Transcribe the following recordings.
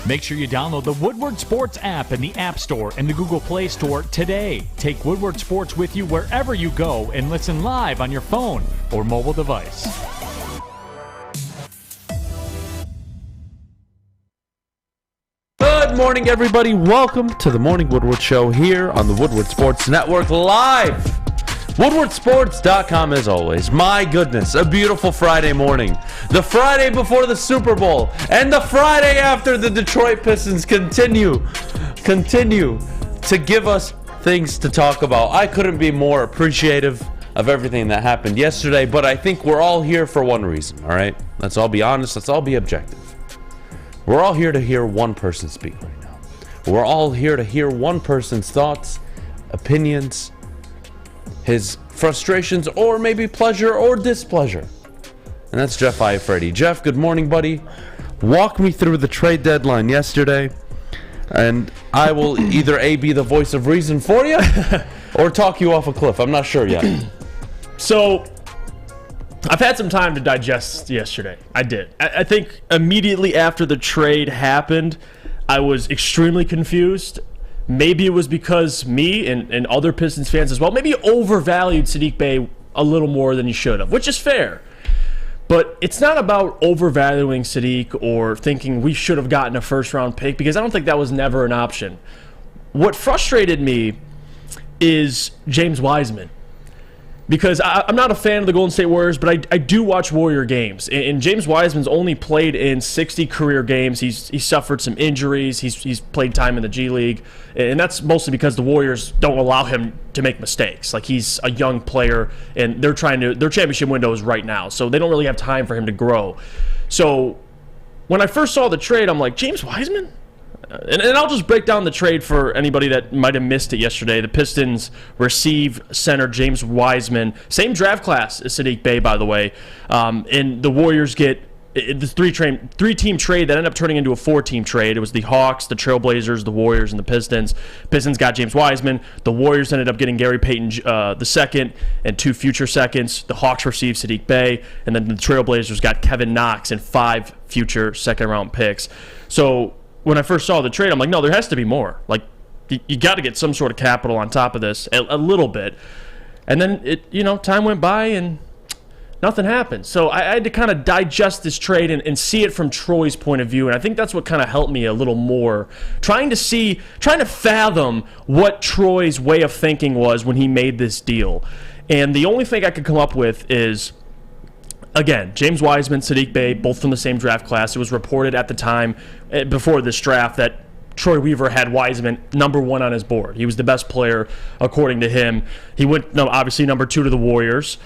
Make sure you download the Woodward Sports app in the App Store and the Google Play Store today. Take Woodward Sports with you wherever you go and listen live on your phone or mobile device. Good morning, everybody. Welcome to the Morning Woodward Show here on the Woodward Sports Network live. WoodwardSports.com as always. My goodness, a beautiful Friday morning. The Friday before the Super Bowl and the Friday after the Detroit Pistons continue to give us things to talk about. I couldn't be more appreciative of everything that happened yesterday, but I think we're all here for one reason, all right? Let's all be honest. Let's all be objective. We're all here to hear one person speak right now. We're all here to hear one person's thoughts, opinions, his frustrations, or maybe pleasure or displeasure. And that's Jeff Iafrate. Jeff, good morning, buddy. Walk me through the trade deadline yesterday, and I will either A, be the voice of reason for you, or talk you off a cliff. I'm not sure yet. So, I've had some time to digest yesterday. I did. I think immediately after the trade happened, I was extremely confused. Maybe it was because me and other Pistons fans as well maybe overvalued Saddiq Bey a little more than he should have, which is fair. But it's not about overvaluing Saddiq or thinking we should have gotten a first-round pick, because I don't think that was never an option. What frustrated me is James Wiseman. Because I'm not a fan of the Golden State Warriors, but I do watch Warrior games. And James Wiseman's only played in 60 career games. He's suffered some injuries. He's played time in the G League. And that's mostly because the Warriors don't allow him to make mistakes. Like, he's a young player, and their championship window is right now. So they don't really have time for him to grow. So when I first saw the trade, I'm like, James Wiseman? And I'll just break down the trade for anybody that might have missed it yesterday. The Pistons receive center James Wiseman, same draft class as Saddiq Bey, by the way. And the Warriors get the three-team trade that ended up turning into a four-team trade. It was the Hawks, the Trailblazers, the Warriors, and the Pistons. Pistons got James Wiseman. The Warriors ended up getting Gary Payton the second and 2 future seconds. The Hawks received Saddiq Bey, and then the Trailblazers got Kevin Knox and 5 future second-round picks. So when I first saw the trade, I'm like, no, there has to be more. Like, you got to get some sort of capital on top of this, a little bit. And then time went by and nothing happened. So I had to kind of digest this trade and see it from Troy's point of view. And I think that's what kind of helped me a little more, trying to fathom what Troy's way of thinking was when he made this deal. And the only thing I could come up with is, again, James Wiseman, Saddiq Bey, both from the same draft class. It was reported at the time, before this draft, that Troy Weaver had Wiseman number 1 on his board. He was the best player, according to him. He went, obviously, number 2 to the Warriors.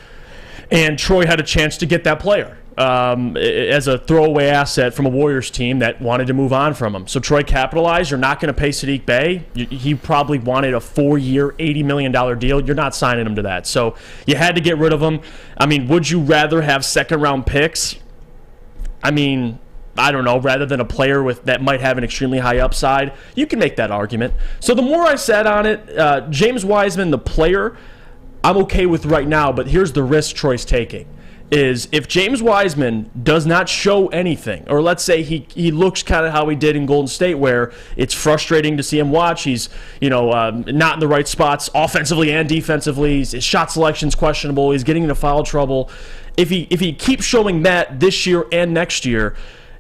And Troy had a chance to get that player as a throwaway asset from a Warriors team that wanted to move on from him. So Troy capitalized. You're not going to pay Saddiq Bey. He probably wanted a 4-year, $80 million deal. You're not signing him to that. So you had to get rid of him. I mean, would you rather have second-round picks? I mean, I don't know, rather than a player that might have an extremely high upside? You can make that argument. So the more I sat on it, James Wiseman, the player, I'm okay with right now, but here's the risk Troy's taking. Is if James Wiseman does not show anything, or let's say he looks kind of how he did in Golden State, where it's frustrating to see him watch. He's not in the right spots offensively and defensively. His shot selection's questionable. He's getting into foul trouble. If he keeps showing that this year and next year,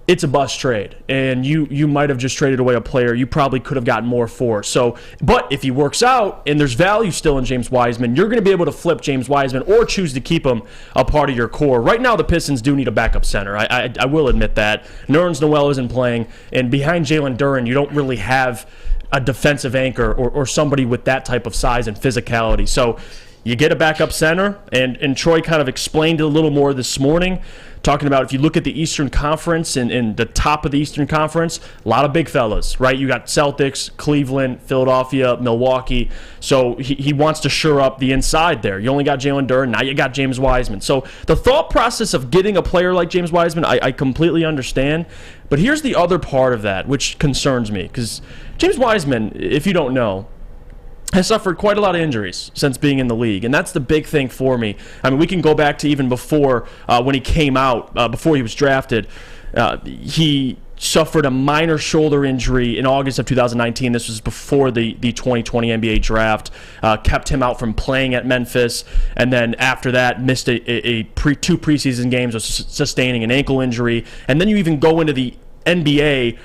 it's a bust trade, and you might have just traded away a player you probably could have gotten more for. So, but if he works out and there's value still in James Wiseman, you're going to be able to flip James Wiseman or choose to keep him a part of your core. Right now, the Pistons do need a backup center. I will admit that. Nerlens Noel isn't playing, and behind Jalen Duren, you don't really have a defensive anchor or somebody with that type of size and physicality. So you get a backup center, and Troy kind of explained it a little more this morning, talking about if you look at the Eastern Conference and the top of the Eastern Conference, a lot of big fellas, right? You got Celtics, Cleveland, Philadelphia, Milwaukee. So he wants to shore up the inside there. You only got Jalen Duren, now you got James Wiseman. So the thought process of getting a player like James Wiseman, I completely understand. But here's the other part of that, which concerns me, because James Wiseman, if you don't know, has suffered quite a lot of injuries since being in the league, and that's the big thing for me. I mean, we can go back to even before when he came out, before he was drafted. He suffered a minor shoulder injury in August of 2019. This was before the 2020 NBA draft. Kept him out from playing at Memphis, and then after that missed two preseason games with sustaining an ankle injury. And then you even go into the NBA.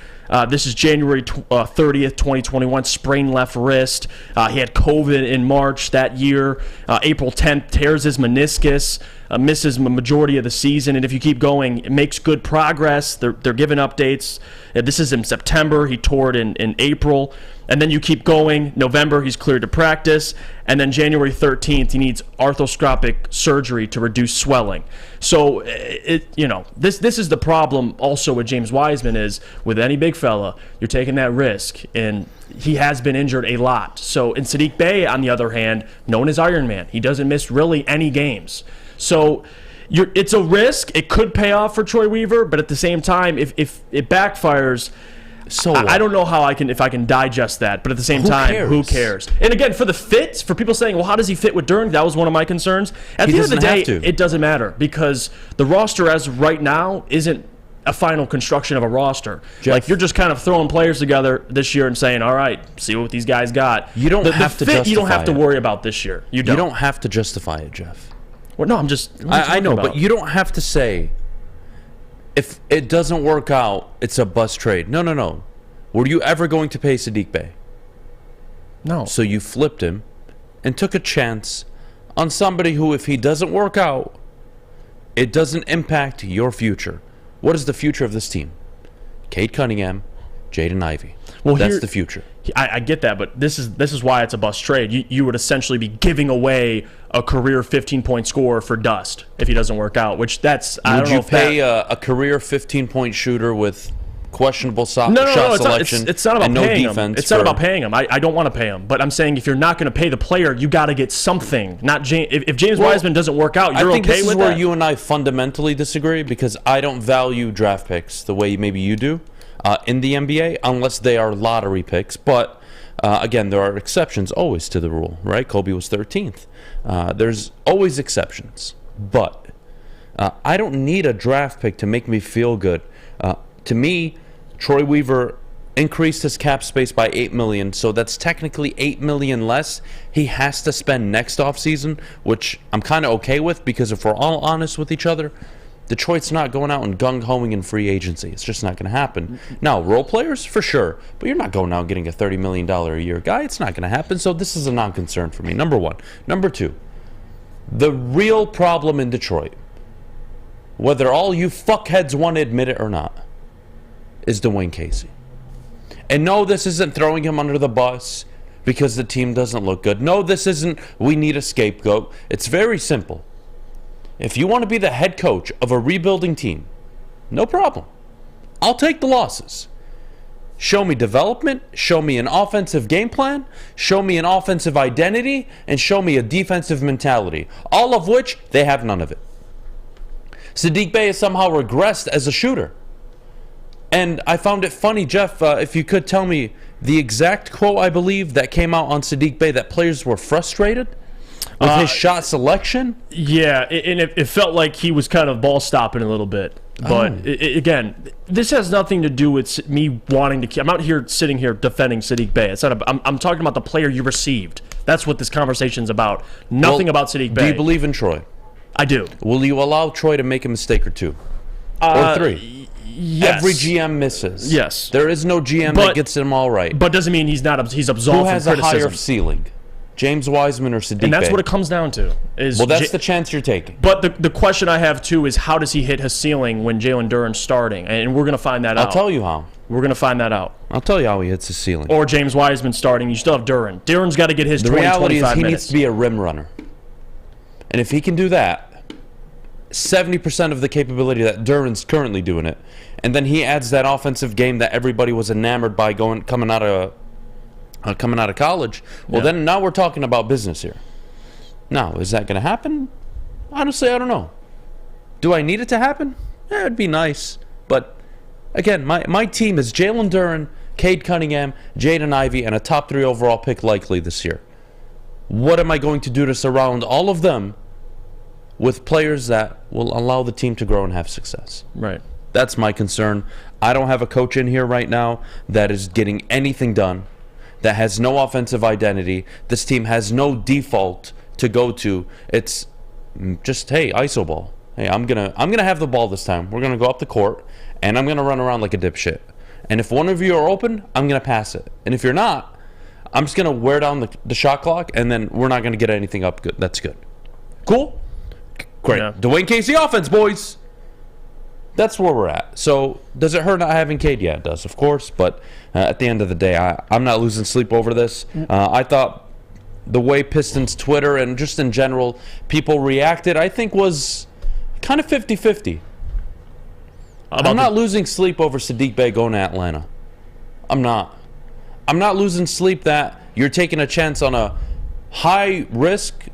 This is January 30th, 2021, sprained left wrist. He had COVID in March that year. April 10th, tears his meniscus, misses the majority of the season. And if you keep going, it makes good progress. They're giving updates. This is in September. He tore it in April. And then you keep going. November, he's cleared to practice. And then January 13th, he needs arthroscopic surgery to reduce swelling. So, this is the problem also with James Wiseman is with any big fella, you're taking that risk. And he has been injured a lot. So, and Saddiq Bey, on the other hand, known as Iron Man, he doesn't miss really any games. So, it's a risk. It could pay off for Troy Weaver, but at the same time, if it backfires, so I don't know how I can digest that, but at the same time, who cares? And again, for the fits, for people saying, well, how does he fit with Duren? That was one of my concerns. At the end of the day, it doesn't matter because the roster as of right now isn't a final construction of a roster. Jeff, like you're just kind of throwing players together this year and saying, all right, see what these guys got. You don't have to justify it. You don't have to worry about this year. You don't have to justify it, Jeff. Well, no, I know, but you don't have to say if it doesn't work out, it's a bust trade. No. Were you ever going to pay Saddiq Bey? No. So you flipped him and took a chance on somebody who, if he doesn't work out, it doesn't impact your future. What is the future of this team? Cade Cunningham, Jaden Ivey. Well, that's the future. I get that, but this is why it's a bust trade. You would essentially be giving away a career 15-point scorer for dust if he doesn't work out, which that's... Would you pay a career 15-point shooter with questionable shot selection it's not about and no paying defense? Him. It's not about paying him. I don't want to pay him, but I'm saying if you're not going to pay the player, you got to get something. Not James. If James Wiseman doesn't work out, you're okay with that? I think this is where you and I fundamentally disagree because I don't value draft picks the way maybe you do in the NBA unless they are lottery picks. But again, there are exceptions always to the rule, right? Kobe was 13th. There's always exceptions, but I don't need a draft pick to make me feel good. To me, Troy Weaver increased his cap space by $8 million, so that's technically $8 million less he has to spend next offseason, which I'm kind of okay with because if we're all honest with each other, Detroit's not going out and gung-hoing in free agency. It's just not going to happen. Now, role players, for sure, but you're not going out and getting a $30 million a year guy. It's not going to happen, so this is a non-concern for me, number one. Number two, the real problem in Detroit, whether all you fuckheads want to admit it or not, is Dwayne Casey. And no, this isn't throwing him under the bus because the team doesn't look good. No, this isn't we need a scapegoat. It's very simple. If you want to be the head coach of a rebuilding team, no problem. I'll take the losses. Show me development, show me an offensive game plan, show me an offensive identity, and show me a defensive mentality. All of which, they have none of it. Saddiq Bey has somehow regressed as a shooter. And I found it funny, Jeff, if you could tell me the exact quote, I believe, that came out on Saddiq Bey that players were frustrated with his shot selection. Yeah, and it felt like he was kind of ball stopping a little bit. But again, this has nothing to do with me wanting to. I'm not sitting here defending Saddiq Bey. It's not. I'm talking about the player you received. That's what this conversation's about. Nothing about Saddiq Bey. Do you believe in Troy? I do. Will you allow Troy to make a mistake or two? Or three? Yes. Every GM misses. Yes. There is no GM that gets them all right. But doesn't mean he's not. He's absolved from criticism. Who has a higher ceiling? James Wiseman or Saddiq Bey? And that's what it comes down to. Well, that's the chance you're taking. But the question I have, too, is how does he hit his ceiling when Jalen Duren's starting? And we're going to find that out. I'll tell you how. We're going to find that out. I'll tell you how he hits his ceiling. Or James Wiseman starting. You still have Duren. Duren's got to get his 20, 25 minutes. The reality is he needs to be a rim runner. And if he can do that, 70% of the capability that Duren's currently doing it, and then he adds that offensive game that everybody was enamored by coming out of college. Well, then now we're talking about business here. Now, is that going to happen? Honestly, I don't know. Do I need it to happen? Yeah, it'd be nice. But again, my team is Jalen Duren, Cade Cunningham, Jaden Ivey, and a top 3 overall pick likely this year. What am I going to do to surround all of them with players that will allow the team to grow and have success? Right. That's my concern. I don't have a coach in here right now that is getting anything done, that has no offensive identity. This team has no default to go to. It's just, hey, iso ball. Hey, I'm gonna have the ball this time. We're gonna go up the court, and I'm gonna run around like a dipshit. And if one of you are open, I'm gonna pass it. And if you're not, I'm just gonna wear down the shot clock, and then we're not gonna get anything up. Good. That's good. Cool. Great. Yeah. Dwayne Casey offense, boys. That's where we're at. So does it hurt not having Cade? Yeah, it does, of course. But at the end of the day, I'm not losing sleep over this. I thought the way Pistons Twitter and just in general people reacted, I think was kind of 50-50. I'm not losing sleep over Saddiq Bey going to Atlanta. I'm not. I'm not losing sleep that you're taking a chance on a high risk,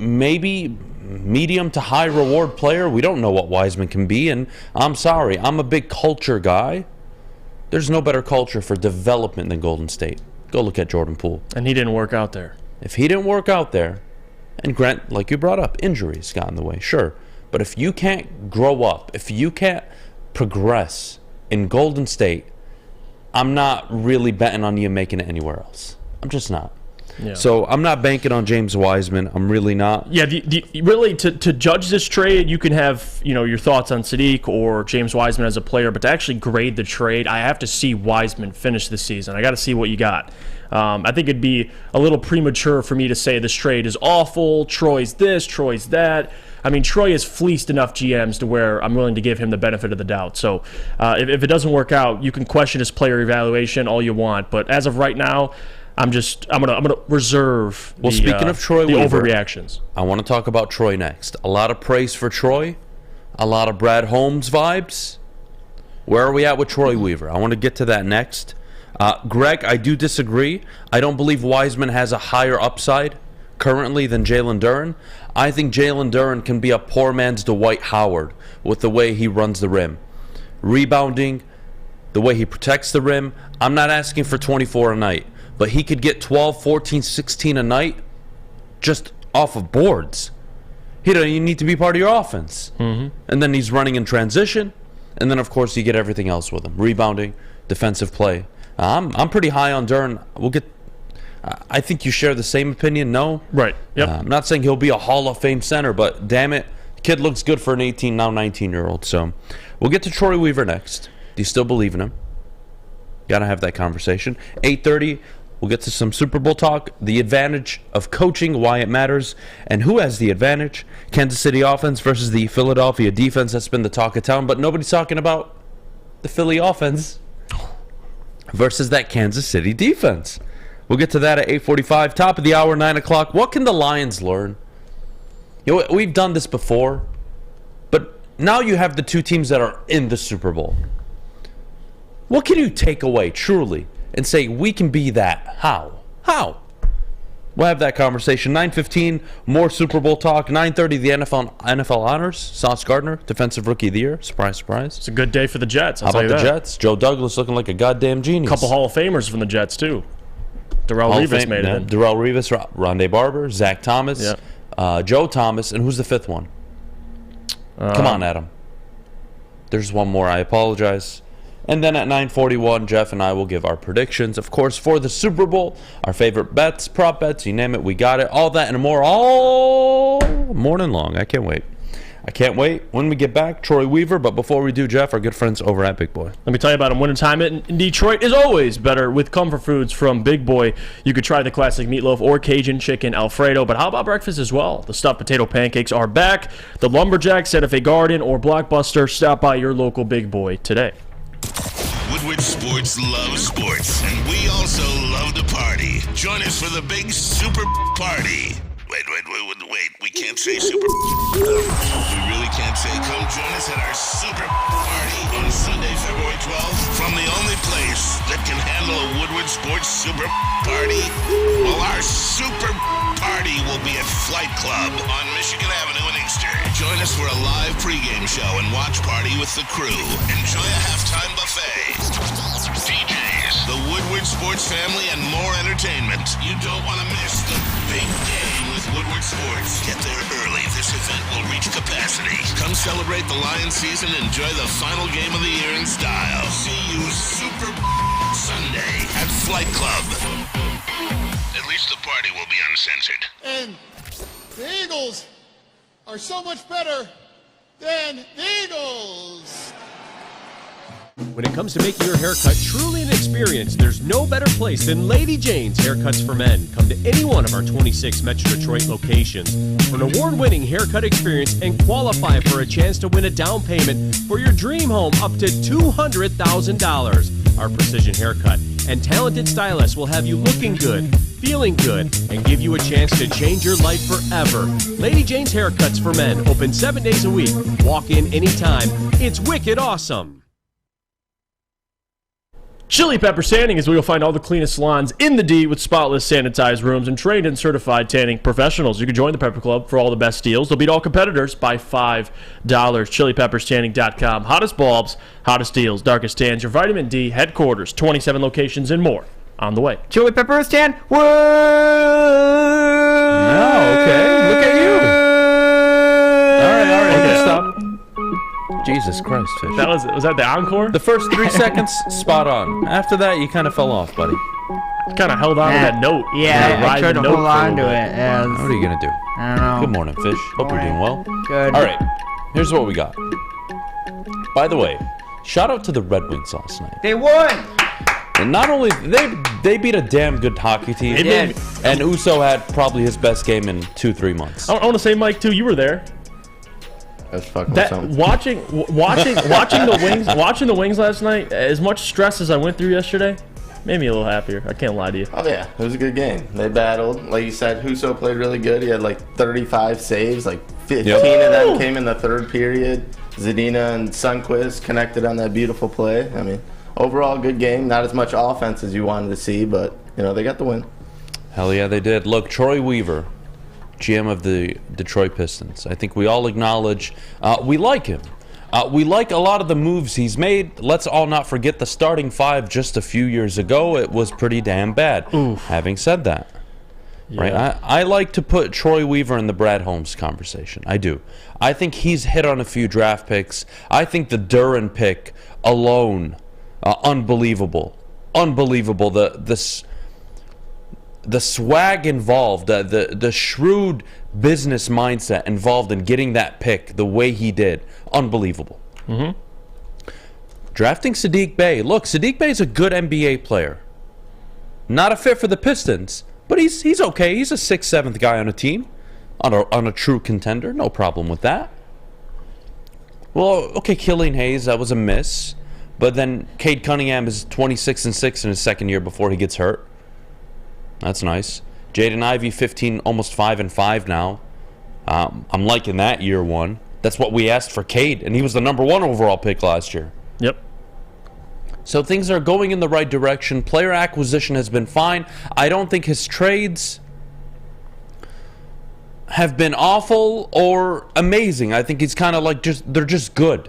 maybe medium to high reward player. We don't know what Wiseman can be, and I'm sorry, I'm a big culture guy. There's no better culture for development than Golden State. Go look at Jordan Poole. And he didn't work out there. If he didn't work out there, and Grant, like you brought up, injuries got in the way, sure. But if you can't grow up, if you can't progress in Golden State, I'm not really betting on you making it anywhere else. I'm just not. Yeah. So I'm not banking on James Wiseman. I'm really not. Yeah, really to judge this trade, you can have your thoughts on Saddiq or James Wiseman as a player, but to actually grade the trade, I have to see Wiseman finish the season. I got to see what you got. I think it'd be a little premature for me to say this trade is awful. Troy's this, Troy's that. I mean, Troy has fleeced enough GMs to where I'm willing to give him the benefit of the doubt. So if it doesn't work out, you can question his player evaluation all you want. But as of right now, I'm gonna reserve. Speaking of Troy the Weaver, overreactions. I want to talk about Troy next. A lot of praise for Troy, a lot of Brad Holmes vibes. Where are we at with Troy Weaver? I want to get to that next. Greg, I do disagree. I don't believe Wiseman has a higher upside currently than Jalen Duren. I think Jalen Duren can be a poor man's Dwight Howard with the way he runs the rim. Rebounding, the way he protects the rim. I'm not asking for 24 a night, but he could get 12, 14, 16 a night just off of boards. He doesn't even need to be part of your offense. Mm-hmm. And then he's running in transition, and then, of course, you get everything else with him. Rebounding, defensive play. I'm pretty high on Duren. I think you share the same opinion. No? Right. Yep. I'm not saying he'll be a Hall of Fame center, but damn it, kid looks good for an 18, now 19-year-old. So we'll get to Troy Weaver next. Do you still believe in him? Got to have that conversation. 8:30, we'll get to some Super Bowl talk, the advantage of coaching, why it matters, and who has the advantage. Kansas City offense versus the Philadelphia defense. That's been the talk of town, but nobody's talking about the Philly offense versus that Kansas City defense. We'll get to that at 8:45. Top of the hour, 9 o'clock. What can the Lions learn? We've done this before, but now you have the two teams that are in the Super Bowl. What can you take away, truly, and say, we can be that? How? We'll have that conversation. 9:15, more Super Bowl talk. 9:30, the NFL honors. Sauce Gardner, Defensive Rookie of the Year. Surprise, surprise. It's a good day for the Jets. How about the Jets? Joe Douglas looking like a goddamn genius. A couple Hall of Famers from the Jets, too. Darrell Revis made it. Darrell Revis, Rondé Barber, Zach Thomas, Joe Thomas, and who's the fifth one? Come on, Adam. There's one more. I apologize. And then at 9:41, Jeff and I will give our predictions, of course, for the Super Bowl, our favorite bets, prop bets, you name it, we got it. All that and more all morning long. I can't wait. When we get back, Troy Weaver. But before we do, Jeff, our good friends over at Big Boy. Let me tell you about them. Wintertime in Detroit is always better with comfort foods from Big Boy. You could try the classic meatloaf or Cajun chicken Alfredo, but how about breakfast as well? The stuffed potato pancakes are back. The Lumberjack, Santa Fe Garden, or Blockbuster. Stop by your local Big Boy today. Woodward Sports loves sports, and we also love to party. Join us for the big Super Party. Wait, we can't say Super. We really can't say. Come join us at our Super Party on Sunday, February 12th, from the only place that can handle a Woodward Sports Super Party. Well, our Super Party will be at Flight Club on Michigan Avenue in Inkster. Join us for a live pregame show and watch party with the crew. Enjoy a halftime buffet. DJs, the Wood Woodward Sports family and more entertainment. You don't want to miss the big game with Woodward Sports. Get there early. This event will reach capacity. Come celebrate the Lions season and enjoy the final game of the year in style. See you Super Sunday at Flight Club. At least the party will be uncensored. And the Eagles are so much better than the Eagles. When it comes to making your haircut truly an experience, there's no better place than Lady Jane's Haircuts for Men. Come to any one of our 26 Metro Detroit locations for an award-winning haircut experience and qualify for a chance to win a down payment for your dream home up to $200,000. Our precision haircut and talented stylists will have you looking good, feeling good, and give you a chance to change your life forever. Lady Jane's Haircuts for Men, open 7 days a week. Walk in anytime. It's wicked awesome. Chili Pepper Sanding is where you'll find all the cleanest salons in the D with spotless sanitized rooms and trained and certified tanning professionals. You can join the Pepper Club for all the best deals. They'll beat all competitors by $5. ChiliPepperSanding.com. Hottest bulbs, hottest deals, darkest tans, your vitamin D headquarters, 27 locations and more on the way. Chili Pepper Stand. Whoa! No, okay. Look at you. All right. Okay. Stop. Jesus Christ, Fish. Was that the encore? The first 3 seconds, spot on. After that, you kind of fell off, buddy. Kind of held on to that note. Yeah, I ride tried the to note hold for a on to little it. bit. What are you going to do? I don't know. Good morning, Fish. Hope you're doing well. Good. All right, here's what we got. By the way, shout out to the Red Wings last night. They won! And not only, they beat a damn good hockey team. They did. And Uso had probably his best game in 2-3 months. I want to say, Mike, too, you were there. That's fucking That something. watching the Wings last night, as much stress as I went through yesterday, made me a little happier. I can't lie to you. Oh yeah, it was a good game. They battled, like you said. Huso played really good. He had like 35 saves. Like 15 of them came in the third period. Zadina and Sundqvist connected on that beautiful play. I mean, overall good game. Not as much offense as you wanted to see, but they got the win. Hell yeah, they did. Look, Troy Weaver, GM of the Detroit Pistons. I think we all acknowledge we like him. We like a lot of the moves he's made. Let's all not forget the starting five just a few years ago. It was pretty damn bad. Oof. Having said that, right? I like to put Troy Weaver in the Brad Holmes conversation. I do. I think he's hit on a few draft picks. I think the Duran pick alone, unbelievable. Unbelievable. The swag involved, the shrewd business mindset involved in getting that pick the way he did, unbelievable. Mm-hmm. Drafting Saddiq Bey. Look, Saddiq Bey is a good NBA player. Not a fit for the Pistons, but he's okay. He's a 6th, 7th guy on a team, on a true contender. No problem with that. Well, okay, Killian Hayes, that was a miss. But then Cade Cunningham is 26-6 in his second year before he gets hurt. That's nice. Jaden Ivey, 15, almost 5-5 now. I'm liking that year one. That's what we asked for Cade, and he was the #1 overall pick last year. Yep. So things are going in the right direction. Player acquisition has been fine. I don't think his trades have been awful or amazing. I think he's kind of like they're just good.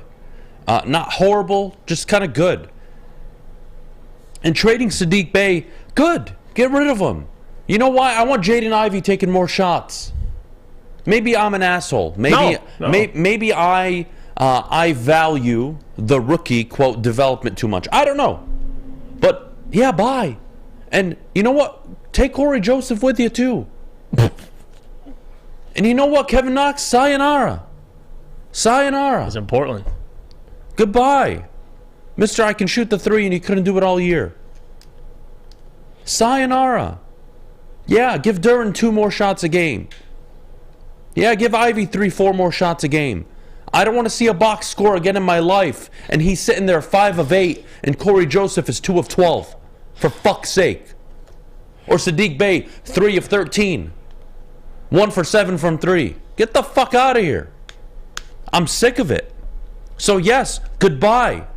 Not horrible, just kind of good. And trading Saddiq Bey, good. Get rid of him. You know why? I want Jaden Ivey taking more shots. Maybe I'm an asshole. Maybe No. maybe I value the rookie quote development too much. I don't know. But yeah, bye. And you know what? Take Corey Joseph with you too. And you know what, Kevin Knox? Sayonara. Sayonara. He's in Portland. Goodbye. Mister, I can shoot the three and you couldn't do it all year. Sayonara. Yeah, give Duran 2 more shots a game. Yeah, give Ivy 3-4 more shots a game. I don't want to see a box score again in my life, and he's sitting there 5 of 8, and Corey Joseph is 2 of 12. For fuck's sake. Or Saddiq Bey, 3 of 13. 1 for 7 from 3. Get the fuck out of here. I'm sick of it. So yes, goodbye.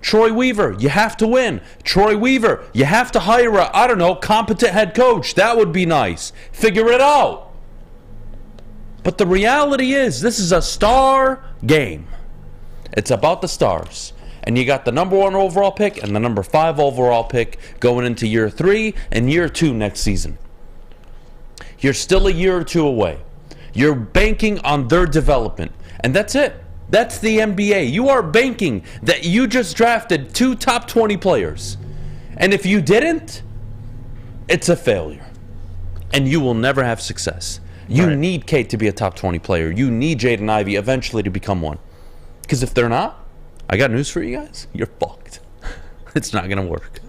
Troy Weaver, you have to win. Troy Weaver, you have to hire a, I don't know, competent head coach. That would be nice. Figure it out. But the reality is, this is a star game. It's about the stars. and you got the number 1 overall pick and the number 5 overall pick going into year 3 and year 2 next season. You're still a year or 2 away. You're banking on their development, and that's it. That's the NBA. You are banking that you just drafted 2 top 20 players. And if you didn't, it's a failure. And you will never have success. You need Cade to be a top 20 player. You need Jaden Ivey eventually to become one. Because if they're not, I got news for you guys. You're fucked. It's not going to work.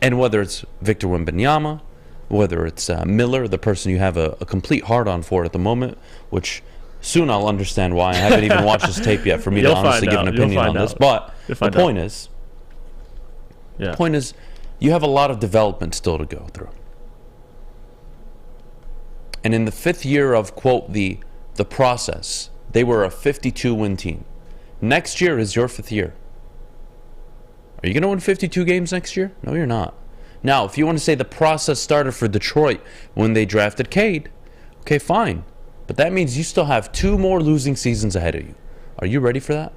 And whether it's Victor Wembanyama, whether it's Miller, the person you have a complete hard-on for at the moment, which soon I'll understand why. I haven't even watched this tape yet for me to honestly give an opinion on this. But the point is, you have a lot of development still to go through. And in the 5th year of, quote, the process, they were a 52-win team. Next year is your 5th year. Are you going to win 52 games next year? No, you're not. Now, if you want to say the process started for Detroit when they drafted Cade, okay, fine. But that means you still have 2 more losing seasons ahead of you. Are you ready for that?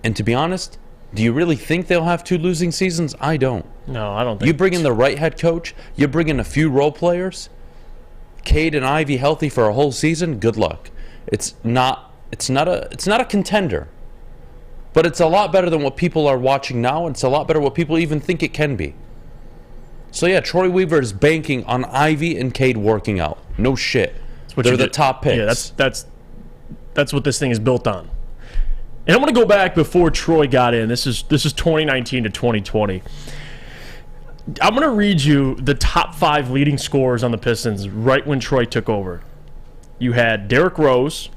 And to be honest, do you really think they'll have 2 losing seasons? I don't. No, I don't think. You bring in the right head coach, you bring in a few role players, Cade and Ivey healthy for a whole season, good luck. It's not a contender. But it's a lot better than what people are watching now, and it's a lot better what people even think it can be. So yeah, Troy Weaver is banking on Ivey and Cade working out. No shit. They're the top picks. Yeah, that's what this thing is built on. And I'm going to go back before Troy got in. This is 2019 to 2020. I'm going to read you the top 5 leading scorers on the Pistons right when Troy took over. You had Derrick Rose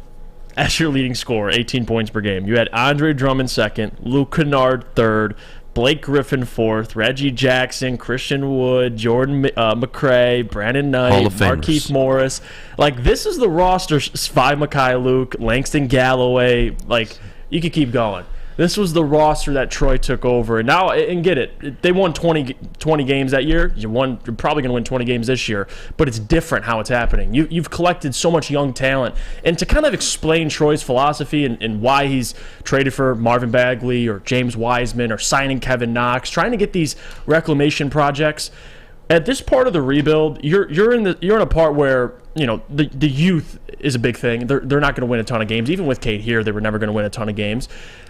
as your leading scorer, 18 points per game. You had Andre Drummond second, Luke Kennard third, Blake Griffin fourth, Reggie Jackson, Christian Wood, Jordan McRae, Brandon Knight, Markieff Morris. Like, this is the roster. Svi Mikhailuk, Langston Galloway. Like, you could keep going. This was the roster that Troy took over. And now, and get it, they won 20 games that year. You're probably going to win 20 games this year. But it's different how it's happening. You've collected so much young talent. And to kind of explain Troy's philosophy and why he's traded for Marvin Bagley or James Wiseman or signing Kevin Knox, trying to get these reclamation projects. At this part of the rebuild, you're in a part where, you know, the youth is a big thing. They're not going to win a ton of games. Even with Cade here, they were never going to win a ton of games.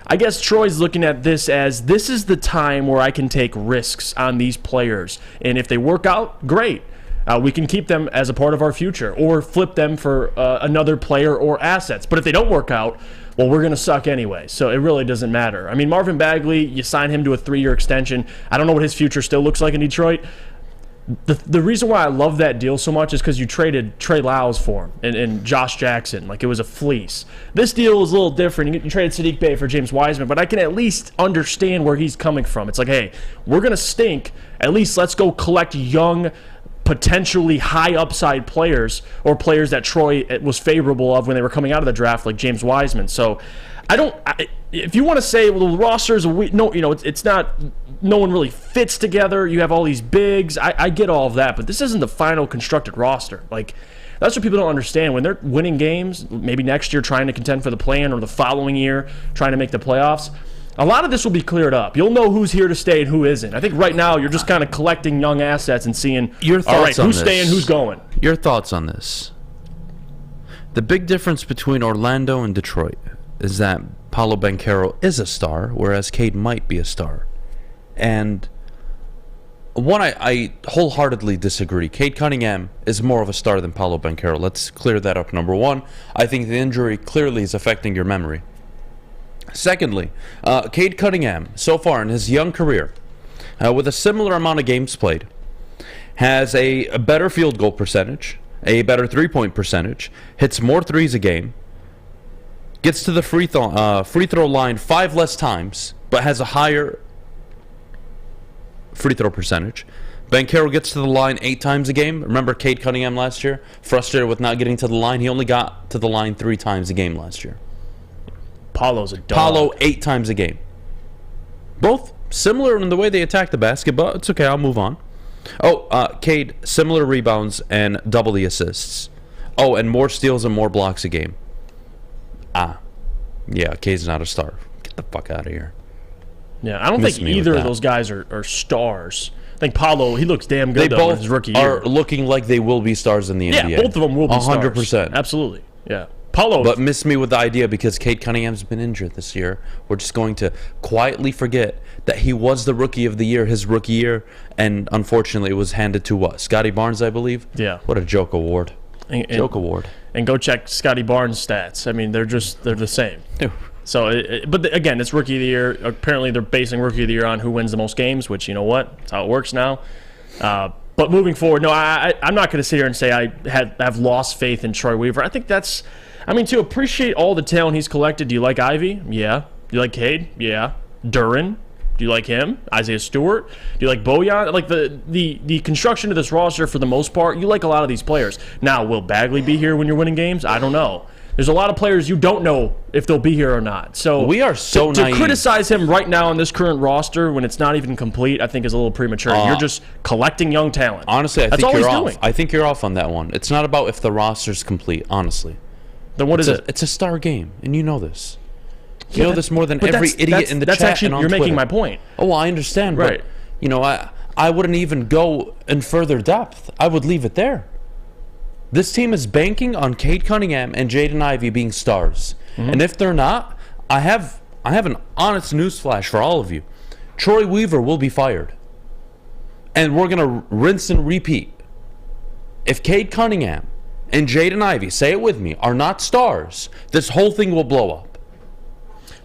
I guess Troy's looking at this as, this is the time where I can take risks on these players. And if they work out, great. We can keep them as a part of our future or flip them for another player or assets. But if they don't work out, well, we're going to suck anyway. So it really doesn't matter. I mean, Marvin Bagley, you sign him to a 3-year extension. I don't know what his future still looks like in Detroit. The reason why I love that deal so much is because you traded Trey Lyles for him and Josh Jackson. Like, it was a fleece. This deal was a little different. You traded Saddiq Bey for James Wiseman, but I can at least understand where he's coming from. It's like, hey, we're going to stink. At least let's go collect young, potentially high upside players or players that Troy was favorable of when they were coming out of the draft, like James Wiseman. So if you want to say, well, the roster is it's not, no one really fits together. You have all these bigs. I get all of that, but this isn't the final constructed roster. Like, that's what people don't understand. When they're winning games, maybe next year trying to contend for the play-in or the following year trying to make the playoffs, a lot of this will be cleared up. You'll know who's here to stay and who isn't. I think right now you're just kind of collecting young assets and seeing, your thoughts, all right, who's staying, who's going. Your thoughts on this? The big difference between Orlando and Detroit is that Paolo Banchero is a star, whereas Cade might be a star. And one, I wholeheartedly disagree. Cade Cunningham is more of a star than Paolo Banchero. Let's clear that up. Number one, I think the injury clearly is affecting your memory. Secondly, Cade Cunningham, so far in his young career, with a similar amount of games played, has a better field goal percentage, a better three-point percentage, hits more threes a game, gets to the free throw line 5 less times, but has a higher free throw percentage. Banchero gets to the line 8 times a game. Remember Cade Cunningham last year? Frustrated with not getting to the line. He only got to the line 3 times a game last year. Paulo's a dog. Paolo 8 times a game. Both similar in the way they attack the basket, but it's okay. I'll move on. Cade, similar rebounds and double the assists. And more steals and more blocks a game. Yeah, K's not a star. Get the fuck out of here. Yeah, I don't think either of those guys are stars. I think Paolo, he looks damn good, They both in his rookie year. are looking like they will be stars in the NBA. Yeah, both of them will be 100%. stars. Absolutely, yeah. Paolo, But miss me with the idea because Cade Cunningham's been injured this year. We're just going to quietly forget that he was the rookie of the year, his rookie year, and unfortunately it was handed to what? Scotty Barnes, I believe? Yeah. What a joke award. Joke award. And go check Scotty Barnes' stats. I mean, they're the same. Ew. So, but again, it's rookie of the year. Apparently, they're basing rookie of the year on who wins the most games, which, you know what? That's how it works now. But moving forward, no, I'm not going to sit here and say I have lost faith in Troy Weaver. I think that's, I mean, to appreciate all the talent he's collected, do you like Ivy? Yeah. Do you like Cade? Yeah. Duran? Do you like him? Isaiah Stewart? Do you like Bojan? Like the construction of this roster, for the most part, you like a lot of these players. Now, will Bagley be here when you're winning games? I don't know. There's a lot of players you don't know if they'll be here or not. So we are so to naive. criticize him right now in this current roster when it's not even complete, I think is a little premature. You're just collecting young talent. Honestly, I That's think all you're he's off. doing. I think you're off on that one. It's not about if the roster's complete, honestly. Then what is it? It's a star game, and you know this. You know this more than But every that's- idiot that's- in the that's chat actually, and on you're making Twitter. my point. Oh, well, I understand, Right. but you know, I wouldn't even go in further depth. I would leave it there. This team is banking on Cade Cunningham and Jaden Ivey being stars. And if they're not, I have an honest newsflash for all of you. Troy Weaver will be fired. And we're going to rinse and repeat. If Cade Cunningham and Jaden Ivey, say it with me, are not stars, this whole thing will blow up.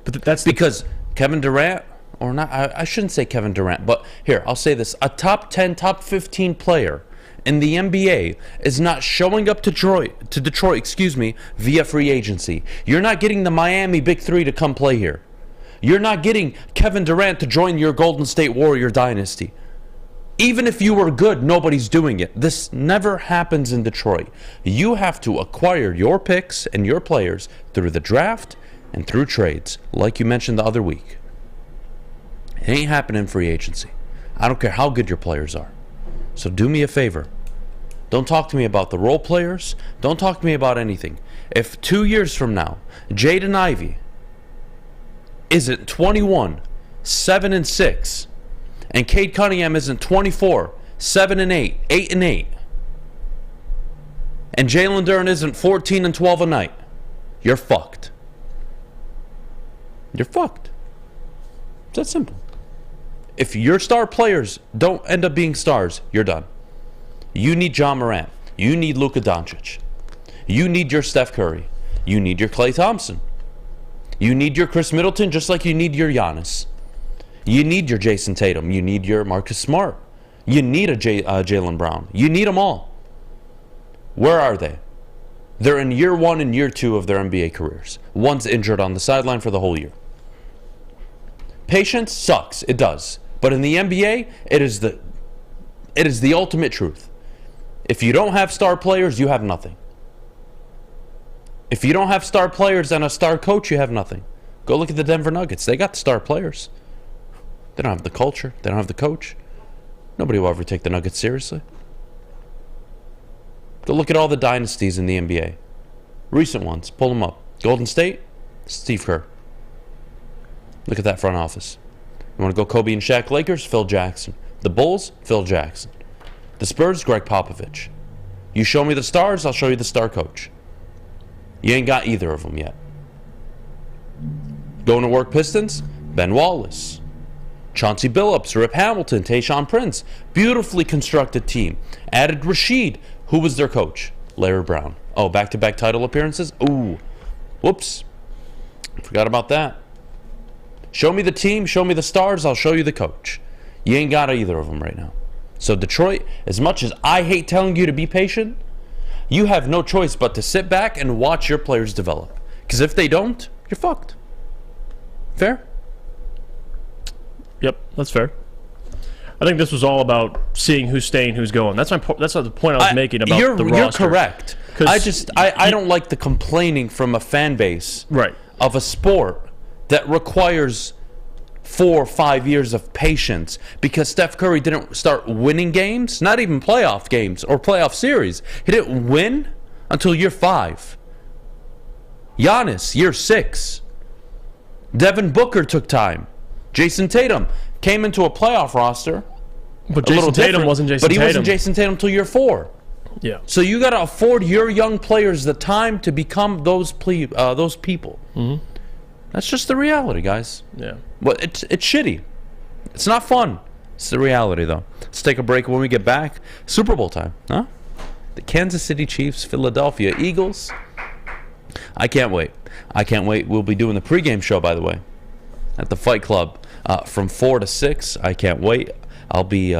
But that's Because Kevin Durant, or not, I shouldn't say Kevin Durant, but here, I'll say this. A top 10, top 15 player in the NBA is not showing up to Detroit, via free agency. You're not getting the Miami Big Three to come play here. You're not getting Kevin Durant to join your Golden State Warrior dynasty. Even if you were good, nobody's doing it. This never happens in Detroit. You have to acquire your picks and your players through the draft and through trades, like you mentioned the other week. It ain't happening in free agency. I don't care how good your players are. So do me a favor. Don't talk to me about the role players. Don't talk to me about anything. If 2 years from now, Jaden Ivey isn't 21, 7-6, and Cade Cunningham isn't 24, 7-8, 8-8, and Jalen Duren isn't 14 and 12 a night, you're fucked. You're fucked. It's that simple. If your star players don't end up being stars, you're done. You need John Morant. You need Luka Doncic. You need your Steph Curry. You need your Klay Thompson. You need your Chris Middleton just like you need your Giannis. You need your Jason Tatum. You need your Marcus Smart. You need a Jaylen Brown. You need them all. Where are they? They're in year 1 and year 2 of their NBA careers. One's injured on the sideline for the whole year. Patience sucks. It does. But in the NBA, it is the ultimate truth. If you don't have star players, you have nothing. If you don't have star players and a star coach, you have nothing. Go look at the Denver Nuggets. They got star players. They don't have the culture. They don't have the coach. Nobody will ever take the Nuggets seriously. Go look at all the dynasties in the NBA. Recent ones. Pull them up. Golden State, Steve Kerr. Look at that front office. You want to go Kobe and Shaq Lakers? Phil Jackson. The Bulls? Phil Jackson. The Spurs? Greg Popovich. You show me the stars, I'll show you the star coach. You ain't got either of them yet. Going to work Pistons? Ben Wallace. Chauncey Billups, Rip Hamilton, Tayshaun Prince. Beautifully constructed team. Added Rashid. Who was their coach? Larry Brown. Oh, back-to-back title appearances? Ooh. Whoops. Forgot about that. Show me the team, show me the stars, I'll show you the coach. You ain't got either of them right now. So Detroit, as much as I hate telling you to be patient, you have no choice but to sit back and watch your players develop. Because if they don't, you're fucked. Fair? Yep, that's fair. I think this was all about seeing who's staying, who's going. That's the point I was making about the roster. You're correct. I don't like the complaining from a fan base of a sport that requires 4 or 5 years of patience because Steph Curry didn't start winning games, not even playoff games or playoff series. He didn't win until year 5. Giannis, year 6. Devin Booker took time. Jason Tatum came into a playoff roster. But Jason Tatum wasn't Jason Tatum. But he wasn't Jason Tatum until year 4. Yeah. So you got to afford your young players the time to become those people. Mm-hmm. That's just the reality, guys. Yeah. Well, it's shitty. It's not fun. It's the reality, though. Let's take a break. When we get back, Super Bowl time, huh? The Kansas City Chiefs, Philadelphia Eagles. I can't wait. We'll be doing the pregame show, by the way, at the Fight Club from 4 to 6. I can't wait. I'll be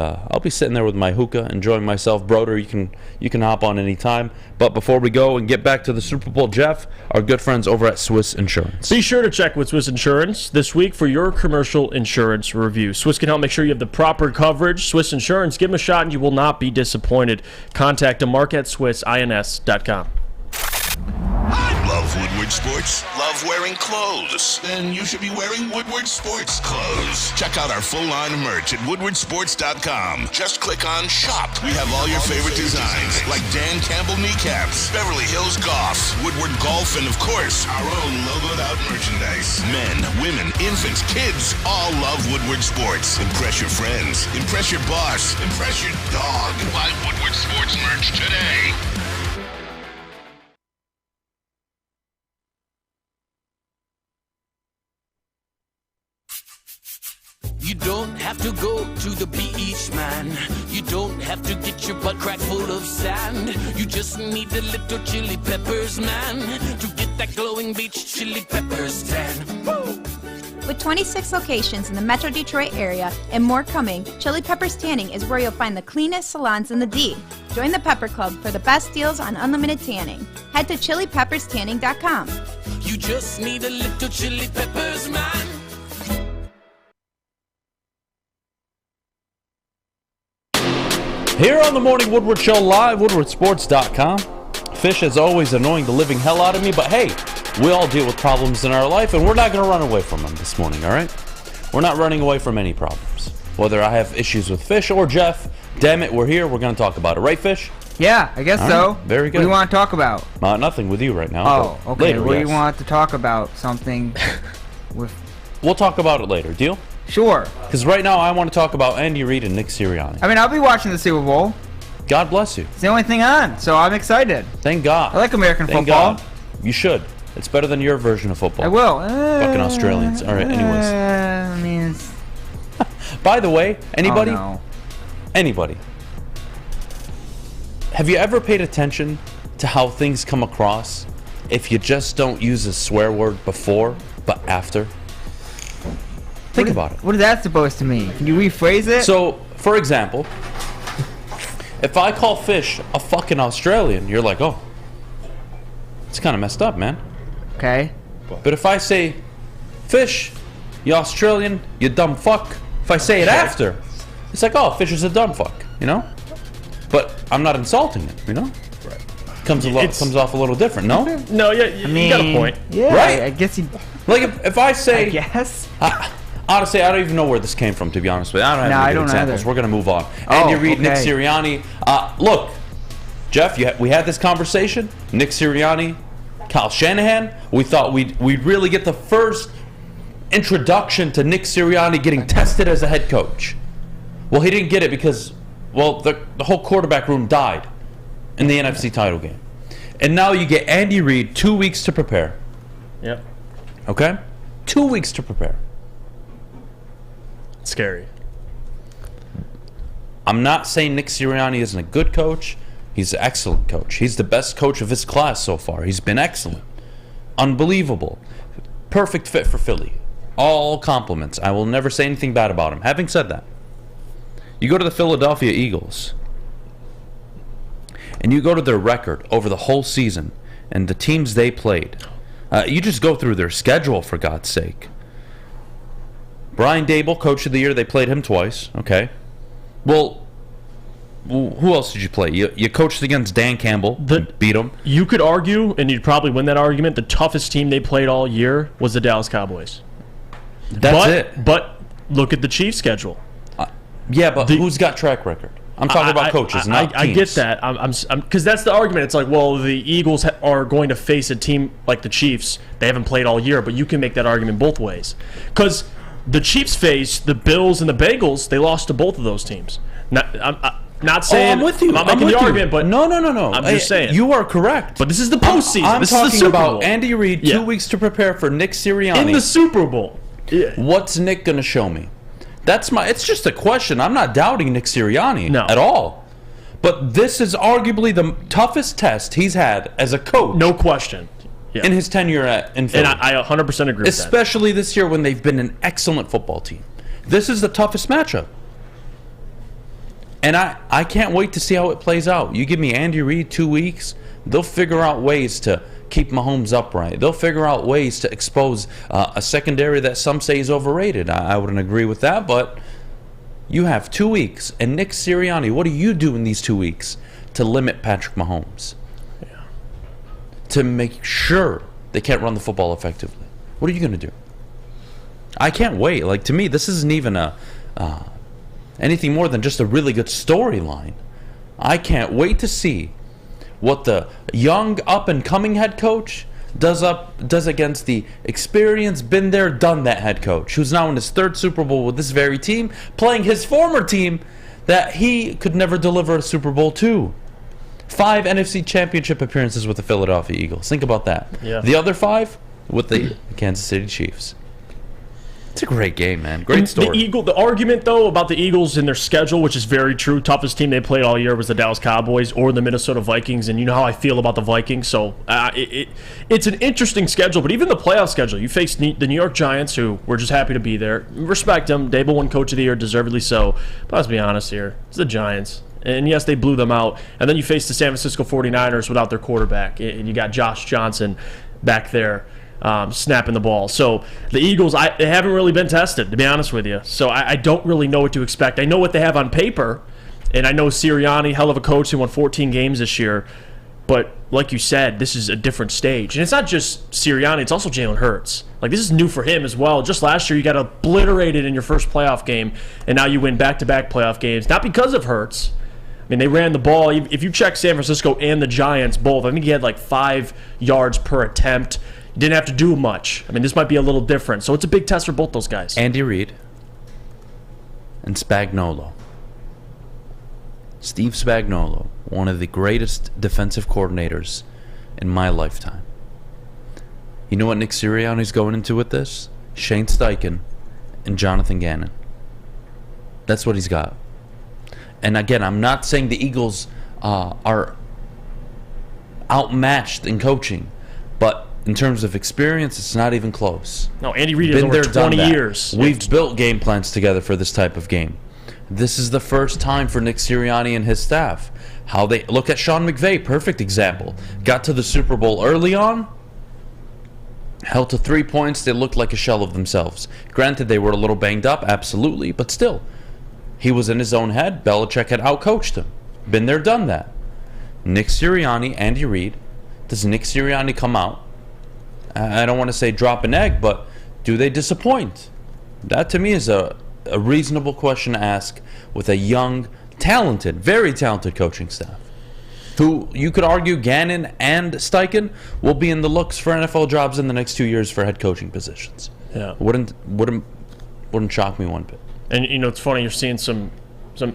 sitting there with my hookah, enjoying myself. Broder, you can hop on anytime. But before we go and get back to the Super Bowl, Jeff, our good friends over at Swiss Insurance. Be sure to check with Swiss Insurance this week for your commercial insurance review. Swiss can help make sure you have the proper coverage. Swiss Insurance, give them a shot and you will not be disappointed. Contact them, mark@swissins.com. Love Woodward Sports? Love wearing clothes? Then you should be wearing Woodward Sports clothes. Check out our full line of merch at woodwardsports.com. Just click on Shop. We have all your favorite designs, like Dan Campbell kneecaps, Beverly Hills Golf, Woodward Golf, and of course, our own logoed out merchandise. Men, women, infants, kids all love Woodward Sports. Impress your friends. Impress your boss. Impress your dog. Buy Woodward Sports merch today. You don't have to go to the beach, man. You don't have to get your butt crack full of sand. You just need a little chili peppers, man, to get that glowing beach chili peppers tan. Woo! With 26 locations in the Metro Detroit area and more coming, Chili Peppers Tanning is where you'll find the cleanest salons in the D. Join the Pepper Club for the best deals on unlimited tanning. Head to chilipepperstanning.com. You just need a little chili peppers, man. Here on the Morning Woodward Show live, woodwardsports.com. Fish, as always, annoying the living hell out of me, but hey, we all deal with problems in our life, and we're not going to run away from them this morning, all right? We're not running away from any problems. Whether I have issues with Fish or Jeff, damn it, we're here, we're going to talk about it. Right, Fish? Yeah, I guess all so. Right, very good. What do you want to talk about? Nothing with you right now. Oh, okay. Later, Well, yes. you want to talk about something with... We'll talk about it later. Deal? Sure. Because right now I want to talk about Andy Reid and Nick Sirianni. I mean, I'll be watching the Super Bowl. God bless you. It's the only thing on, so I'm excited. Thank God. I like American Thank football. God. You should. It's better than your version of football. I will. Fucking Australians. All right, anyways. I mean, it's... By the way, anybody? Oh, no. Anybody? Have you ever paid attention to how things come across if you just don't use a swear word before, but after? Think about it. What is that supposed to mean? Can you rephrase it? So, for example, if I call Fish a fucking Australian, you're like, oh, it's kind of messed up, man. Okay. But if I say, Fish, you Australian, you dumb fuck, if I say it after, it's like, oh, Fish is a dumb fuck, you know? But I'm not insulting it, you know? Right. Comes off a little different, no? No, yeah, you got a point. Yeah, right? I guess you... Like, if I say... I guess? Honestly, I don't even know where this came from, to be honest with you. I don't have any good examples. Either. We're going to move on. Andy Reid, okay. Nick Sirianni. Look, Jeff, we had this conversation. Nick Sirianni, Kyle Shanahan. We thought we'd really get the first introduction to Nick Sirianni getting tested as a head coach. Well, he didn't get it because, well, the whole quarterback room died in the NFC title game. And now you get Andy Reid 2 weeks to prepare. Yep. Okay? 2 weeks to prepare. Scary. I'm not saying Nick Sirianni isn't a good coach. He's an excellent coach. He's the best coach of his class so far. He's been excellent. Unbelievable. Perfect fit for Philly. All compliments. I will never say anything bad about him. Having said that, you go to the Philadelphia Eagles, and you go to their record over the whole season and the teams they played. You just go through their schedule, for God's sake. Brian Dable, Coach of the Year, they played him twice. Okay. Well, who else did you play? You coached against Dan Campbell, beat him. You could argue, and you'd probably win that argument, the toughest team they played all year was the Dallas Cowboys. That's it. But look at the Chiefs' schedule. Yeah, but who's got track record? I'm talking about coaches, not teams. I get that. I'm because that's the argument. It's like, well, the Eagles are going to face a team like the Chiefs. They haven't played all year, but you can make that argument both ways. Because the Chiefs face the Bills and the Bengals. They lost to both of those teams. I'm not saying I'm with you. I'm not making the argument, but no. I'm just saying you are correct. But this is the postseason. I'm this is the talking Super about Bowl. Andy Reid 2 weeks to prepare for Nick Sirianni In the Super Bowl. Yeah. What's Nick going to show me? It's just a question. I'm not doubting Nick Sirianni at all. But this is arguably the toughest test he's had as a coach. No question. In his tenure in Philly. And I 100% agree with that. Especially this year when they've been an excellent football team. This is the toughest matchup. And I can't wait to see how it plays out. You give me Andy Reid 2 weeks, they'll figure out ways to keep Mahomes upright. They'll figure out ways to expose a secondary that some say is overrated. I wouldn't agree with that, but you have 2 weeks. And Nick Sirianni, what do you do in these 2 weeks to limit Patrick Mahomes? Yeah. To make sure they can't run the football effectively. What are you going to do? I can't wait. Like, to me, this isn't even anything more than just a really good storyline. I can't wait to see what the young up-and-coming head coach does against the experienced, been there, done that head coach, who's now in his 3rd Super Bowl with this very team, playing his former team that he could never deliver a Super Bowl to. 5 NFC Championship appearances with the Philadelphia Eagles. Think about that. Yeah. The other 5 with the Kansas City Chiefs. It's a great game, man. Great story. The argument, though, about the Eagles and their schedule, which is very true, toughest team they played all year was the Dallas Cowboys or the Minnesota Vikings, and you know how I feel about the Vikings, so it's an interesting schedule, but even the playoff schedule, you face the New York Giants, who we're just happy to be there. Respect them. Dable won Coach of the Year, deservedly so, but let's be honest here. It's the Giants. And yes, they blew them out. And then you face the San Francisco 49ers without their quarterback, and you got Josh Johnson back there. Snapping the ball. So the Eagles, they haven't really been tested, to be honest with you. So I don't really know what to expect. I know what they have on paper, and I know Sirianni, hell of a coach, who won 14 games this year. But like you said, this is a different stage. And it's not just Sirianni, it's also Jalen Hurts. Like, this is new for him as well. Just last year, you got obliterated in your first playoff game, and now you win back-to-back playoff games. Not because of Hurts. I mean, they ran the ball. If you check San Francisco and the Giants both, I think he had like 5 yards per attempt. You didn't have to do much. I mean, this might be a little different. So it's a big test for both those guys. Andy Reid and Spagnuolo. Steve Spagnuolo, one of the greatest defensive coordinators in my lifetime. You know what Nick Sirianni's going into with this? Shane Steichen and Jonathan Gannon. That's what he's got. And again, I'm not saying the Eagles are outmatched in coaching, but in terms of experience, it's not even close. No, Andy Reid has over 20 years. We've built game plans together for this type of game. This is the first time for Nick Sirianni and his staff. How they look at Sean McVay, perfect example. Got to the Super Bowl early on, held to 3 points. They looked like a shell of themselves. Granted, they were a little banged up, absolutely, but still, he was in his own head. Belichick had outcoached him. Been there, done that. Nick Sirianni, Andy Reid. Does Nick Sirianni come out? I don't want to say drop an egg, but do they disappoint? That to me is a reasonable question to ask with a young, talented, very talented coaching staff, who you could argue Gannon and Steichen will be in the looks for NFL jobs in the next 2 years for head coaching positions. Yeah, wouldn't shock me one bit. And you know, it's funny, you're seeing some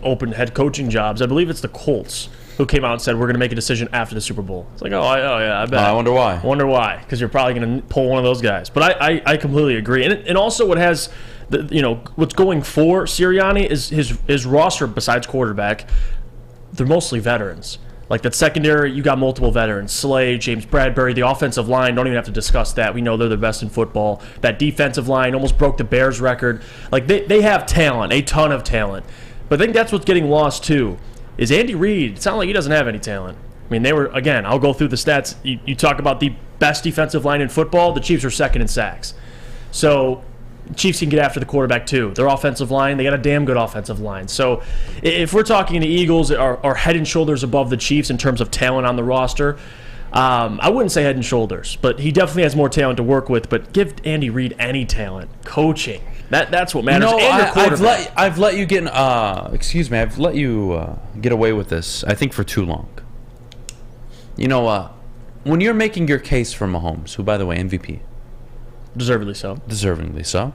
open head coaching jobs. I believe it's the Colts who came out and said, we're going to make a decision after the Super Bowl. It's like, yeah, I bet. I wonder why. Because you're probably going to pull one of those guys. But I completely agree. And also what has, what's going for Sirianni is his roster besides quarterback, they're mostly veterans. Like that secondary, you got multiple veterans. Slay, James Bradbury, the offensive line, don't even have to discuss that. We know they're the best in football. That defensive line almost broke the Bears record. Like they have talent, a ton of talent. But I think that's what's getting lost too. Is Andy Reid, it sounds like he doesn't have any talent. I mean, they were, again, I'll go through the stats. You talk about the best defensive line in football, the Chiefs are second in sacks. So Chiefs can get after the quarterback too. Their offensive line, they got a damn good offensive line. So if we're talking the Eagles are head and shoulders above the Chiefs in terms of talent on the roster, I wouldn't say head and shoulders, but he definitely has more talent to work with. But give Andy Reid any talent. Coaching. That's what matters. No, and your quarterback. I've let you get. Excuse me. I've let you get away with this. I think for too long. You know, when you're making your case for Mahomes, who, by the way, MVP, Deservedly so.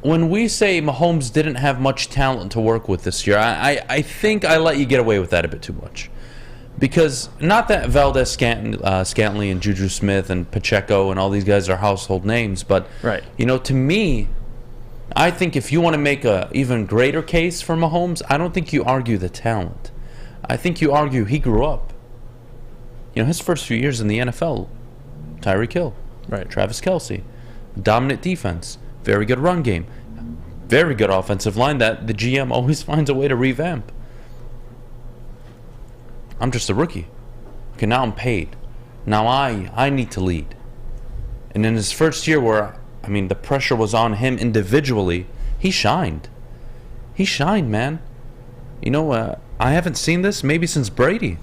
When we say Mahomes didn't have much talent to work with this year, I think I let you get away with that a bit too much. Because not that Valdez Scantling and Juju Smith and Pacheco and all these guys are household names, but right. You know, to me, I think if you want to make a even greater case for Mahomes, I don't think you argue the talent. I think you argue he grew up. You know, his first few years in the NFL, Tyreek Hill, right, Travis Kelce, dominant defense, very good run game, very good offensive line that the GM always finds a way to revamp. I'm just a rookie. Okay, now I'm paid. Now I need to lead. And in his first year where, I mean, the pressure was on him individually, he shined. He shined, man. You know, I haven't seen this maybe since Brady.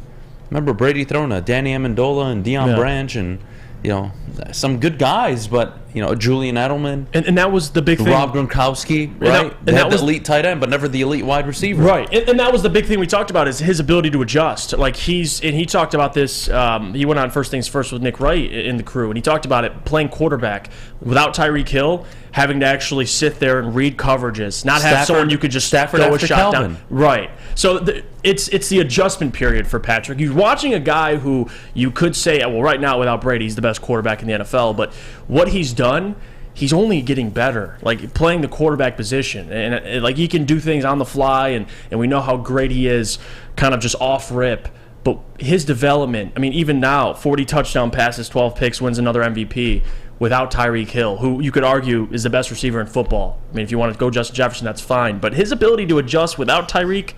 Remember Brady throwing a Danny Amendola and Deion Branch and, you know, some good guys, but, you know, Julian Edelman. And that was the big thing. Rob Gronkowski, right? And that was the elite tight end, but never the elite wide receiver. Right. And that was the big thing we talked about, is his ability to adjust. Like, he talked about this, he went on First Things First with Nick Wright in the crew, and he talked about it playing quarterback without Tyreek Hill, having to actually sit there and read coverages, not have someone you could just throw a shot down. Right. So it's the adjustment period for Patrick. You're watching a guy who you could say, well, right now without Brady, he's the best quarterback in the NFL, but what he's done, he's only getting better, like playing the quarterback position, and like he can do things on the fly, and we know how great he is kind of just off rip. But his development, I mean, even now, 40 touchdown passes, 12 picks, wins another MVP without Tyreek Hill, who you could argue is the best receiver in football. I mean, if you want to go Justin Jefferson, that's fine. But his ability to adjust without Tyreek,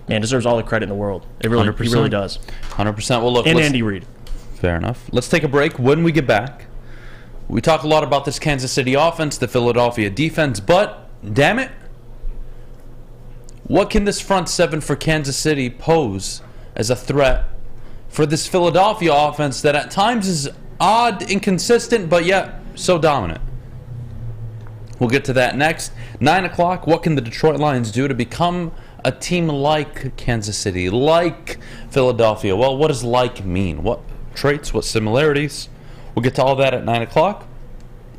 man, deserves all the credit in the world. He really does. 100%. Well, look, and Andy Reid. Fair enough. Let's take a break. When we get back, we talk a lot about this Kansas City offense, the Philadelphia defense, but damn it, what can this front seven for Kansas City pose as a threat for this Philadelphia offense that at times is odd, inconsistent, but yet so dominant? We'll get to that next. 9 o'clock, what can the Detroit Lions do to become a team like Kansas City, like Philadelphia? Well, what does like mean? What traits, what similarities? We'll get to all that at 9 o'clock.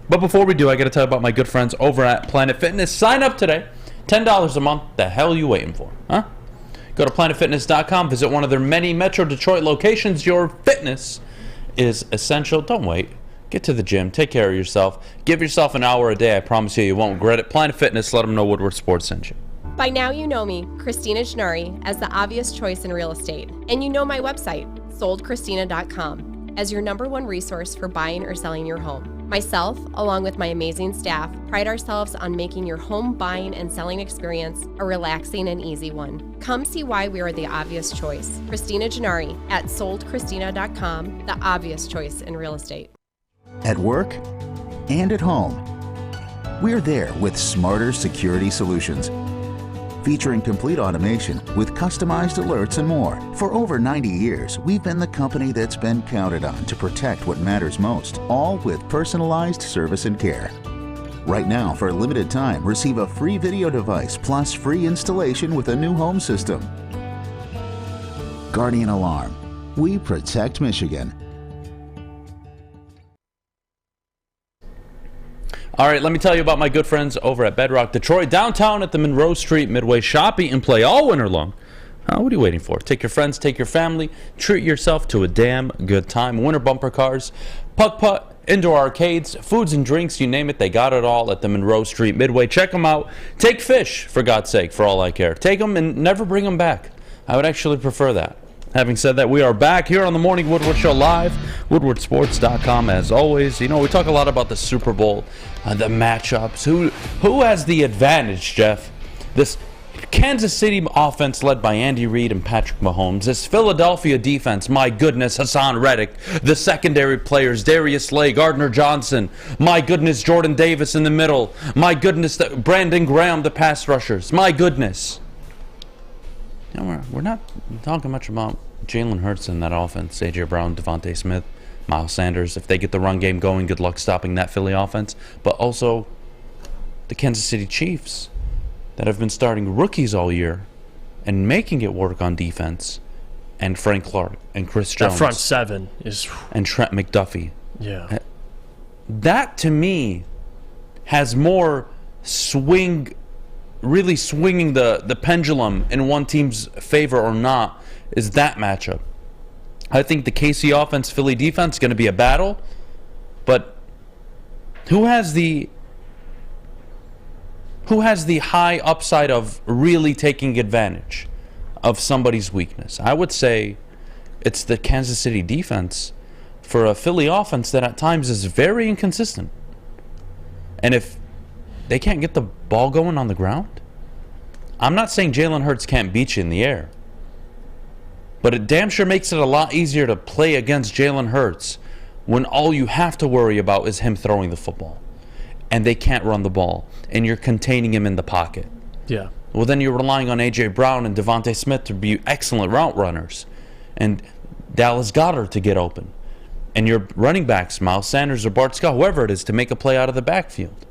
But before we do, I got to tell you about my good friends over at Planet Fitness. Sign up today. $10 a month. The hell are you waiting for? Huh? Go to planetfitness.com. Visit one of their many Metro Detroit locations. Your fitness is essential. Don't wait. Get to the gym. Take care of yourself. Give yourself an hour a day. I promise you won't regret it. Planet Fitness. Let them know Woodward Sports sent you. By now you know me, Christina Gennari, as the obvious choice in real estate. And you know my website, soldchristina.com, as your #1 resource for buying or selling your home. Myself, along with my amazing staff, pride ourselves on making your home buying and selling experience a relaxing and easy one. Come see why we are the obvious choice. Christina Gennari at soldchristina.com, the obvious choice in real estate. At work and at home, we're there with smarter security solutions. Featuring complete automation with customized alerts and more. For over 90 years, we've been the company that's been counted on to protect what matters most, all with personalized service and care. Right now, for a limited time, receive a free video device plus free installation with a new home system. Guardian Alarm. We protect Michigan. All right, let me tell you about my good friends over at Bedrock Detroit, downtown at the Monroe Street Midway. Shop, eat, and play all winter long. What are you waiting for? Take your friends, take your family, treat yourself to a damn good time. Winter bumper cars, putt-putt, indoor arcades, foods and drinks, you name it, they got it all at the Monroe Street Midway. Check them out. Take fish, for God's sake, for all I care. Take them and never bring them back. I would actually prefer that. Having said that, we are back here on the Morning Woodward Show live, woodwardsports.com as always. You know, we talk a lot about the Super Bowl, the matchups. Who has the advantage, Jeff? This Kansas City offense led by Andy Reid and Patrick Mahomes. This Philadelphia defense, my goodness, Hassan Reddick. The secondary players, Darius Slay, Gardner Johnson. My goodness, Jordan Davis in the middle. My goodness, Brandon Graham, the pass rushers. My goodness. You know, we're not talking much about Jalen Hurts in that offense, A.J. Brown, Devontae Smith, Miles Sanders. If they get the run game going, good luck stopping that Philly offense. But also, the Kansas City Chiefs that have been starting rookies all year and making it work on defense, and Frank Clark and Chris Jones. That front seven is... And Trent McDuffie. Yeah. That, to me, has more really swinging the pendulum in one team's favor or not, is that matchup. I think the KC offense, Philly defense is going to be a battle, but who has the high upside of really taking advantage of somebody's weakness? I would say it's the Kansas City defense for a Philly offense that at times is very inconsistent. And if they can't get the ball going on the ground, I'm not saying Jalen Hurts can't beat you in the air, but it damn sure makes it a lot easier to play against Jalen Hurts when all you have to worry about is him throwing the football, and they can't run the ball, and you're containing him in the pocket. Yeah. Well, then you're relying on A.J. Brown and Devontae Smith to be excellent route runners, and Dallas Goedert to get open, and your running backs, Miles Sanders or Bart Scott, whoever it is, to make a play out of the backfield.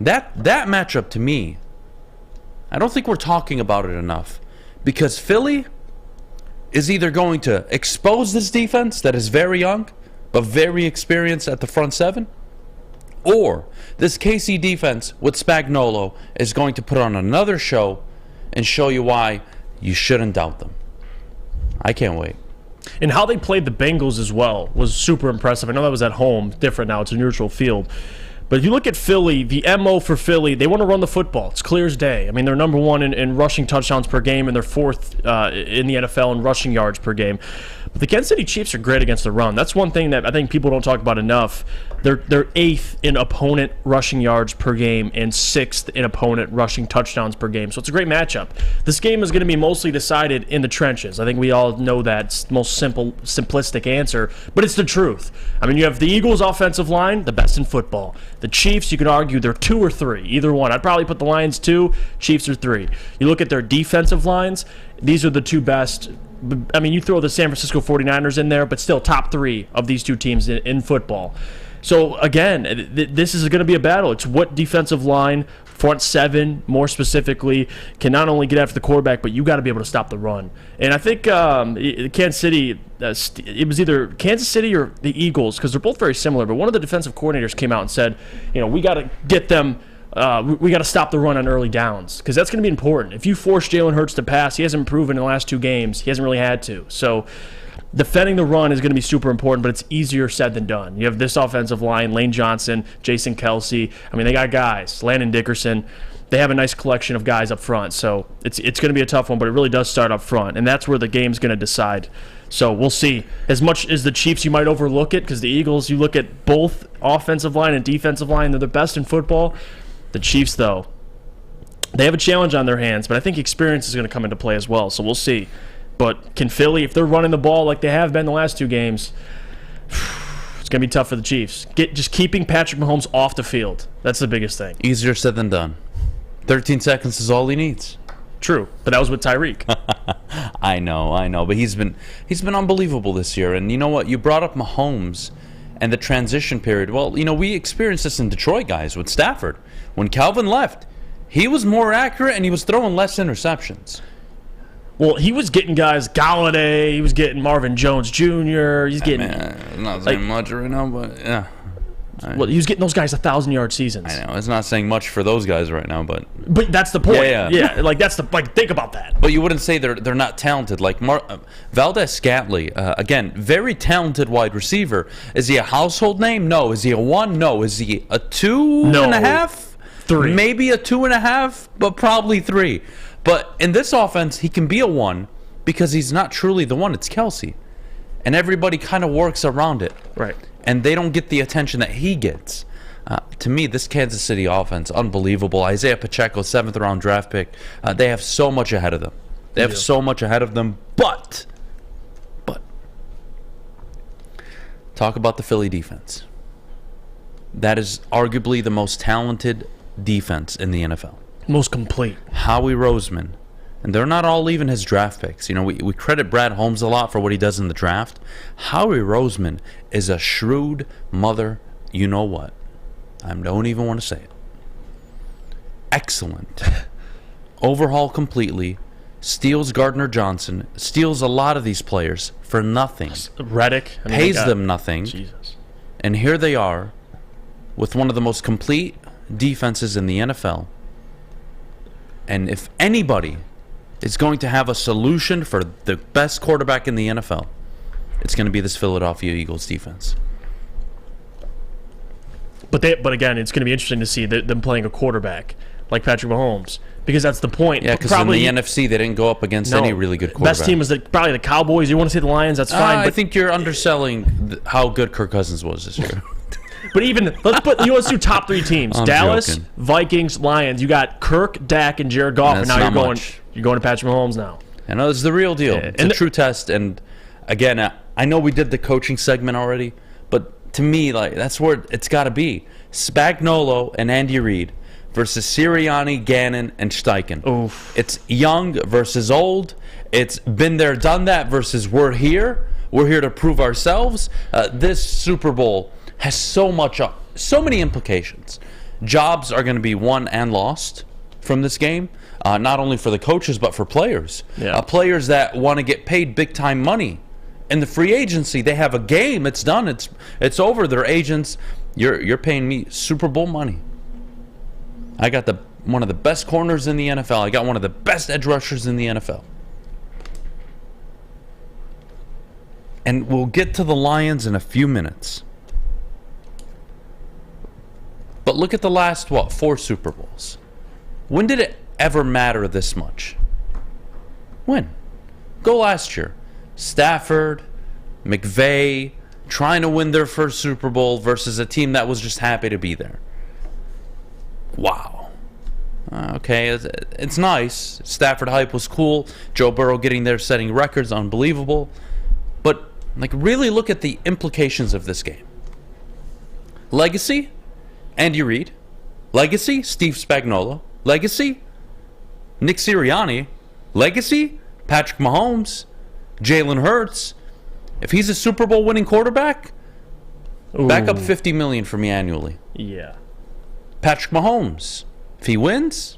That matchup, to me, I don't think we're talking about it enough, because Philly is either going to expose this defense that is very young but very experienced at the front seven, or this KC defense with Spagnuolo is going to put on another show and show you why you shouldn't doubt them. I can't wait. And how they played the Bengals as well was super impressive. I know that was at home, different now. It's a neutral field. But if you look at Philly, the MO for Philly, they want to run the football. It's clear as day. I mean, they're number one in rushing touchdowns per game, and they're fourth in the NFL in rushing yards per game. But the Kansas City Chiefs are great against the run. That's one thing that I think people don't talk about enough. They're eighth in opponent rushing yards per game and sixth in opponent rushing touchdowns per game. So it's a great matchup. This game is going to be mostly decided in the trenches. I think we all know that. It's the most simplistic answer, but it's the truth. I mean, you have the Eagles' offensive line, the best in football. The Chiefs, you could argue they're 2 or 3, either one. I'd probably put the Lions 2, Chiefs are 3. You look at their defensive lines, these are the two best. I mean, you throw the San Francisco 49ers in there, but still top 3 of these two teams in football. So, again, this is going to be a battle. It's what defensive line, front seven, more specifically, can not only get after the quarterback, but you got to be able to stop the run. And I think Kansas City, it was either Kansas City or the Eagles, because they're both very similar, but one of the defensive coordinators came out and said, we got to get them, we got to stop the run on early downs, because that's going to be important. If you force Jalen Hurts to pass, he hasn't proven in the last 2 games. He hasn't really had to. So defending the run is going to be super important, but it's easier said than done. You have this offensive line, Lane Johnson, Jason Kelsey. I mean, they got guys, Landon Dickerson. They have a nice collection of guys up front. So it's going to be a tough one, but it really does start up front, and that's where the game's going to decide. So we'll see. As much as the Chiefs, you might overlook it, because the Eagles, you look at both offensive line and defensive line, they're the best in football. The Chiefs, though, they have a challenge on their hands, but I think experience is going to come into play as well, so we'll see. But can Philly, if they're running the ball like they have been the last 2 games, it's going to be tough for the Chiefs. Just keeping Patrick Mahomes off the field. That's the biggest thing. Easier said than done. 13 seconds is all he needs. True, but that was with Tyreek. I know. But he's been unbelievable this year. And you know what? You brought up Mahomes and the transition period. Well, we experienced this in Detroit, guys, with Stafford. When Calvin left, he was more accurate and he was throwing less interceptions. Well, he was getting guys, Galladay, he was getting Marvin Jones Jr., he's getting... not saying much right now, but yeah. Well, he was getting those guys 1,000-yard seasons. I know, it's not saying much for those guys right now, but... But that's the point. Yeah. Think about that. But you wouldn't say they're not talented. Like Valdez-Scantling, again, very talented wide receiver. Is he a household name? No. Is he a 1? No. Is he a 2.5? 3. Maybe a 2.5, but probably 3. But in this offense, he can be a 1 because he's not truly the 1. It's Kelsey. And everybody kind of works around it. Right. And they don't get the attention that he gets. To me, this Kansas City offense, unbelievable. Isaiah Pacheco, 7th-round draft pick. They have so much ahead of them. But talk about the Philly defense. That is arguably the most talented defense in the NFL. Most complete. Howie Roseman. And they're not all even his draft picks. We credit Brad Holmes a lot for what he does in the draft. Howie Roseman is a shrewd mother, you-know-what. I don't even want to say it. Excellent. Overhaul completely. Steals Gardner Johnson. Steals a lot of these players for nothing. Reddick. Pays them nothing. Jesus. And here they are with one of the most complete defenses in the NFL. And if anybody is going to have a solution for the best quarterback in the NFL, it's going to be this Philadelphia Eagles defense. But again, it's going to be interesting to see them playing a quarterback like Patrick Mahomes, because that's the point. Yeah, because in the NFC, they didn't go up against any really good quarterback. Best team was probably the Cowboys. You want to say the Lions, that's fine. I think you're underselling how good Kirk Cousins was this year. But even, let's do top 3 teams. I'm Dallas, joking. Vikings, Lions. You got Kirk, Dak, and Jared Goff, and now you're going to Patrick Mahomes now. I know, this is the real deal. Yeah. It's a true test. And again, I know we did the coaching segment already, but to me, like, that's where it's got to be. Spagnuolo and Andy Reid versus Sirianni, Gannon, and Steichen. Oof. It's young versus old. It's been there, done that versus we're here. We're here to prove ourselves. This Super Bowl has so many implications. Jobs are going to be won and lost from this game, not only for the coaches but for players. Yeah. Players that want to get paid big-time money. In the free agency, they have a game. It's done. It's over. Their agents, you're paying me Super Bowl money. I got one of the best corners in the NFL. I got one of the best edge rushers in the NFL. And we'll get to the Lions in a few minutes. But look at the last, 4 Super Bowls. When did it ever matter this much? When? Go last year. Stafford, McVay, trying to win their first Super Bowl versus a team that was just happy to be there. Wow. Okay, it's nice. Stafford hype was cool. Joe Burrow getting there, setting records, unbelievable. But really look at the implications of this game. Legacy, Andy Reid. Legacy, Steve Spagnuolo. Legacy, Nick Sirianni. Legacy, Patrick Mahomes. Jalen Hurts. If he's a Super Bowl winning quarterback, back up $50 million for me annually. Yeah. Patrick Mahomes, if he wins,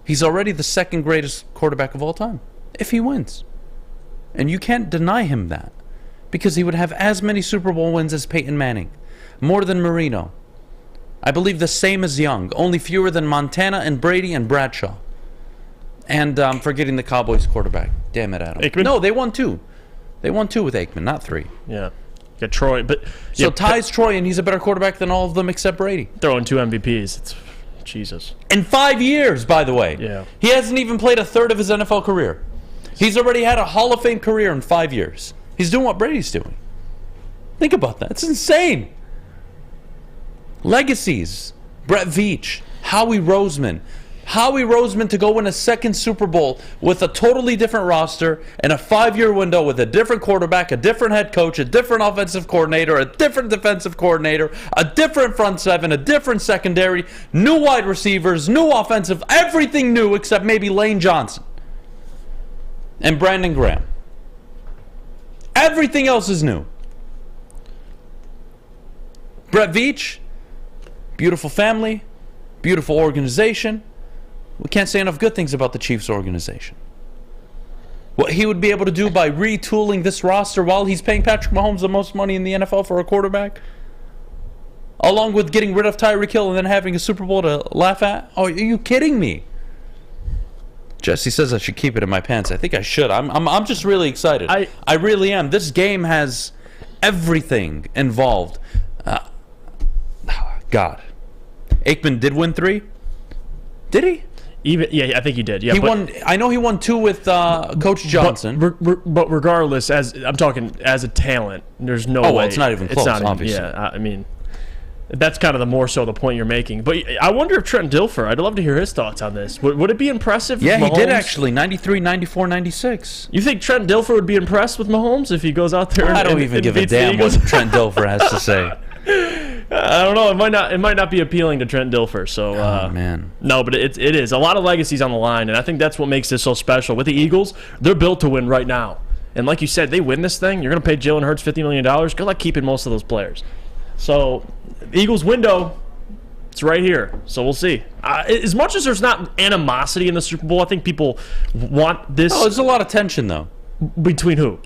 he's already the second greatest quarterback of all time. If he wins. And you can't deny him that. Because he would have as many Super Bowl wins as Peyton Manning. More than Marino. I believe the same as Young. Only fewer than Montana and Brady and Bradshaw. And I'm forgetting the Cowboys quarterback. Damn it, Adam. Aikman? No, they won 2. They won 2 with Aikman, not 3. Yeah. Got Troy, but so ties Troy, and he's a better quarterback than all of them except Brady. Throwing 2 MVPs. It's Jesus. In 5 years, by the way. Yeah. He hasn't even played a third of his NFL career. He's already had a Hall of Fame career in 5 years. He's doing what Brady's doing. Think about that. It's insane. Legacies. Brett Veach. Howie Roseman. Howie Roseman to go win a second Super Bowl with a totally different roster in a 5-year window with a different quarterback, a different head coach, a different offensive coordinator, a different defensive coordinator, a different front seven, a different secondary, new wide receivers, new offensive, everything new except maybe Lane Johnson and Brandon Graham. Everything else is new. Brett Veach, beautiful family, beautiful organization. We can't say enough good things about the Chiefs organization. What he would be able to do by retooling this roster while he's paying Patrick Mahomes the most money in the NFL for a quarterback, along with getting rid of Tyreek Hill and then having a Super Bowl to laugh at? Oh, are you kidding me? Jesse says I should keep it in my pants. I think I should. I'm just really excited. I really am. This game has everything involved. God. Aikman did win 3? Did he? Yeah, I think he did. Yeah, he won. I know he won 2 with Coach Johnson. But regardless, as I'm talking as a talent, there's no way. Well, it's not even close, obviously. Yeah, I mean, that's kind of the more so the point you're making. But I wonder if Trent Dilfer, I'd love to hear his thoughts on this. Would it be impressive? Yeah, if Mahomes, he did actually. 93, 94, 96. You think Trent Dilfer would be impressed with Mahomes if he goes out there? I don't even give a damn what Trent Dilfer has to say. I don't know. It might not be appealing to Trent Dilfer. So, man. No, but it is a lot of legacies on the line, and I think that's what makes this so special. With the Eagles, they're built to win right now, and like you said, they win this thing. You're going to pay Jalen Hurts $50 million. Good luck keeping most of those players. So, the Eagles' window It's right here, so we'll see. As much as there's not animosity in the Super Bowl, I think people want this. Oh, there's a lot of tension, though. Between who?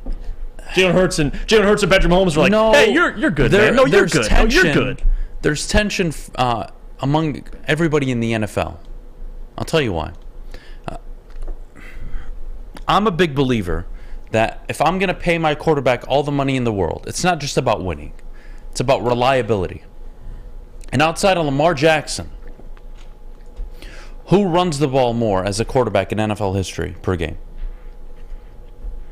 Jalen Hurts and Patrick Mahomes are like, no, hey, you're good, man. No, you're good. Tension, no, you're good. There's tension among everybody in the NFL. I'll tell you why. I'm a big believer that if I'm going to pay my quarterback all the money in the world, it's not just about winning. It's about reliability. And outside of Lamar Jackson, who runs the ball more as a quarterback in NFL history per game?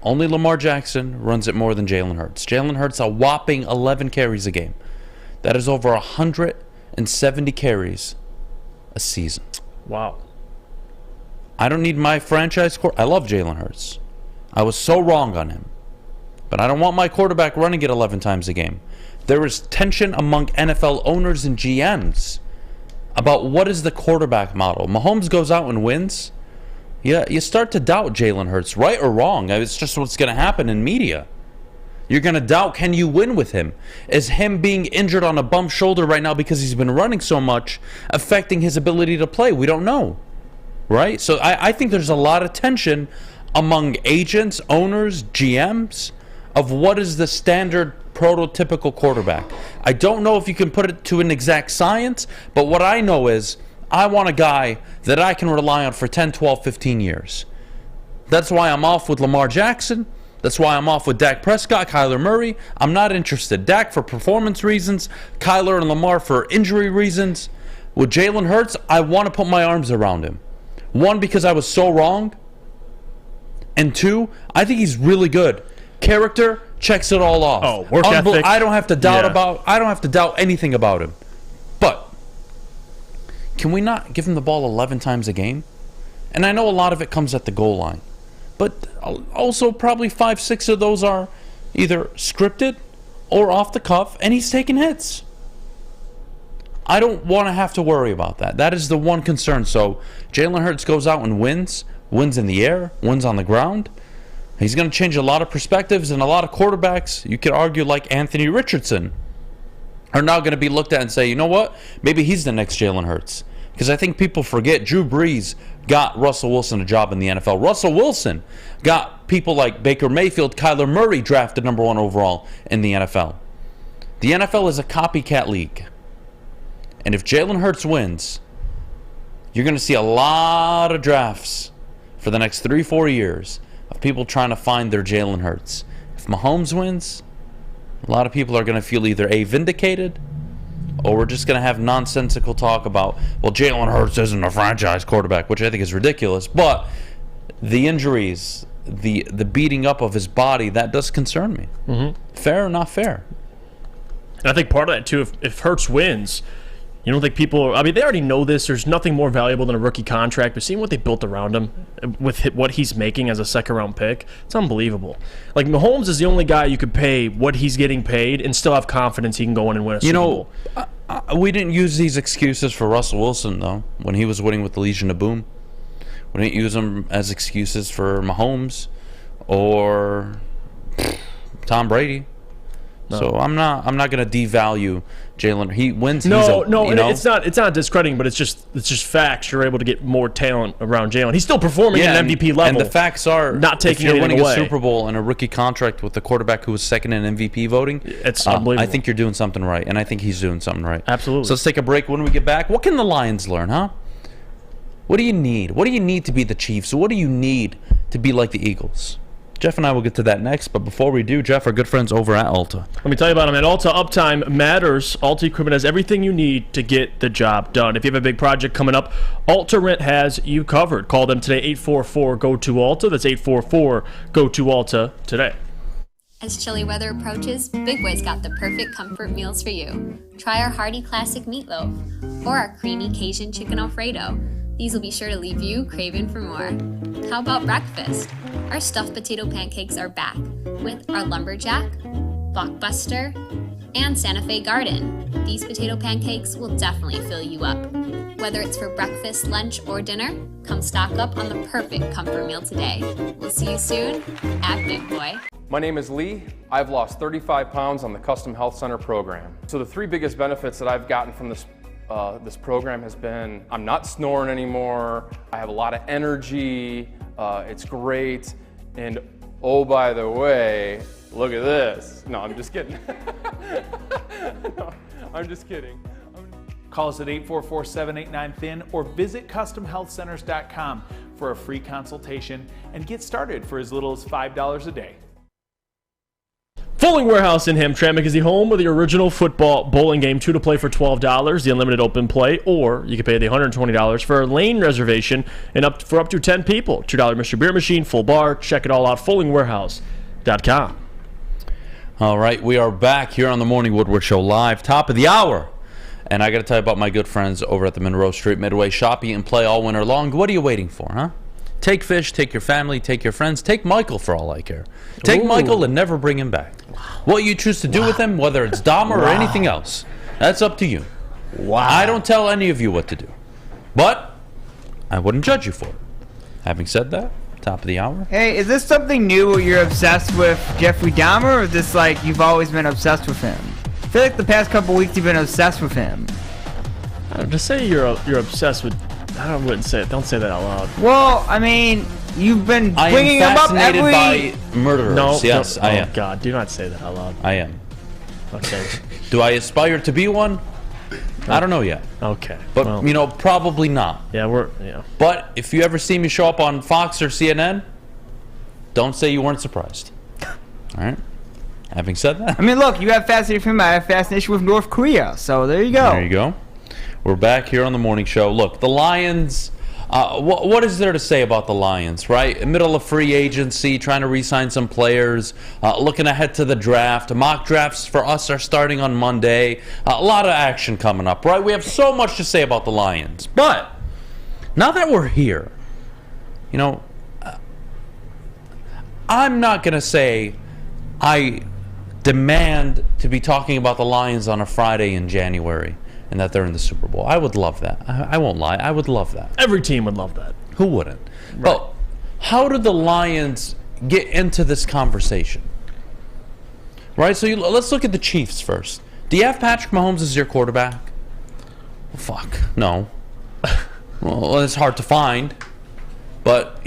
Only Lamar Jackson runs it more than Jalen Hurts. Jalen Hurts a whopping 11 carries a game. That is over 170 carries a season. Wow. I don't need my franchise I love Jalen Hurts. I was so wrong on him. But I don't want my quarterback running it 11 times a game. There is tension among NFL owners and GMs about what is the quarterback model. Mahomes goes out and wins. Yeah, you start to doubt Jalen Hurts, right or wrong. It's just what's going to happen in media. You're going to doubt, can you win with him? Is him being injured on a bum shoulder right now because he's been running so much affecting his ability to play? We don't know, right? So I think there's a lot of tension among agents, owners, GMs of what is the standard prototypical quarterback. I don't know if you can put it to an exact science, but what I know is I want a guy that I can rely on for 10, 12, 15 years. That's why I'm off with Lamar Jackson. That's why I'm off with Dak Prescott, Kyler Murray. I'm not interested. Dak for performance reasons, Kyler and Lamar for injury reasons. With Jalen Hurts, I want to put my arms around him. One, because I was so wrong. And two, I think he's really good. Character checks it all off. Oh, work ethic. I don't have to doubt anything about him. But can we not give him the ball 11 times a game? And I know a lot of it comes at the goal line. But also probably 5, 6 of those are either scripted or off the cuff, and he's taking hits. I don't want to have to worry about that. That is the one concern. So Jalen Hurts goes out and wins in the air, wins on the ground. He's going to change a lot of perspectives, and a lot of quarterbacks, you could argue like Anthony Richardson, are now going to be looked at and say, you know what? Maybe he's the next Jalen Hurts. Because I think people forget Drew Brees got Russell Wilson a job in the NFL. Russell Wilson got people like Baker Mayfield, Kyler Murray drafted number 1 overall in the NFL. The NFL is a copycat league. And if Jalen Hurts wins, you're going to see a lot of drafts for the next 3-4 years of people trying to find their Jalen Hurts. If Mahomes wins, a lot of people are going to feel either vindicated, or we're just going to have nonsensical talk about, well, Jalen Hurts isn't a franchise quarterback, which I think is ridiculous. But the injuries, the beating up of his body, that does concern me. Mm-hmm. Fair or not fair? And I think part of that, too, if Hurts wins, you don't think people, I mean, they already know this. There's nothing more valuable than a rookie contract, but seeing what they built around him with what he's making as a second-round pick, it's unbelievable. Like, Mahomes is the only guy you could pay what he's getting paid and still have confidence he can go in and win a Super Bowl. We didn't use these excuses for Russell Wilson, though, when he was winning with the Legion of Boom. We didn't use them as excuses for Mahomes or Tom Brady. No. So I'm not going to devalue Jalen. He wins. It's not discrediting, but it's just facts. You're able to get more talent around Jalen. He's still performing at an MVP level. And the facts are, not taking if you're winning away. a Super Bowl and a rookie contract with the quarterback who was second in MVP voting, it's unbelievable. I think you're doing something right, and I think he's doing something right. Absolutely. So let's take a break. When we get back, what can the Lions learn, huh? What do you need? What do you need to be the Chiefs? What do you need to be like the Eagles? Jeff and I will get to that next, but before we do, Jeff, our good friends over at Alta. Let me tell you about them. At Alta, uptime matters. Alta Equipment has everything you need to get the job done. If you have a big project coming up, Alta Rent has you covered. Call them today, 844-GO-TO-ALTA. That's 844-GO-TO-ALTA today. As chilly weather approaches, Big Boy's got the perfect comfort meals for you. Try our hearty classic meatloaf or our creamy Cajun chicken Alfredo. These will be sure to leave you craving for more. How about breakfast? Our stuffed potato pancakes are back with our Lumberjack, Blockbuster, and Santa Fe Garden. These potato pancakes will definitely fill you up. Whether it's for breakfast, lunch, or dinner, come stock up on the perfect comfort meal today. We'll see you soon at Big Boy. My name is Lee. I've lost 35 pounds on the Custom Health Center program. So the 3 biggest benefits that I've gotten from this this program has been, I'm not snoring anymore. I have a lot of energy. It's great. And oh, by the way, look at this. No, I'm just kidding. No, I'm just kidding. Call us at 844-789-THIN or visit customhealthcenters.com for a free consultation and get started for as little as $5 a day. Fulling Warehouse in Hamtramck is the home of the original football bowling game, 2 to play for $12, the unlimited open play, or you can pay the $120 for a lane reservation and up to 10 people. $2 Mr. Beer Machine, full bar. Check it all out, fullingwarehouse.com. All right, we are back here on the Morning Woodward Show live, top of the hour. And I got to tell you about my good friends over at the Monroe Street Midway. Shop, eat, and play all winter long. What are you waiting for, huh? Take Fish, take your family, take your friends, take Michael for all I care. Take Michael and never bring him back. What you choose to do with him, whether it's Dahmer or anything else, that's up to you. I don't tell any of you what to do. But I wouldn't judge you for it. Having said that, top of the hour. Hey, is this something new where you're obsessed with Jeffrey Dahmer, or is this like you've always been obsessed with him? I feel like the past couple weeks you've been obsessed with him. To say you're obsessed with, I wouldn't say it. Don't say that out loud. Well, I mean, you've been bringing him up every... by murderers. No, yes, I am. Oh, God, do not say that out loud. I am. Okay. Do I aspire to be one? I don't know yet. Okay. But, probably not. Yeah, But if you ever see me show up on Fox or CNN, don't say you weren't surprised. All right? Having said that. I mean, look, you have fascination with him. I have fascination with North Korea. So there you go. There you go. We're back here on the morning show. Look, the Lions, what is there to say about the Lions, right? Middle of free agency, trying to re-sign some players, looking ahead to the draft. Mock drafts for us are starting on Monday. A lot of action coming up, right? We have so much to say about the Lions. But now that we're here, I'm not going to say I demand to be talking about the Lions on a Friday in January and that they're in the Super Bowl. I would love that. I won't lie. I would love that. Every team would love that. Who wouldn't? Right. But how did the Lions get into this conversation? Right? So let's look at the Chiefs first. Do you have Patrick Mahomes as your quarterback? Well, fuck. No. Well, it's hard to find. But,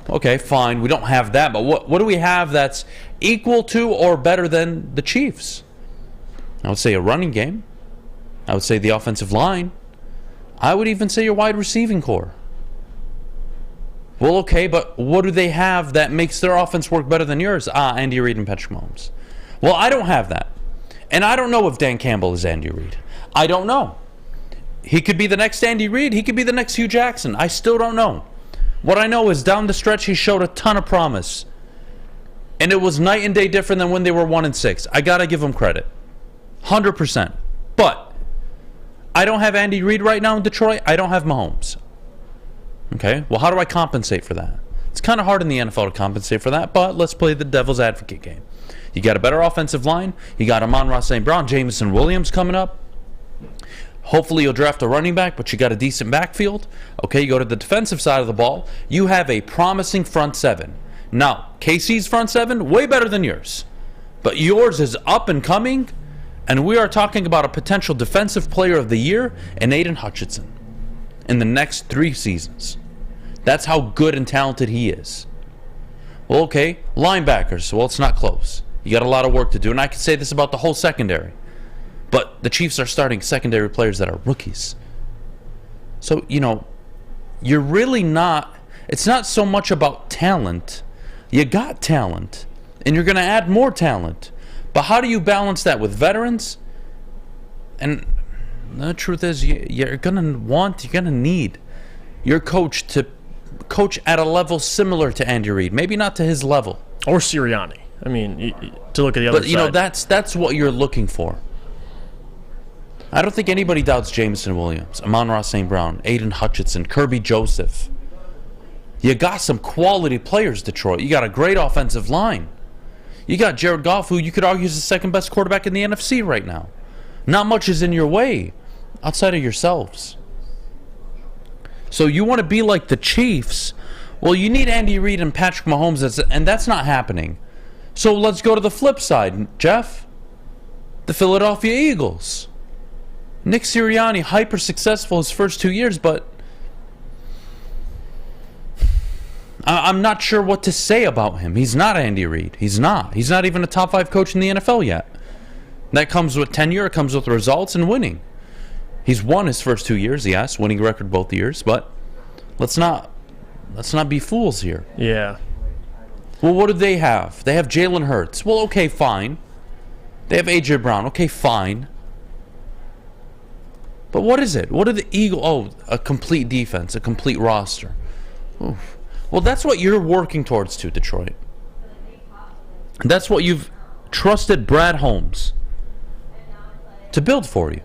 okay, fine. We don't have that. But what do we have that's equal to or better than the Chiefs? I would say a running game. I would say the offensive line. I would even say your wide receiving core. Well, okay, but what do they have that makes their offense work better than yours? Andy Reid and Patrick Mahomes. Well, I don't have that. And I don't know if Dan Campbell is Andy Reid. I don't know. He could be the next Andy Reid. He could be the next Hugh Jackson. I still don't know. What I know is down the stretch, he showed a ton of promise. And it was night and day different than when they were 1-6. I got to give him credit. 100%. But I don't have Andy Reid right now in Detroit. I don't have Mahomes. Okay? Well, how do I compensate for that? It's kind of hard in the NFL to compensate for that, but let's play the devil's advocate game. You got a better offensive line. You got Amon-Ra St. Brown, Jameson Williams coming up. Hopefully you'll draft a running back, but you got a decent backfield. Okay, you go to the defensive side of the ball. You have a promising front seven. Now, KC's front seven, way better than yours. But yours is up and coming, and we are talking about a potential defensive player of the year in Aiden Hutchinson in the next 3 seasons. That's how good and talented he is. Well, okay, linebackers, well, it's not close. You got a lot of work to do, and I can say this about the whole secondary. But the Chiefs are starting secondary players that are rookies. So, you're really not... It's not so much about talent. You got talent, and you're going to add more talent. But how do you balance that with veterans? And the truth is, you're going to need your coach to coach at a level similar to Andy Reid. Maybe not to his level. Or Sirianni. I mean, to look at the other side. But, that's what you're looking for. I don't think anybody doubts Jameson Williams, Amon-Ra St. Brown, Aiden Hutchinson, Kirby Joseph. You got some quality players, Detroit. You got a great offensive line. You got Jared Goff, who you could argue is the second best quarterback in the NFC right now. Not much is in your way outside of yourselves. So you want to be like the Chiefs? Well, you need Andy Reid and Patrick Mahomes, and that's not happening. So let's go to the flip side, Jeff. The Philadelphia Eagles. Nick Sirianni, hyper successful his first 2 years, but I'm not sure what to say about him. He's not Andy Reid. He's not. He's not even a top 5 coach in the NFL yet. That comes with tenure. It comes with results and winning. He's won his first 2 years, yes, winning record both years, but let's not be fools here. Yeah. Well, what do they have? They have Jalen Hurts. Well, okay, fine. They have A.J. Brown. Okay, fine. But what is it? What are the Eagles? Oh, a complete defense, a complete roster. Oof. Well, that's what you're working towards to, Detroit. That's what you've trusted Brad Holmes to build for you.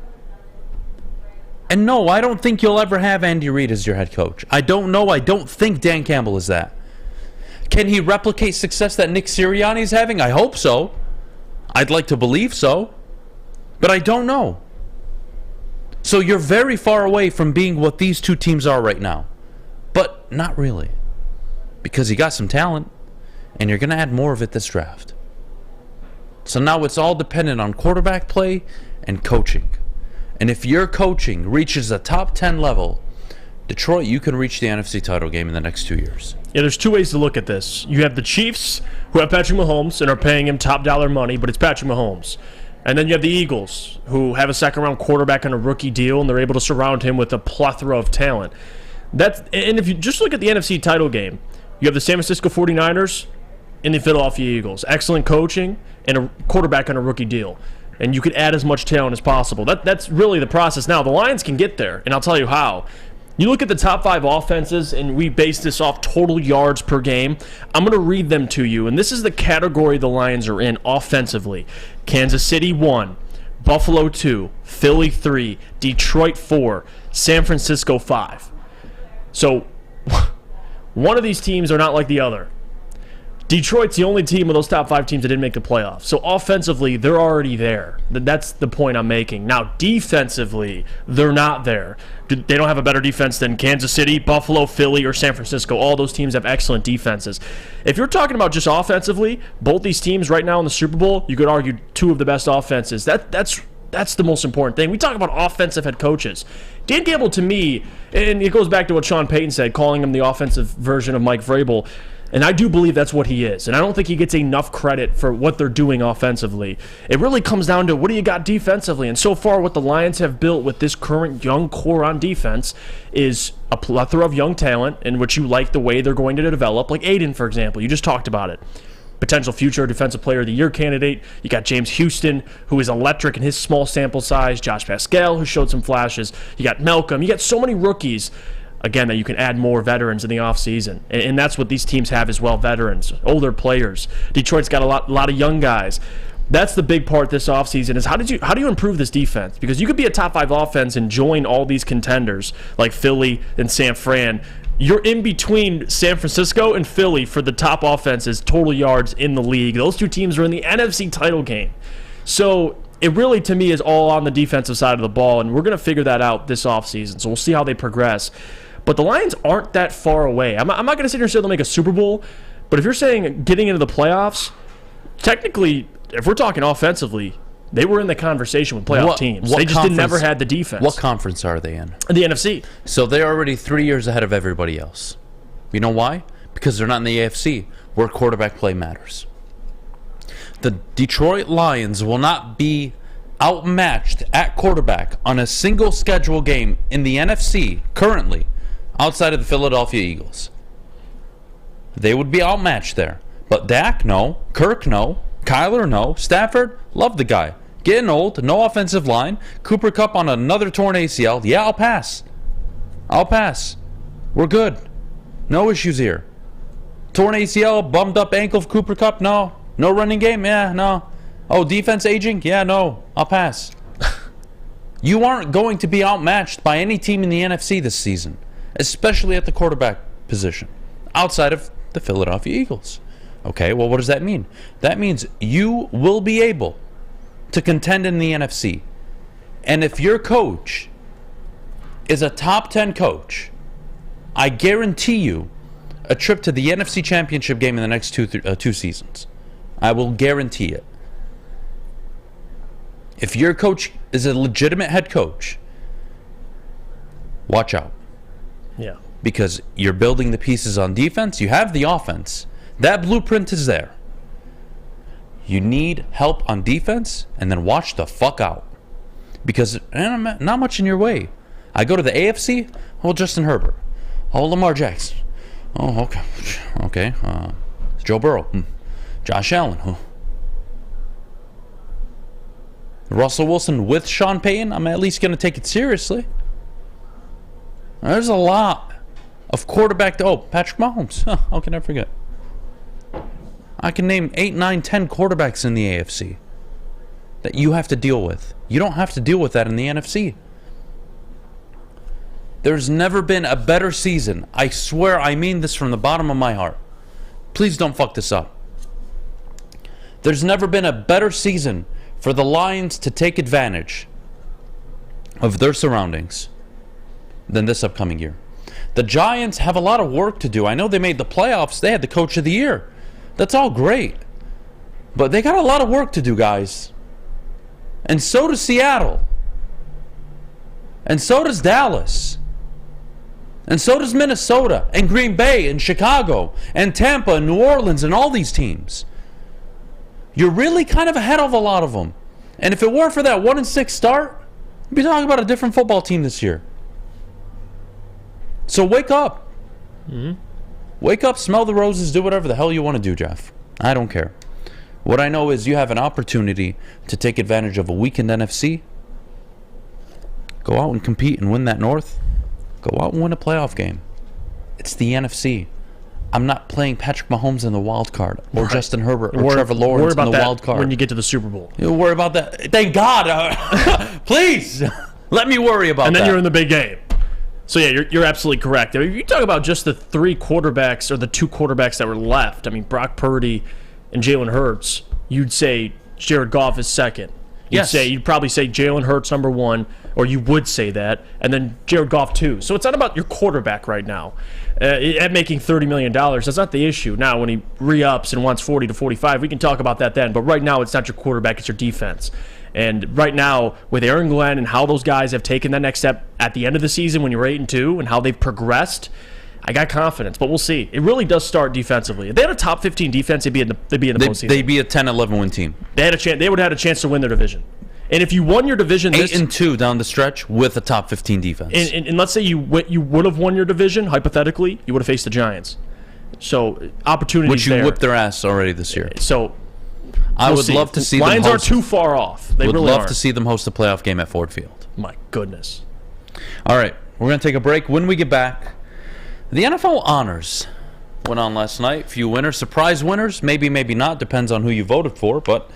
And no, I don't think you'll ever have Andy Reid as your head coach. I don't know. I don't think Dan Campbell is that. Can he replicate success that Nick Sirianni is having? I hope so. I'd like to believe so. But I don't know. So you're very far away from being what these two teams are right now. But not really. Because you got some talent, and you're going to add more of it this draft. So now it's all dependent on quarterback play and coaching. And if your coaching reaches a top 10 level, Detroit, you can reach the NFC title game in the next 2 years. Yeah, there's two ways to look at this. You have the Chiefs, who have Patrick Mahomes and are paying him top dollar money, but it's Patrick Mahomes. And then you have the Eagles, who have a second-round quarterback on a rookie deal, and they're able to surround him with a plethora of talent. And if you just look at the NFC title game, you have the San Francisco 49ers and the Philadelphia Eagles. Excellent coaching and a quarterback on a rookie deal. And you could add as much talent as possible. That's really the process. Now, the Lions can get there, and I'll tell you how. You look at the top 5 offenses, and we base this off total yards per game. I'm going to read them to you, and this is the category the Lions are in offensively. Kansas City 1, Buffalo 2, Philly 3, Detroit 4, San Francisco 5. So, one of these teams are not like the other. Detroit's the only team of those top 5 teams that didn't make the playoffs. So offensively, they're already there. That's the point I'm making. Now, defensively, they're not there. They don't have a better defense than Kansas City, Buffalo, Philly, or San Francisco. All those teams have excellent defenses. If you're talking about just offensively, both these teams right now in the Super Bowl, you could argue 2 of the best offenses. That's the most important thing. We talk about offensive head coaches. Dan Campbell, to me, and it goes back to what Sean Payton said, calling him the offensive version of Mike Vrabel. And I do believe that's what he is. And I don't think he gets enough credit for what they're doing offensively. It really comes down to what do you got defensively. And so far, what the Lions have built with this current young core on defense is a plethora of young talent in which you like the way they're going to develop. Like Aiden, for example. You just talked about it. Potential future Defensive Player of the Year candidate. You got James Houston, who is electric in his small sample size. Josh Pascal, who showed some flashes. You got Malcolm. You got so many rookies. Again, that you can add more veterans in the offseason. And that's what these teams have as well, veterans, older players. Detroit's got a lot of young guys. That's the big part this offseason is how do you improve this defense? Because you could be a top 5 offense and join all these contenders like Philly and San Fran. You're in between San Francisco and Philly for the top offenses, total yards in the league. Those 2 teams are in the NFC title game. So it really, to me, is all on the defensive side of the ball, and we're going to figure that out this offseason. So we'll see how they progress. But the Lions aren't that far away. I'm not going to sit here and say they'll make a Super Bowl, but if you're saying getting into the playoffs, technically, if we're talking offensively, they were in the conversation with playoff teams. They just never had the defense. What conference are they in? The NFC. So they're already 3 years ahead of everybody else. You know why? Because they're not in the AFC, where quarterback play matters. The Detroit Lions will not be outmatched at quarterback on a single schedule game in the NFC currently outside of the Philadelphia Eagles. They would be outmatched there. But Dak, no. Kirk, no. Kyler, no. Stafford, love the guy. Getting old, no offensive line. Cooper Kupp on another torn ACL. Yeah, I'll pass. We're good. No issues here. Torn ACL, bummed up ankle of Cooper Kupp, no. No running game, yeah, no. Oh, defense aging? Yeah, no. I'll pass. You aren't going to be outmatched by any team in the NFC this season, especially at the quarterback position, outside of the Philadelphia Eagles. Okay, well, what does that mean? That means you will be able to contend in the NFC. And if your coach is a top 10 coach, I guarantee you a trip to the NFC Championship game in the next two seasons. I will guarantee it. If your coach is a legitimate head coach, watch out. Yeah. Because you're building the pieces on defense. You have the offense. That blueprint is there. You need help on defense, and then watch the fuck out. Because not much in your way. I go to the AFC, Justin Herbert. Lamar Jackson. Okay. Okay. Joe Burrow. Josh Allen. Russell Wilson with Sean Payton, I'm at least going to take it seriously. There's a lot of quarterback. Patrick Mahomes. How can I forget? I can name 8, 9, 10 quarterbacks in the AFC that you have to deal with. You don't have to deal with that in the NFC. There's never been a better season. I swear, I mean this from the bottom of my heart. Please don't fuck this up. There's never been a better season for the Lions to take advantage of their surroundings than this upcoming year. The Giants have a lot of work to do. I know they made the playoffs. They had the coach of the year. That's all great. But they got a lot of work to do, guys. And so does Seattle. And so does Dallas. And so does Minnesota and Green Bay and Chicago and Tampa and New Orleans and all these teams. You're really kind of ahead of a lot of them. And if it weren't for that 1-6 start, we'd be talking about a different football team this year. So wake up. Mm-hmm. Wake up, smell the roses, do whatever the hell you want to do, Jeff. I don't care. What I know is you have an opportunity to take advantage of a weakened NFC. Go out and compete and win that North. Go out and win a playoff game. It's the NFC. I'm not playing Patrick Mahomes in the wild card, or Justin Herbert, or Trevor Lawrence in the wild card. When you get to the Super Bowl. You'll worry about that. Thank God. Please, let me worry about that. And then you're in the big game. So, yeah, you're absolutely correct. I mean, you talk about just the 3 quarterbacks, or the 2 quarterbacks that were left. I mean, Brock Purdy and Jalen Hurts. You'd say Jared Goff is second. You'd probably say Jalen Hurts number 1, or you would say that, and then Jared Goff 2. So it's not about your quarterback right now. At making $30 million, that's not the issue. Now, when he re-ups and wants 40 to 45, we can talk about that then. But right now, it's not your quarterback, it's your defense. And right now, with Aaron Glenn and how those guys have taken that next step at the end of the season when you're 8-2 and how they've progressed, I got confidence, but we'll see. It really does start defensively. If they had a top 15 defense, they'd be in the postseason. They'd be a 10-11 win team. They had a chance. They would have had a chance to win their division. And if you won your division, 8-2 down the stretch with a top 15 defense. And let's say you would have won your division hypothetically, you would have faced the Giants. So opportunities which you there. whipped their ass already this year. So I would love to see Lions them are too far off. They really love aren't. to see them host a playoff game at Ford Field. My goodness. All right, we're going to take a break. When we get back, the NFL honors went on last night. A few winners, surprise winners, maybe not, depends on who you voted for. But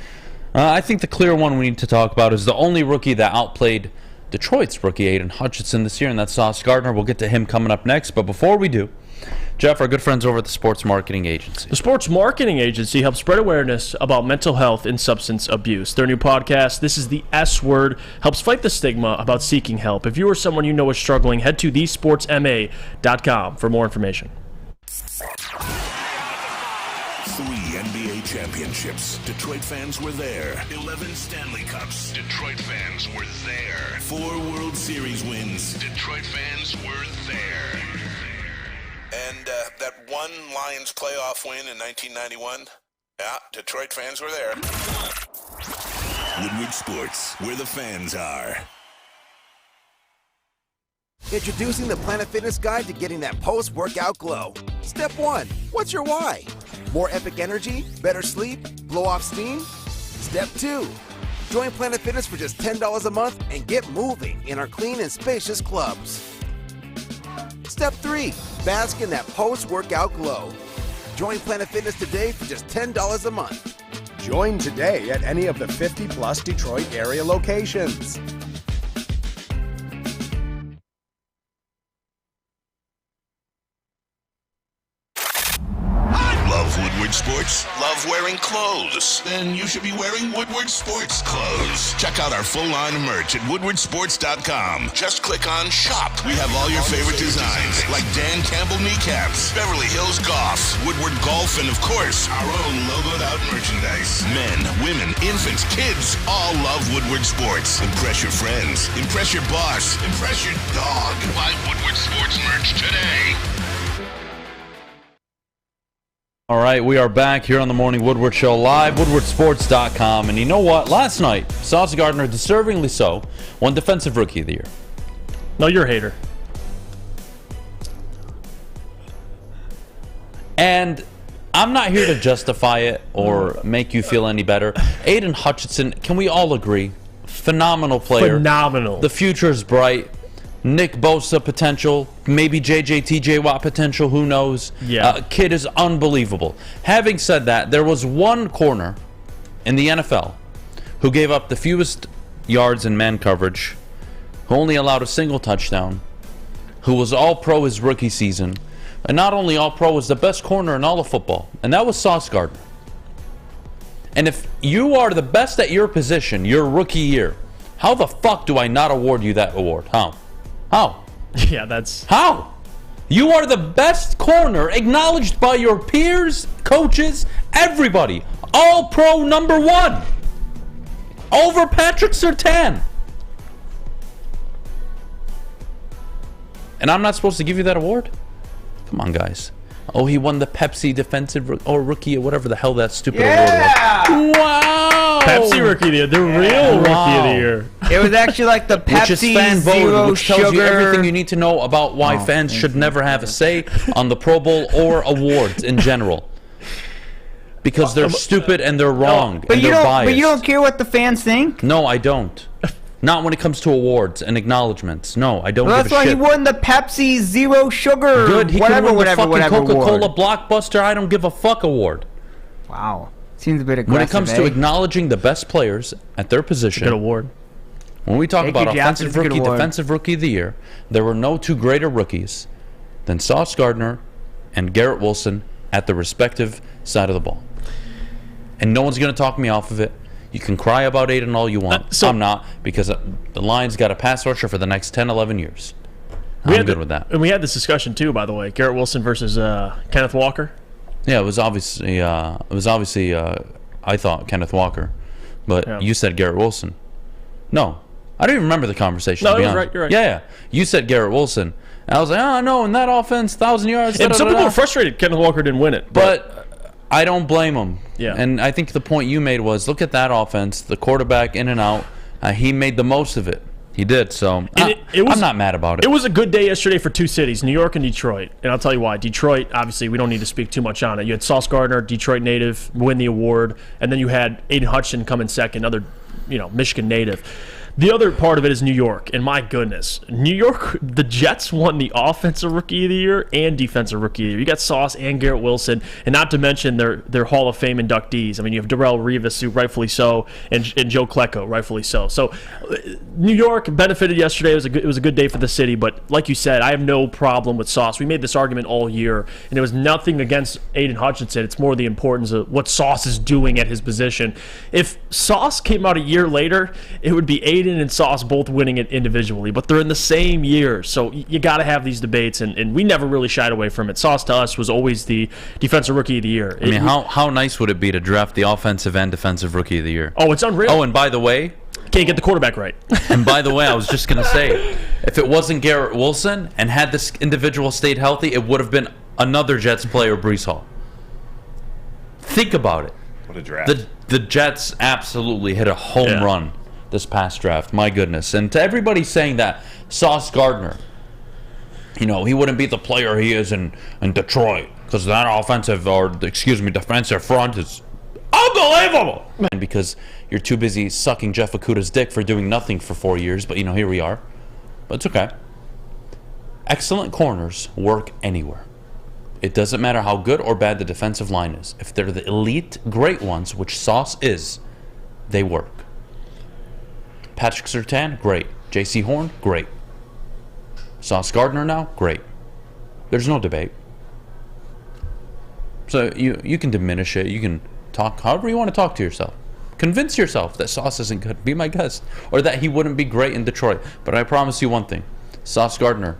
I think the clear one we need to talk about is the only rookie that outplayed Detroit's rookie Aiden Hutchinson this year, and that's Sauce Gardner. We'll get to him coming up next. But before we do, Jeff, our good friends over at the Sports Marketing Agency. The Sports Marketing Agency helps spread awareness about mental health and substance abuse. Their new podcast, This is the S Word, helps fight the stigma about seeking help. If you or someone you know is struggling, head to thesportsma.com for more information. 3 NBA championships. Detroit fans were there. 11 Stanley Cups. Detroit fans were there. 4 World Series wins. Detroit fans were there. And that one Lions playoff win in 1991, yeah, Detroit fans were there. Woodward Sports, where the fans are. Introducing the Planet Fitness Guide to getting that post-workout glow. Step 1, what's your why? More epic energy, better sleep, blow off steam? Step 2, join Planet Fitness for just $10 a month and get moving in our clean and spacious clubs. Step 3, bask in that post-workout glow. Join Planet Fitness today for just $10 a month. Join today at any of the 50-plus Detroit area locations. Love Woodward Sports? Love love wearing clothes? Then you should be wearing Woodward Sports clothes. Check out our full line of merch at woodwardsports.com. Just click on Shop. We have all your favorite designs, like Dan Campbell kneecaps, Beverly Hills Golf, Woodward Golf, and of course, our own logoed out merchandise. Men, women, infants, kids all love Woodward Sports. Impress your friends. Impress your boss. Impress your dog. Buy Woodward Sports merch today. All right, we are back here on the Morning Woodward Show live, woodwardsports.com. And you know what? Last night, Sauce Gardner, deservingly so, won Defensive Rookie of the Year. No, you're a hater. And I'm not here to justify it or make you feel any better. Aiden Hutchinson, can we all agree? Phenomenal player. Phenomenal. The future is bright. Nick Bosa potential, maybe TJ Watt potential, who knows? Yeah. Kid is unbelievable. Having said that, there was one corner in the NFL who gave up the fewest yards in man coverage, who only allowed a single touchdown, who was all-pro his rookie season, and not only all-pro, was the best corner in all of football, and that was Sauce Gardner. And if you are the best at your position, your rookie year, how the fuck do I not award you that award? How? Yeah, that's... How? You are the best corner, acknowledged by your peers, coaches, everybody. All-pro #1. Over Patrick Surtain. And I'm not supposed to give you that award? Come on, guys. Oh, he won the Pepsi Defensive or Rookie or whatever the hell that stupid award was. Wow! Pepsi Rookie of the Year. The real Rookie of the Year. It was actually like the Pepsi Which is fan Zero voted, which tells Sugar. you everything you need to know about why fans should never have a say on the Pro Bowl or awards in general. Because they're stupid and they're wrong and they're biased. But you don't care what the fans think? No, I don't. Not when it comes to awards and acknowledgements. No, I don't Well, give that's a why shit. he won the Pepsi Zero Sugar. Good, he whatever, can win the whatever, fucking Coca-Cola award. Blockbuster I don't give a fuck award. Wow. Seems a bit aggressive, When it comes to acknowledging the best players at their position. Good award. When we talk Thank about you, Jeff. offensive It's a good rookie, award. defensive rookie of the year, there were no two greater rookies than Sauce Gardner and Garrett Wilson at the respective side of the ball. And no one's going to talk me off of it. You can cry about Aiden all you want. I'm not, because the Lions got a pass rusher for the next 10, 11 years. I'm good with that. And we had this discussion too, by the way. Garrett Wilson versus Kenneth Walker. Yeah, it was obviously I thought Kenneth Walker, but you said Garrett Wilson. No, I don't even remember the conversation. No, to be it was honest. right. You're right. Yeah, you said Garrett Wilson. And I was like, oh no, in that offense, 1,000 yards. And some people were frustrated Kenneth Walker didn't win it, but I don't blame him. Yeah. And I think the point you made was, look at that offense, the quarterback in and out. He made the most of it. He did. So I'm not mad about it. It was a good day yesterday for two cities, New York and Detroit. And I'll tell you why. Detroit, obviously, we don't need to speak too much on it. You had Sauce Gardner, Detroit native, win the award, and then you had Aiden Hutchinson come in second, another, Michigan native. The other part of it is New York, and my goodness, New York, the Jets won the Offensive Rookie of the Year and Defensive Rookie of the Year. You got Sauce and Garrett Wilson, and not to mention their Hall of Fame inductees. I mean, you have Darrelle Revis, who rightfully so, and Joe Klecko, rightfully so. So, New York benefited yesterday. It was a good day for the city, but like you said, I have no problem with Sauce. We made this argument all year, and it was nothing against Aiden Hutchinson. It's more the importance of what Sauce is doing at his position. If Sauce came out a year later, it would be Aiden and Sauce both winning it individually, but they're in the same year, so you got to have these debates, and we never really shied away from it. Sauce to us was always the Defensive Rookie of the Year. I mean, how nice would it be to draft the Offensive and Defensive Rookie of the Year? Oh, it's unreal. Oh, and by the way, can't get the quarterback right. And by the way, I was just going to say, if it wasn't Garrett Wilson and had this individual stayed healthy, it would have been another Jets player, Breece Hall. Think about it. What a draft. The Jets absolutely hit a home run this past draft. My goodness. And to everybody saying that Sauce Gardner, he wouldn't be the player he is in Detroit because that defensive front is unbelievable. And because you're too busy sucking Jeff Okudah's dick for doing nothing for 4 years, but here we are. But it's okay. Excellent corners work anywhere. It doesn't matter how good or bad the defensive line is. If they're the elite, great ones, which Sauce is, they work. Patrick Surtain, great. J.C. Horn, great. Sauce Gardner now, great. There's no debate. So you can diminish it. You can talk however you want to talk to yourself. Convince yourself that Sauce isn't good. Be my guest. Or that he wouldn't be great in Detroit. But I promise you one thing. Sauce Gardner,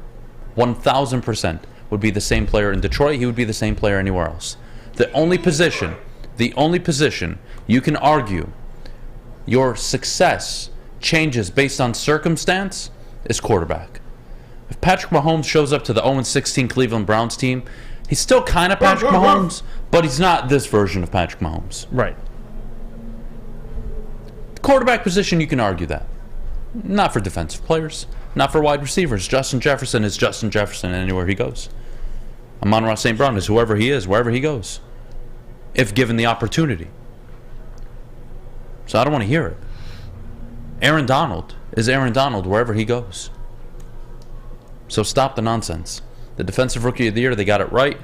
1,000% would be the same player in Detroit. He would be the same player anywhere else. The only position you can argue your success changes based on circumstance is quarterback. If Patrick Mahomes shows up to the 0-16 Cleveland Browns team, he's still kind of Patrick Mahomes, but he's not this version of Patrick Mahomes. Right. The quarterback position, you can argue that. Not for defensive players. Not for wide receivers. Justin Jefferson is Justin Jefferson anywhere he goes. Amon-Ra St. Brown is whoever he is, wherever he goes, if given the opportunity. So I don't want to hear it. Aaron Donald is Aaron Donald wherever he goes. So stop the nonsense. The Defensive Rookie of the Year, they got it right.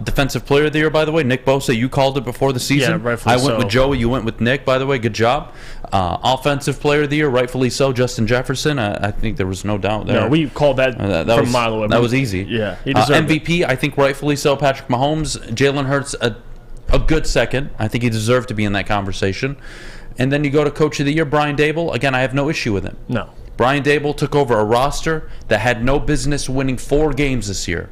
Defensive Player of the Year, by the way, Nick Bosa, you called it before the season. Yeah, rightfully I went so. with Joey, you went with Nick, by the way, good job. Offensive Player of the Year, rightfully so, Justin Jefferson. I think there was no doubt there. No, we called that, from a mile away. That was easy. Yeah, he deserved MVP, I think rightfully so, Patrick Mahomes. Jalen Hurts, a good second. I think he deserved to be in that conversation. And then you go to Coach of the Year, Brian Daboll. Again, I have no issue with him. No. Brian Daboll took over a roster that had no business winning 4 games this year.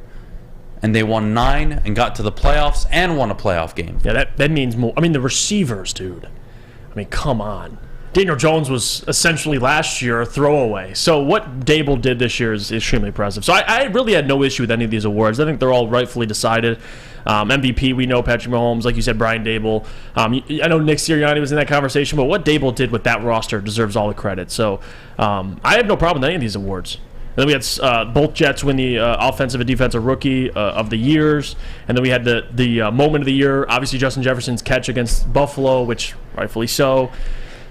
And they won 9 and got to the playoffs and won a playoff game. Yeah, that means more. I mean, the receivers, dude. I mean, come on. Daniel Jones was essentially last year a throwaway. So what Daboll did this year is extremely impressive. So I really had no issue with any of these awards. I think they're all rightfully decided. MVP, we know Patrick Mahomes. Like you said, Brian Daboll. I know Nick Sirianni was in that conversation, but what Daboll did with that roster deserves all the credit. So I have no problem with any of these awards. And then we had both Jets win the offensive and defensive rookie of the years. And then we had the moment of the year, obviously Justin Jefferson's catch against Buffalo, which rightfully so.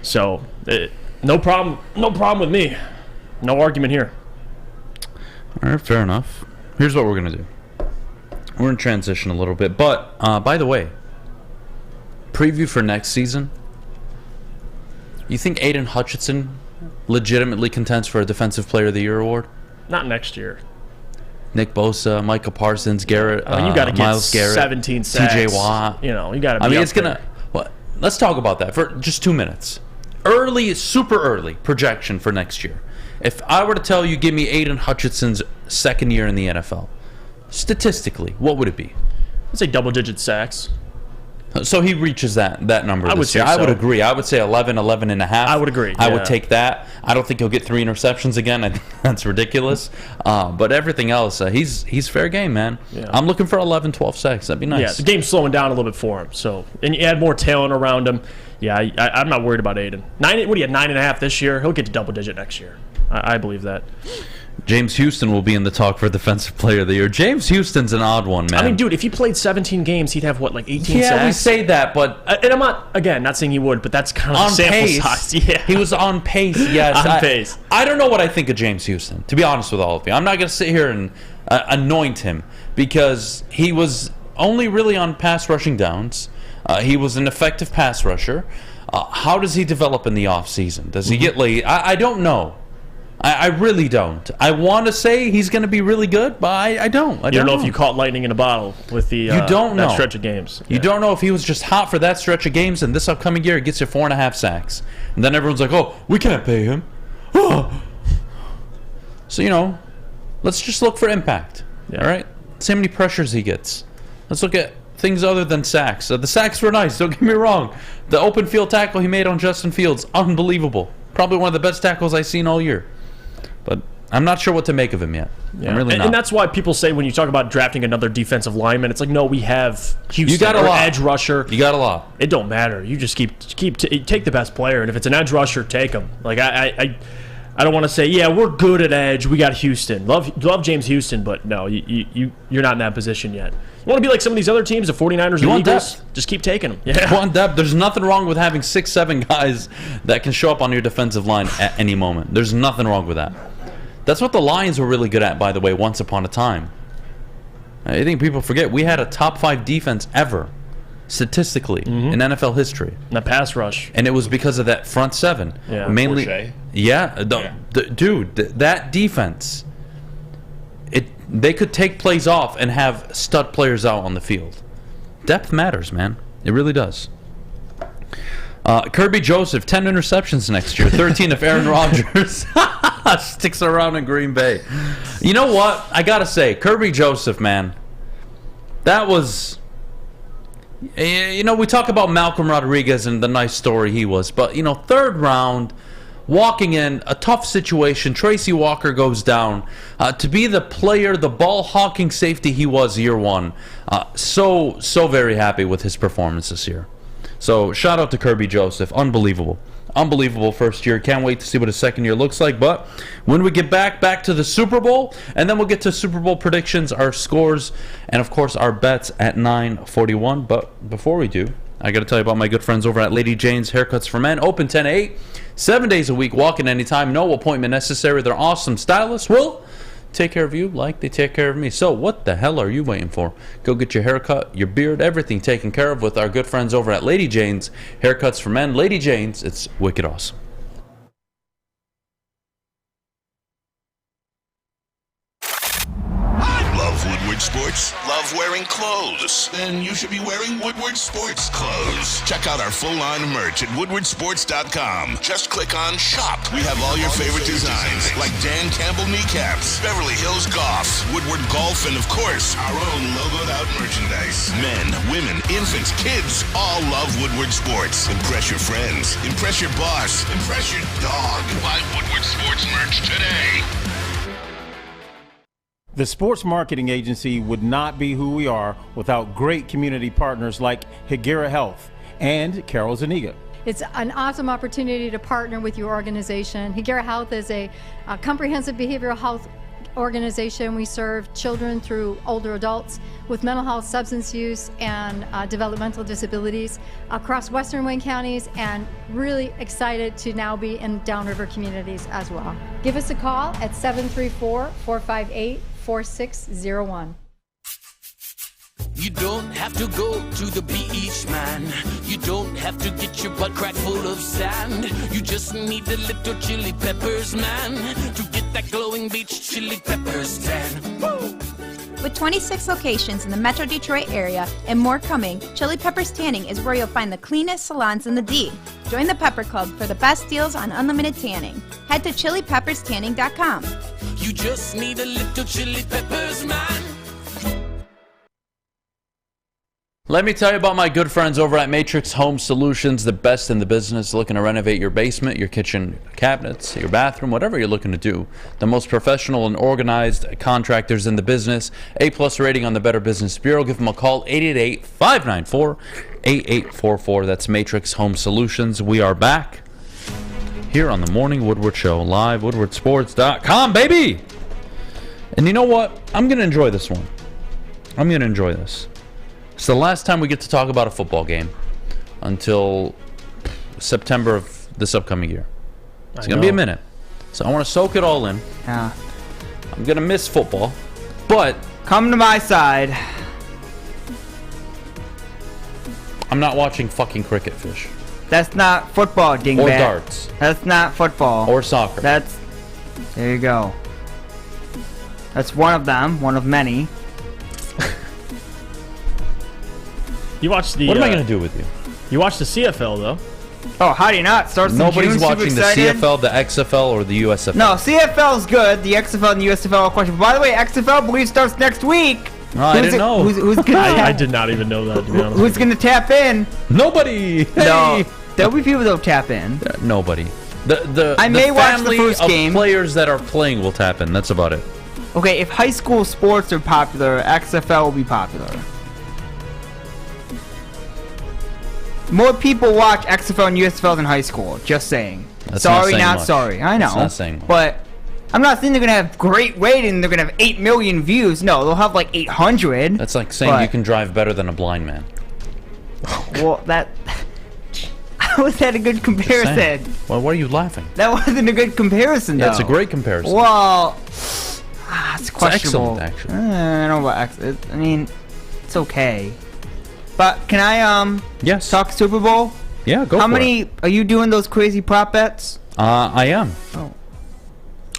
So no problem with me. No argument here. All right, fair enough. Here's what we're going to do. We're in transition a little bit. But, by the way, preview for next season. You think Aiden Hutchinson legitimately contends for a Defensive Player of the Year award? Not next year. Nick Bosa, Micah Parsons, Garrett, I mean, you got to get Myles Garrett, 17 sacks. TJ Watt. You know, you got to be I mean, up it's going to... Well, let's talk about that for just 2 minutes. Super early projection for next year. If I were to tell you, give me Aiden Hutchinson's second year in the NFL, statistically, what would it be? I'd say double-digit sacks. So he reaches that number I would this year. say so. I would agree. I would say 11 and a half. I would agree. I yeah. would take that. I don't think he'll get 3 interceptions again. I think that's ridiculous. But everything else, he's fair game, man. Yeah. I'm looking for 11, 12 sacks. That'd be nice. Yeah, the game's slowing down a little bit for him. So, and you add more talent around him. Yeah, I'm not worried about Aiden. What do you had 9.5 this year? He'll get to double-digit next year. I believe that. James Houston will be in the talk for Defensive Player of the Year. James Houston's an odd one, man. I mean, dude, if he played 17 games, he'd have, 18 sacks? Yeah, we say that, but... And I'm not saying he would, but that's kind of on the sample pace. size. Yeah. He was on pace, yes. On pace. I don't know what I think of James Houston, to be honest with all of you. I'm not going to sit here and anoint him, because he was only really on pass rushing downs. He was an effective pass rusher. How does he develop in the offseason? Does he get late? I don't know. I really don't. I want to say he's going to be really good, but I don't. I don't know if you caught lightning in a bottle with the you don't know. that stretch of games. You don't know if he was just hot for that stretch of games, and this upcoming year he gets you 4.5 sacks. And then everyone's like, oh, we can't pay him. So, let's just look for impact. Yeah. All right? Let's see how many pressures he gets. Let's look at things other than sacks. The sacks were nice, don't get me wrong. The open field tackle he made on Justin Fields, unbelievable. Probably one of the best tackles I've seen all year. But I'm not sure what to make of him yet. Yeah. I'm really not. And that's why people say when you talk about drafting another defensive lineman, it's like, no, we have Houston. You got a lot. Edge rusher. You got a lot. It don't matter. You just take the best player, and if it's an edge rusher, take him. Like I don't want to say, yeah, we're good at edge. We got Houston. Love James Houston, but no, you're not in that position yet. You want to be like some of these other teams, the 49ers or the Eagles? Depth. Just keep taking them. Yeah. You want depth. There's nothing wrong with having 6-7 guys that can show up on your defensive line at any moment. There's nothing wrong with that. That's what the Lions were really good at, by the way, once upon a time. I think people forget we had a top 5 defense ever, statistically, in NFL history. And the pass rush. And it was because of that front 7. Yeah. Mainly. Forte. Yeah. Dude, that defense, they could take plays off and have stud players out on the field. Depth matters, man. It really does. Kirby Joseph, 10 interceptions next year. 13 if Aaron Rodgers sticks around in Green Bay. You know what? I got to say, Kirby Joseph, man, that was... You know, we talk about Malcolm Rodriguez and the nice story he was. But, you know, third round, walking in, a tough situation. Tracy Walker goes down. To be the player, the ball-hawking safety he was year one. So very happy with his performance this year. So, shout out to Kirby Joseph. Unbelievable. Unbelievable first year. Can't wait to see what his second year looks like. But when we get back to the Super Bowl, and then we'll get to Super Bowl predictions, our scores, and of course our bets at 9:41. But before we do, I got to tell you about my good friends over at Lady Jane's Haircuts for Men. Open 10 to 8, 7 days a week, walk in anytime, no appointment necessary. They're awesome stylists. Will take care of you like they take care of me. So what the hell are you waiting for? Go get your haircut, your beard, everything taken care of with our good friends over at Lady Jane's Haircuts for Men. Lady Jane's, it's wicked awesome. Love Woodward Sports? Love wearing clothes? Then you should be wearing Woodward Sports clothes. Check out our full-on merch at woodwardsports.com. Just click on Shop. We have all your favorite designs, like Dan Campbell kneecaps, Beverly Hills Golf, Woodward Golf, and of course, our own logoed-out merchandise. Men, women, infants, kids, all love Woodward Sports. Impress your friends. Impress your boss. Impress your dog. Buy Woodward Sports merch today. The Sports Marketing Agency would not be who we are without great community partners like Higuera Health and Carol Zuniga. It's an awesome opportunity to partner with your organization. Higuera Health is a comprehensive behavioral health organization. We serve children through older adults with mental health, substance use, and developmental disabilities across Western Wayne counties, and really excited to now be in downriver communities as well. Give us a call at 734-458-4601. You don't have to go to the beach, man. You don't have to get your butt crack full of sand. You just need a little chili peppers, man, to get that glowing beach chili peppers tan. Woo! With 26 locations in the Metro Detroit area and more coming, Chili Peppers Tanning is where you'll find the cleanest salons in the D. Join the Pepper Club for the best deals on unlimited tanning. Head to chilipepperstanning.com. You just need a little chili peppers, man. Let me tell you about my good friends over at Matrix Home Solutions, the best in the business. Looking to renovate your basement, your kitchen cabinets, your bathroom, whatever you're looking to do. The most professional and organized contractors in the business. A+ rating on the Better Business Bureau. Give them a call, 888-594-8844. That's Matrix Home Solutions. We are back here on the Morning Woodward Show, live, woodwardsports.com, baby! And you know what? I'm going to enjoy this one. I'm going to enjoy this. It's the last time we get to talk about a football game until September of this upcoming year. It's going to be a minute. So I want to soak it all in. Yeah. I'm going to miss football, but... Come to my side. I'm not watching fucking cricket, Fish. That's not football, dingbat. Or darts. That's not football. Or soccer. That's... There you go. That's one of them, one of many. You watched the... What am I going to do with you? You watched the CFL, though. Oh, how do you not? Starts Nobody's in June, watching the CFL, the XFL, or the USFL. No, CFL's good. The XFL and the USFL are questionable. By the way, XFL, I believe, starts next week. Oh, I didn't know. Who's gonna I did not even know that, to be honest. Who's going to tap in? Nobody. Hey. No, there'll be people that'll tap in. Nobody. I may watch the first game. Players that are playing will tap in. That's about it. Okay, if high school sports are popular, XFL will be popular. More people watch XFL and USFL than high school. Just saying. That's sorry, not not sorry. I know. That's not saying much. But I'm not saying they're gonna have great rating. They're gonna have 8 million views. No, they'll have like 800. That's like saying you can drive better than a blind man. Well, that was that a good comparison? Well, why are you laughing? That wasn't a good comparison, though. Yeah, it's a great comparison. Well, it's questionable. Excellent, actually. I don't know about I mean, it's okay. But can I talk Super Bowl? Yeah, go for it. How many are you doing those crazy prop bets? I am.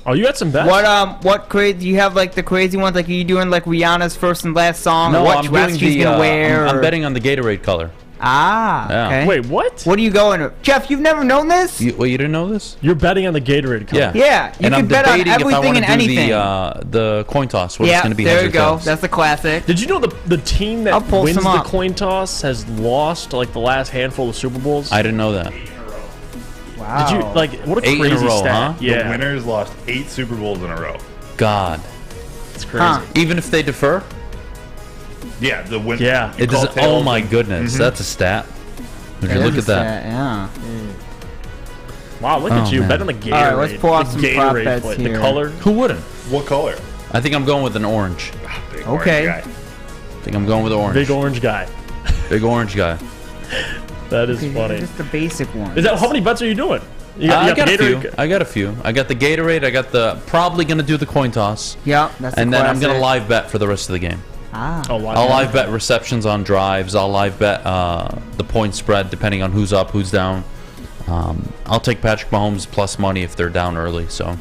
Oh, you had some bets? What crazy? Do you have like the crazy ones? Like, are you doing like Rihanna's first and last song? No, or what I'm dress doing she's gonna wear? I'm betting on the Gatorade color. Ah, Yeah. okay. Wait, what? What are you going to? Jeff, you've never known this? You didn't know this? You're betting on the Gatorade color. Yeah. Yeah, you and can I'm bet on debating if I everything want and to do anything. the coin toss. Where it's Yeah, going to be there heads you or go. tails. That's the classic. Did you know the team I'll that pull wins some the up. coin toss has lost like the last handful of Super Bowls? I didn't know that. Wow. Did you like what a 8 in a crazy row, stat? huh? Yeah, The winners lost 8 Super Bowls in a row. God. it's crazy. Huh. Even if they defer? Yeah, the win. Yeah. It doesn't. Oh my goodness, that's a stat. Would you That look is at a that? stat, yeah. Wow, look at Oh, you man. bet on the Gatorade. All right, let's pull off the some prop Gatorade bets play. here. The color. Who wouldn't? What color? I think I'm going with an orange. Big Okay. orange guy. I think I'm going with orange. Big orange guy. Big orange guy. That is Okay, funny. just the basic one. Is that how many bets are you doing? You I got a few. Gatorade- I got a few. I got the Gatorade. I got the probably going to do the coin toss. Yeah, that's And the then I'm going to classic. live bet for the rest of the game. Ah. Oh, wow. I'll live bet receptions on drives. I'll live bet the point spread depending on who's up, who's down. I'll take Patrick Mahomes plus money if they're down early. So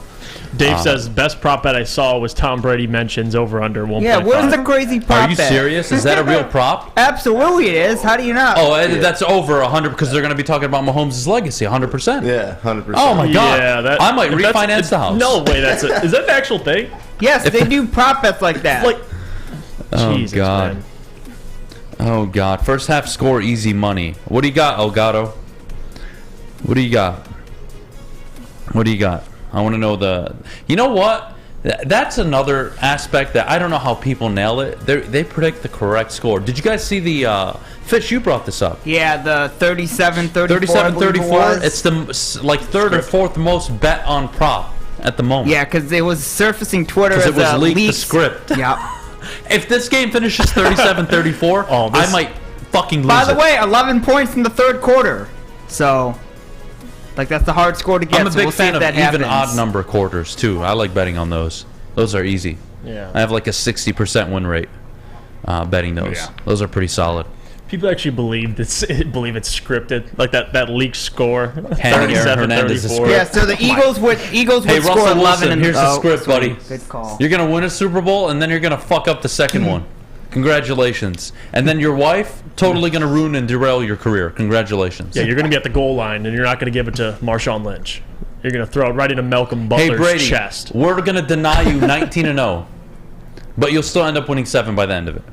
Dave says best prop bet I saw was Tom Brady mentions over under 1.5. Yeah, where's the crazy prop Are you bet? serious? Is that a real prop? Absolutely it is. How do you not? Oh, that's over 100 because they're going to be talking about Mahomes' legacy 100%. Yeah, 100%. Oh my God! Yeah, I might if that's- refinance the house. No way, is that the actual thing? Yes, they do prop bets like that. Like, Oh Jesus, God. man. Oh God! First half score, easy money. What do you got, Elgato? What do you got? What do you got? I want to know the. You know what? That's another aspect that I don't know how people nail it. They predict the correct score. Did you guys see the Fish? You brought this up. Yeah, the 37-34. 37-34. It's the like third or fourth most bet on prop at the moment. Yeah, because it was surfacing Twitter as Because it was a leaked the leaked script. Yeah. If this game finishes 37-34, I might fucking lose By the it. way, 11 points in the third quarter. So, like, that's the hard score to get. I'm a so big we'll see fan if of that even happens. odd number quarters too. I like betting on those. Those are easy. Yeah. I have like a 60% win rate betting those. Yeah. Those are pretty solid. People actually believe it's scripted, like that leaked score. Handing Aaron Hernandez the 37-34. script. Yeah, so the Eagles would Hey, score Russell 11 Wilson, and here's the script, sweet. buddy. Good call. You're gonna win a Super Bowl and then you're gonna fuck up the second one. Congratulations. And then your wife totally gonna ruin and derail your career. Congratulations. Yeah, you're gonna be at the goal line, and you're not gonna give it to Marshawn Lynch. You're gonna throw it right into Malcolm Butler's Hey Brady, chest. we're gonna deny you 19-0, but you'll still end up winning 7 by the end of it.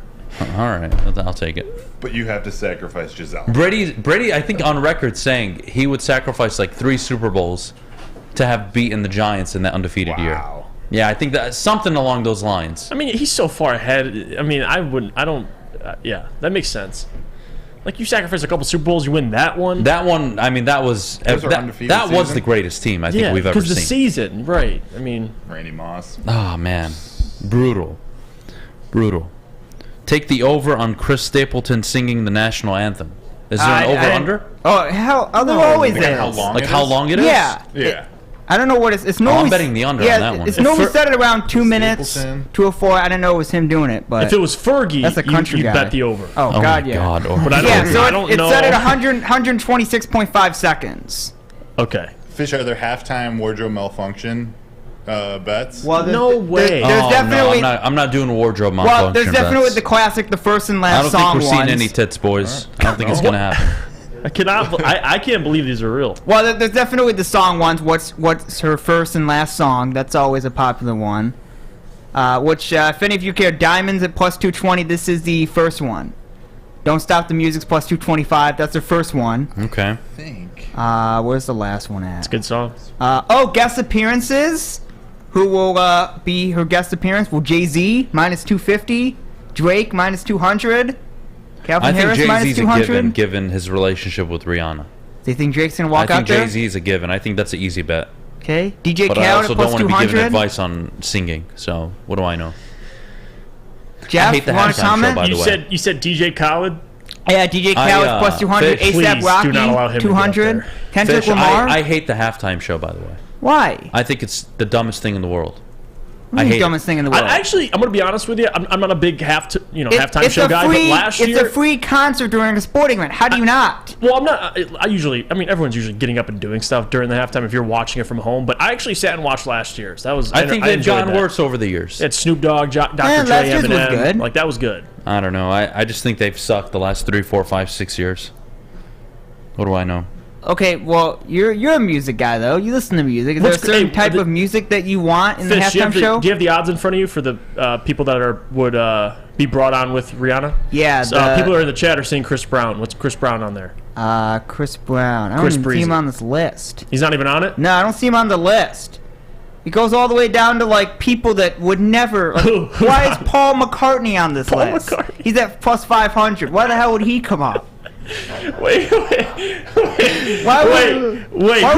All right, I'll take it. But you have to sacrifice Giselle. Brady, I think on record saying he would sacrifice like 3 Super Bowls to have beaten the Giants in that undefeated year. Yeah, I think that something along those lines. I mean, he's so far ahead. I mean, yeah, that makes sense. Like, you sacrifice a couple Super Bowls, you win that one. That one, I mean, that was Those are undefeated that was season? the greatest team I think we've ever because the seen. season, right? I mean, Randy Moss. Oh man, brutal. Take the over on Chris Stapleton singing the national anthem. Is there an over/under? Oh, hell, there always is. How long it is? Yeah. Yeah. I don't know what it's normally. I'm betting the under yeah, on that one. It's normally set at around 2 minutes, Stapleton. 2:04. I didn't know it was him doing it, but if it was Fergie, that's a country you'd guy. bet the over. Oh, Oh God, my yeah. God, But I don't, Yeah, so I don't it's know. set at 126.5 seconds. Okay. Fish, are there halftime wardrobe malfunction bets? Well, No way. There's Oh, definitely. no, I'm not doing wardrobe Well, malfunction there's definitely bets. the classic, the first and I last don't song think we're ones. seeing any tits, boys. I don't think it's gonna happen. I cannot. I can't believe these are real. Well, there's definitely the song ones. What's her first and last song? That's always a popular one. Which, if any of you care, Diamonds at plus 220. This is the first one. Don't Stop the Music's plus 225. That's the first one. Okay. Where's the last one at? It's a good song. Guest appearances. Who will be her guest appearance? Well, Jay-Z minus 250. Drake minus 200. Calvin I think Harris minus Jay-Z's a 200. given, given his relationship with Rihanna. Do you think Drake's gonna I walk think out there? Jay-Z is a given. I think that's an easy bet. Okay. DJ But I Khaled also at don't plus want to be giving 200. advice on singing. So what do I know? Jeff, I hate the you want halftime to comment? show, by the way. You said DJ Khaled. Yeah, DJ Khaled plus 200. Fish, ASAP please Rocky do not allow him to get up 200. there. Kendrick Fish, Lamar. I hate the halftime show, by the way. Why? I think it's the dumbest thing in the world. What I is the hate dumbest thing in the world? I'm gonna be honest with you. I'm not a big halftime It's show a guy. free- But last it's year, a free concert during a sporting event. How do you not? well, I'm not. I mean, everyone's usually getting up and doing stuff during the halftime if you're watching it from home. But I actually sat and watched last year's. That was. I think they've enjoyed gotten that. worse over the years. It's Snoop Dogg, Dr. Yeah, Dre, last year's was Eminem. good. Like that was good. I don't know. I just think they've sucked the last 3, 4, 5, 6 years. What do I know? Okay, well, you're a music guy though. You listen to music. Is there a certain type of music that you want in the halftime show? Do you have the odds in front of you for the people that would be brought on with Rihanna? Yeah. People are in the chat are saying Chris Brown. What's Chris Brown on there? Chris Brown. I don't even see him on this list. He's not even on it? No, I don't see him on the list. It goes all the way down to like people that would never. Like, why is Paul McCartney on this list? McCartney. He's at plus 500. Why the hell would he come up? Wait. Why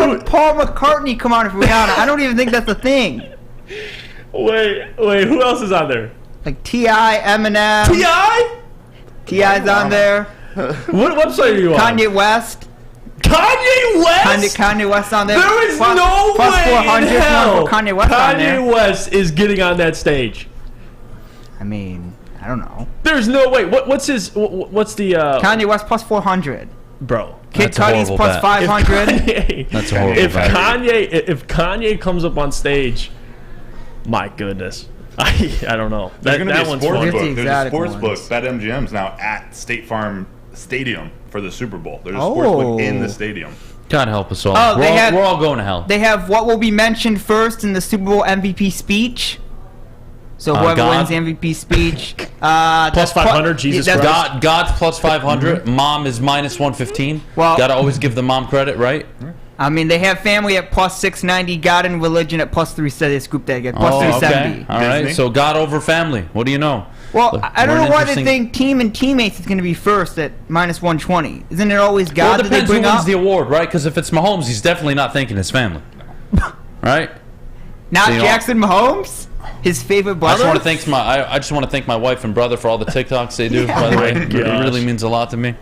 would Paul McCartney come on for Rihanna? I don't even think that's a thing. Wait. Who else is on there? Like T.I., Eminem. T.I.'s on there. What website are you on? Kanye West. Kanye West on there. There is plus, no plus way 400 in hell Kanye West on there. Kanye West is getting on that stage. I mean, I don't know. There's no way. What's the Kanye West plus 400. Bro. Kid Cudi's plus 500. That's a horrible bet. If Kanye comes up on stage, my goodness. I don't know. There's going to be a one's sports fun. book. There's a sports book. BetMGM's now at State Farm Stadium for the SuperWl. There's a sports book in the stadium. God help us all. Oh, we're all going to hell. They have what will be mentioned first in the Super Bowl MVP speech. So whoever wins the MVP speech, plus 500. Jesus Christ. God's plus 500. Mom is minus 115. Well, gotta always give the mom credit, right? I mean, they have family at plus 690. God and religion at plus 370. They scooped that again. Plus 370. Okay. All right. So God over family. What do you know? Well, I don't know why they think team and teammates is going to be first at minus 120. Isn't it always God that they bring who wins up? the award, right? Because if it's Mahomes, he's definitely not thinking his family, right? Not so, Jackson Mahomes, his favorite brother. I just want to thank my wife and brother for all the TikToks they do. By the way, it really means a lot to me.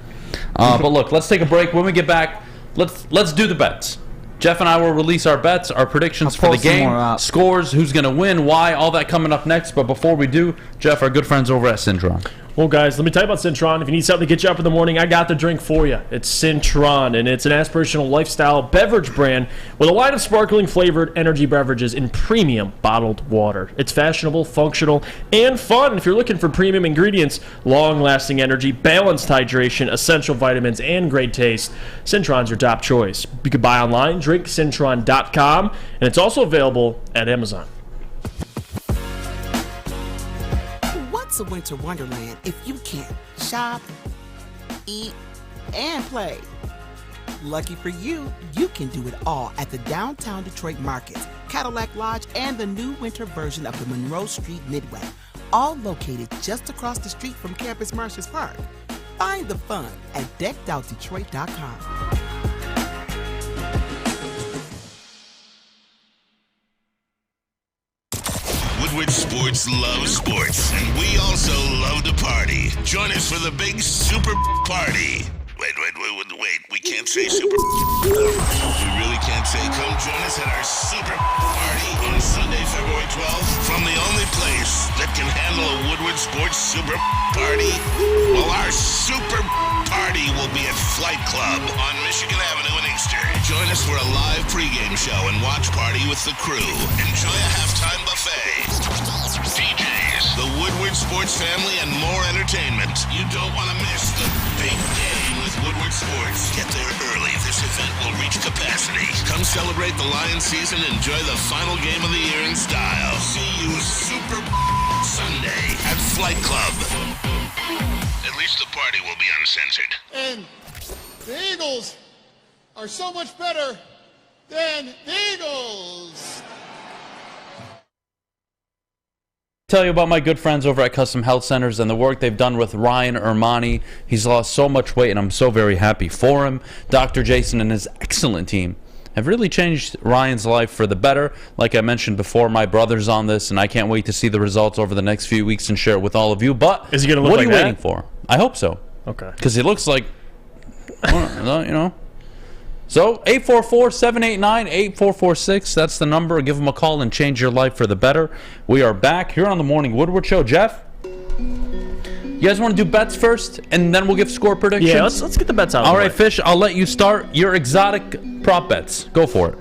But look, let's take a break. When we get back, let's do the bets. Jeff and I will release our bets, our predictions for the game, scores, who's going to win, why, all that coming up next. But before we do, Jeff, our good friends over at Cintron. Well, guys, let me tell you about Cintron. If you need something to get you up in the morning, I got the drink for you. It's Cintron, and it's an aspirational lifestyle beverage brand with a line of sparkling flavored energy beverages in premium bottled water. It's fashionable, functional, and fun. If you're looking for premium ingredients, long-lasting energy, balanced hydration, essential vitamins, and great taste, Cintron's your top choice. You can buy online, drinkcintron.com, and it's also available at Amazon. What's a winter wonderland if you can't shop, eat, and play? Lucky for you, you can do it all at the downtown Detroit markets, Cadillac Lodge, and the new winter version of the Monroe Street Midway, all located just across the street from Campus Martius Park. Find the fun at deckedoutdetroit.com. Woodward Sports loves sports, and we also love to party. Join us for the big Super Party. Wait, we can't say Super. We really can't say. Come join us at our Super Party on Sunday, February 12th, from the only place that can handle a Woodward Sports Super Party. Well, our Super Party will be at Flight Club on Michigan Avenue in Inkster. Join us for a live pregame show and watch party with the crew. Enjoy a halftime buffet, DJs, the Woodward Sports family, and more entertainment. You don't want to miss the big game with Woodward Sports. Get there early. This event will reach capacity. Come celebrate the Lions season. Enjoy the final game of the year in style. See you Super Sunday at Flight Club. At least the party will be uncensored. And the Eagles are so much better than the Eagles. Tell you about my good friends over at Custom Health Centers and the work they've done with Ryan Ermanni. He's lost so much weight, and I'm so very happy for him. Dr. Jason and his excellent team have really changed Ryan's life for the better. Like I mentioned before, my brother's on this, and I can't wait to see the results over the next few weeks and share it with all of you. But is he going to look what like are you that? waiting for? I hope so. Okay. Because he looks like, you know. So, 844-789-8446. That's the number. Give them a call and change your life for the better. We are back here on the Morning Woodward Show. Jeff, you guys want to do bets first, and then we'll give score predictions? Yeah, let's get the bets out. All right, Fish, I'll let you start your exotic prop bets. Go for it.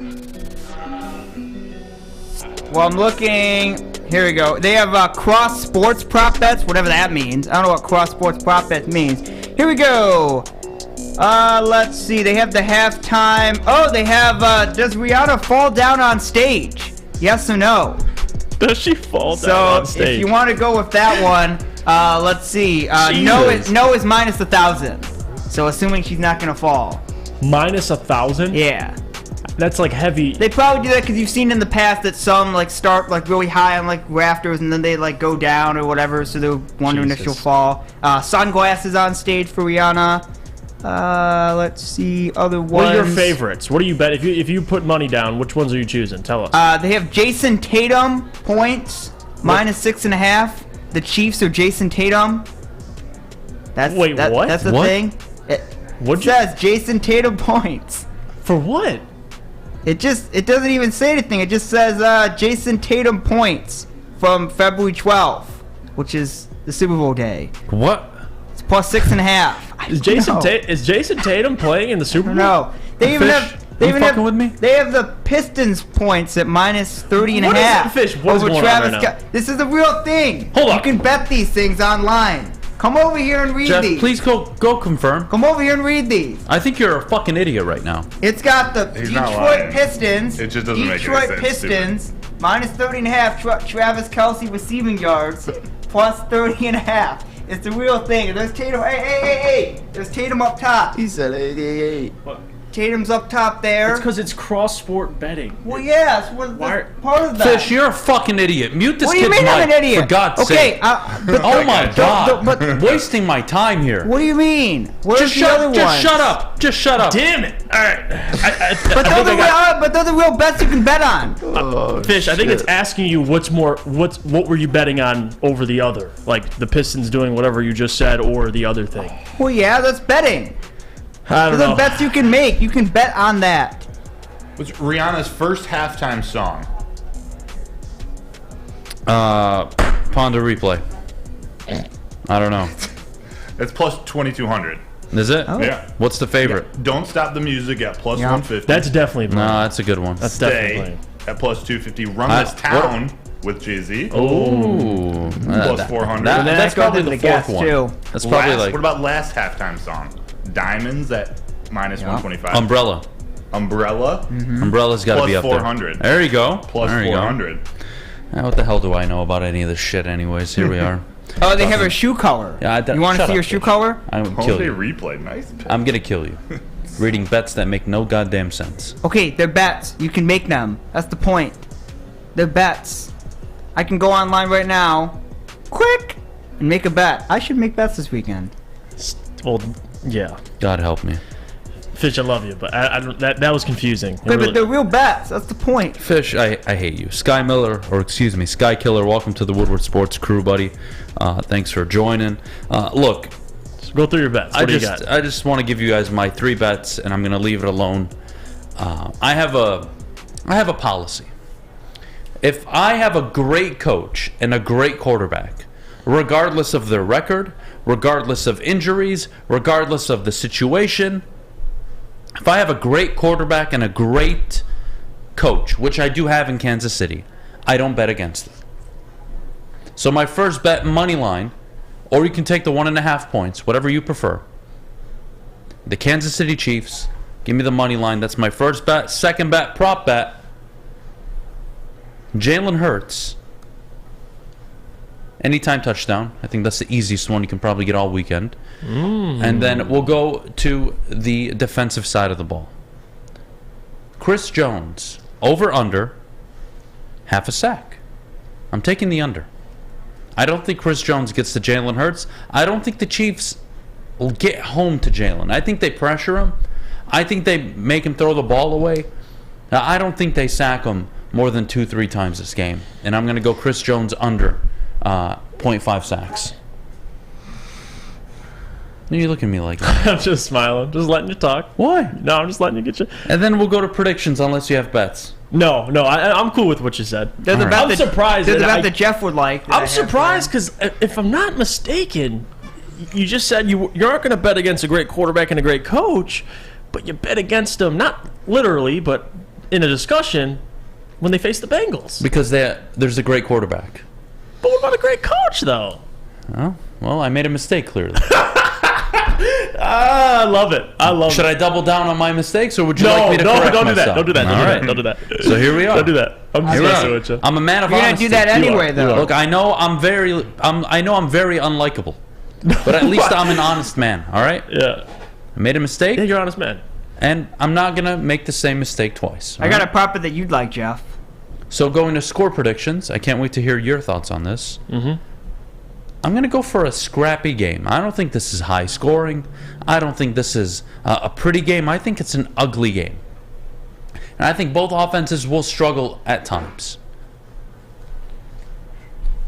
Well, I'm looking. Here we go. They have cross sports prop bets, whatever that means. I don't know what cross sports prop bets means. Here we go. Let's see. They have the halftime. Oh, they have, does Rihanna fall down on stage? Yes or no? Does she fall down on stage? So, if you want to go with that one, let's see. No is minus 1,000. So, assuming she's not going to fall. Minus 1,000? Yeah. That's like heavy. They probably do that because you've seen in the past that some like start like really high on like rafters and then they like go down or whatever, so they're wondering if she'll fall. Sunglasses on stage for Rihanna. Let's see other ones. What are your favorites? What do you bet if you put money down? Which ones are you choosing? Tell us. They have Jason Tatum points minus 6.5. The Chiefs are Jason Tatum. Wait, what? That's the What? thing. It says Jason Tatum points. For what? It doesn't even say anything. It just says Jason Tatum points from February 12th, which is the Super Bowl day. What? It's plus 6.5. Is Jason Tatum playing in the Super Bowl? No. They even have. They even have, with me? They have the Pistons points at minus 30.5. What is that, Fish? What is over going on Travis right now? This is a real thing. Hold You up. can bet these things online. Come over here and read Jeff, these. please go confirm. Come over here and read these. I think you're a fucking idiot right now. It's got the He's not Detroit lying. Pistons. It just doesn't make any Detroit sense, Pistons minus 30.5. Travis Kelce receiving yards plus 30.5. It's the real thing. There's Tatum. Hey! There's Tatum up top. He said 88. Tatum's up top there. It's because it's cross-sport betting. Well, yes. Part of that. Fish, you're a fucking idiot. Mute this What do you kid's mean I'm mic, an idiot? for God's Okay, sake. but- Oh my God. but- Wasting my time here. What do you mean? Where's Just the other ones? shut up. Just shut up. Damn it! All right. But they're the real bets you can bet on. Fish, I think it's asking you what were you betting on over the other, like the Pistons doing whatever you just said, or the other thing. Well, yeah, that's betting. I don't Those know. are bets you can make. You can bet on that. What's Rihanna's first halftime song? Ponder replay. I don't know. It's plus 2,200. Is it? Oh. Yeah. What's the favorite? Yeah. Don't Stop the Music at plus Yeah. 150. That's definitely No, that's a good one. That's Stay definitely playing. at plus 250. Run This Town with Jay-Z. Ooh. Plus 400. That's probably the the fourth guess, one. too. That's probably What like about last halftime song? Diamonds at minus 125. Umbrella. Umbrella. Umbrella's got to Plus be up 400. there. There you go. Plus there you 400. Go. What the hell do I know about any of this shit anyways? Here we are. Oh, they have a shoe color. Yeah, You want to shut see up, your shoe Fish. color? I'm gonna kill Holiday you. replay. Nice. I'm gonna kill you. Reading bets that make no goddamn sense. Okay, they're bets. You can make them. That's the point. They're bets. I can go online right now, quick, and make a bet. I should make bets this weekend. Well, yeah. God help me. Fish, I love you, but I don't, that was confusing. It But really- they're real bets. That's the point. Fish, I hate you. Sky Killer, welcome to the Woodward Sports crew, buddy. Thanks for joining. Look, go through your bets. What do you got? I just want to give you guys my 3 bets, and I'm going to leave it alone. I have a policy. If I have a great coach and a great quarterback, regardless of their record, regardless of injuries, regardless of the situation, if I have a great quarterback and a great coach, which I do have in Kansas City, I don't bet against it. So my first bet, money line, or you can take the 1.5 points, whatever you prefer. The Kansas City Chiefs, give me the money line. That's my first bet. Second bet, prop bet. Jalen Hurts, anytime touchdown. I think that's the easiest one you can probably get all weekend. And then we'll go to the defensive side of the ball. Chris Jones, over under, half a sack. I'm taking the under. I don't think Chris Jones gets to Jalen Hurts. I don't think the Chiefs will get home to Jalen. I think they pressure him. I think they make him throw the ball away. Now, I don't think they sack him more than 2-3 times this game. And I'm going to go Chris Jones under 0.5 sacks. What are you looking at me like that? I'm just smiling, just letting you talk. Why? No, I'm just letting you get you. And then we'll go to predictions unless you have bets. No, I'm cool with what you said. There's a bet I'm that- surprised. There's a that bet that Jeff would like. that I I'm have surprised because if I'm not mistaken, you just said you aren't going to bet against a great quarterback and a great coach, but you bet against them, not literally, but in a discussion when they face the Bengals. Because there's a great quarterback. But what about a great coach, though? Oh, well, I made a mistake, clearly. I love it. Should I double down on my mistakes, or would you like me to correct don't myself? Don't do that. All Don't do that. So here we are. Don't do that. I'm just messing with you. I'm a man of You're honesty. gonna do that anyway, though. Look, I know I'm very unlikable, but at least I'm an honest man. All right. Yeah. I made a mistake. Yeah, you're an honest man. And I'm not gonna make the same mistake twice. I got a proper that you'd like, Jeff. So going to score predictions, I can't wait to hear your thoughts on this. Mm-hmm. I'm going to go for a scrappy game. I don't think this is high scoring. I don't think this is a pretty game. I think it's an ugly game. And I think both offenses will struggle at times.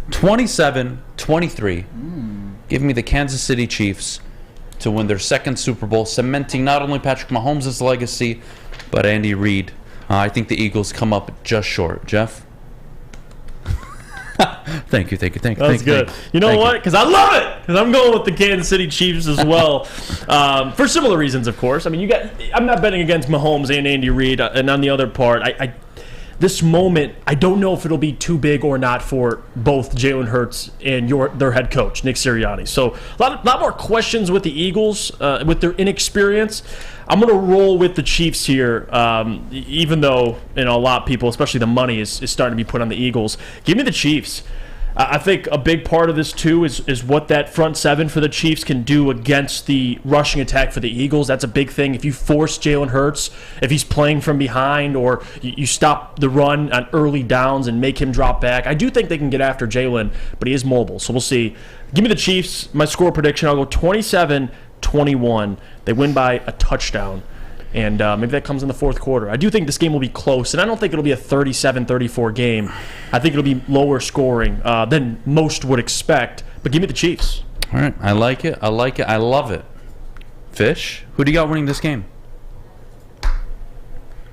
27-23. Give me the Kansas City Chiefs to win their second Super Bowl, cementing not only Patrick Mahomes' legacy, but Andy Reid. I think the Eagles come up just short. Jeff? Thank you. That's good. You know what? Because I love it. Because I'm going with the Kansas City Chiefs as well, for similar reasons, of course. I mean, I'm not betting against Mahomes and Andy Reid, and on the other part, this moment, I don't know if it'll be too big or not for both Jalen Hurts and their head coach, Nick Sirianni. So a lot more questions with the Eagles, with their inexperience. I'm going to roll with the Chiefs here, even though a lot of people, especially the money, is starting to be put on the Eagles. Give me the Chiefs. I think a big part of this, too, is what that front seven for the Chiefs can do against the rushing attack for the Eagles. That's a big thing. If you force Jalen Hurts, if he's playing from behind, or you stop the run on early downs and make him drop back, I do think they can get after Jalen, but he is mobile, so we'll see. Give me the Chiefs. My score prediction, I'll go 27-21. They win by a touchdown. And maybe that comes in the fourth quarter. I do think this game will be close, and I don't think it'll be a 37-34 game. I think it'll be lower scoring than most would expect. But give me the Chiefs. All right. I like it. I love it. Fish, who do you got winning this game?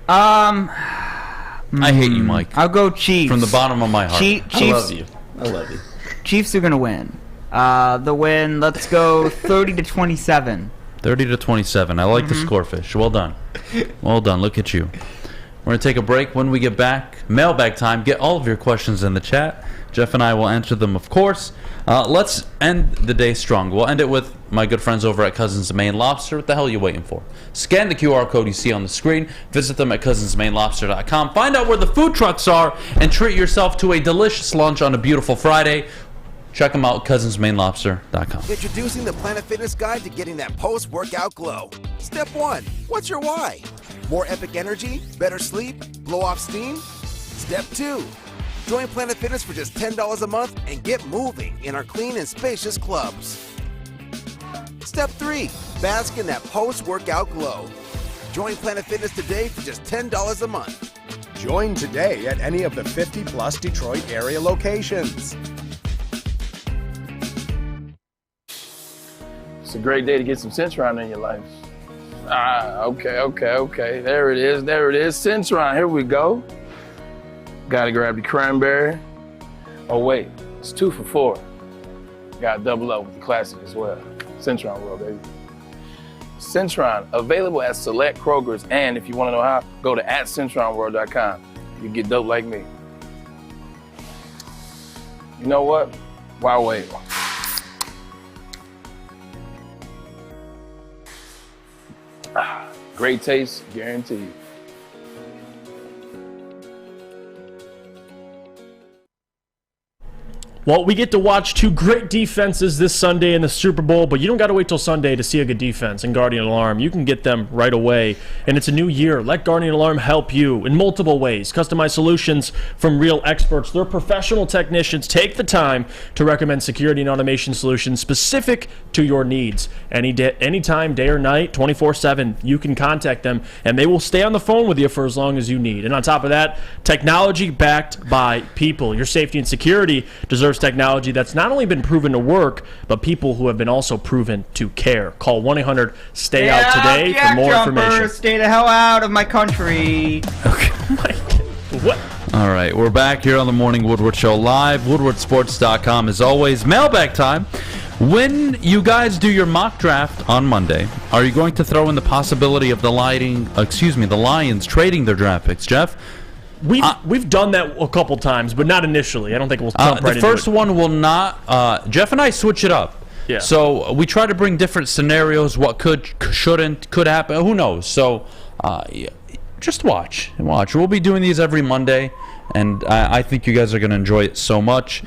I hate you, Mike. I'll go Chiefs. From the bottom of my heart. Chiefs. I love you. Chiefs are going to win. The win, let's go 30-27. 30-27. I like the score, Fish. Well done. Well done. Look at you. We're going to take a break. When we get back, mailbag time. Get all of your questions in the chat. Jeff and I will answer them, of course. Let's end the day strong. We'll end it with my good friends over at Cousins Maine Lobster. What the hell are you waiting for? Scan the QR code you see on the screen. Visit them at cousinsmainelobster.com. Find out where the food trucks are and treat yourself to a delicious lunch on a beautiful Friday. Check them out, cousinsmainelobster.com. Introducing the Planet Fitness Guide to getting that post-workout glow. Step 1. What's your why? More epic energy? Better sleep? Blow off steam? Step 2. Join Planet Fitness for just $10 a month and get moving in our clean and spacious clubs. Step 3. Bask in that post-workout glow. Join Planet Fitness today for just $10 a month. Join today at any of the 50-plus Detroit area locations. It's a great day to get some Centron in your life. Okay. There it is. Centron, here we go. Gotta grab the cranberry. Oh wait, it's 2 for $4. Gotta double up with the classic as well. Centron World, baby. Centron, available at select Kroger's, and if you wanna know how, go to @CentronWorld.com. You get dope like me. You know what? Why wait? Great taste, guaranteed. Well, we get to watch two great defenses this Sunday in the Super Bowl, but you don't got to wait till Sunday to see a good defense in Guardian Alarm. You can get them right away, and it's a new year. Let Guardian Alarm help you in multiple ways. Customized solutions from real experts. Their professional technicians take the time to recommend security and automation solutions specific to your needs. Anytime, day or night, 24/7, you can contact them, and they will stay on the phone with you for as long as you need. And on top of that, technology backed by people. Your safety and security deserves technology that's not only been proven to work, but people who have been also proven to care. Call 1-800-STAY-OUT today for more information. Stay the hell out of my country. Okay. What? All right, we're back here on the Morning Woodward Show live. WoodwardSports.com as always. Mailbag time. When you guys do your mock draft on Monday, are you going to throw in the possibility of the Lions trading their draft picks, Jeff? We've done that a couple times, but not initially. I don't think we'll jump right into it. The first one will not. Jeff and I switch it up. Yeah. So we try to bring different scenarios, what could, shouldn't, could happen. Who knows? So just watch. We'll be doing these every Monday, and I think you guys are going to enjoy it so much.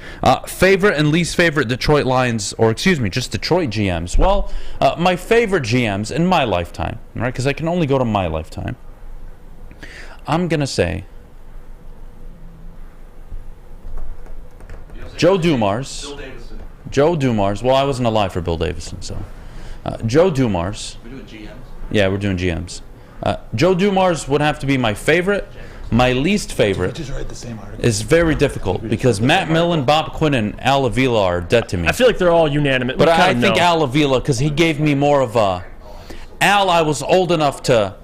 Favorite and least favorite Detroit Lions, or excuse me, just Detroit GMs. Well, my favorite GMs in my lifetime, right? Because I can only go to my lifetime. I'm going to say Joe Dumars. Joe Dumars. Well, I wasn't alive for Bill Davison, so. Joe Dumars. We're doing GMs? Yeah, we're doing GMs. Joe Dumars would have to be my favorite. My least favorite Just write the same article. is very difficult because Matt Millen, Bob Quinn, and Al Avila are dead to me. I feel like they're all unanimous. But I think Al Avila, because he gave me more of a... Al, I was old enough to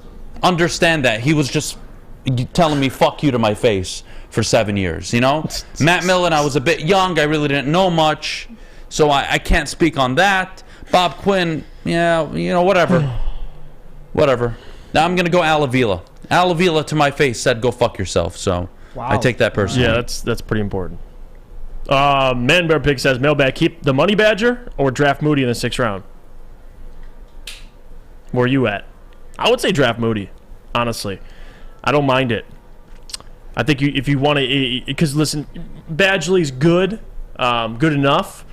understand that. He was just telling me, fuck you to my face for 7 years, you know? Matt Millen, I was a bit young. I really didn't know much. So I can't speak on that. Bob Quinn, yeah, you know, whatever. Whatever. Now I'm going to go Al Avila. Al Avila to my face said, go fuck yourself. So I take that personally. Yeah, that's pretty important. Man Bear Pig says, Mailbag, keep the Money Badger or draft Moody in the 6th round? Where are you at? I would say draft Moody, honestly. I don't mind it. I think if you want to, because listen, Badgley's good, good enough,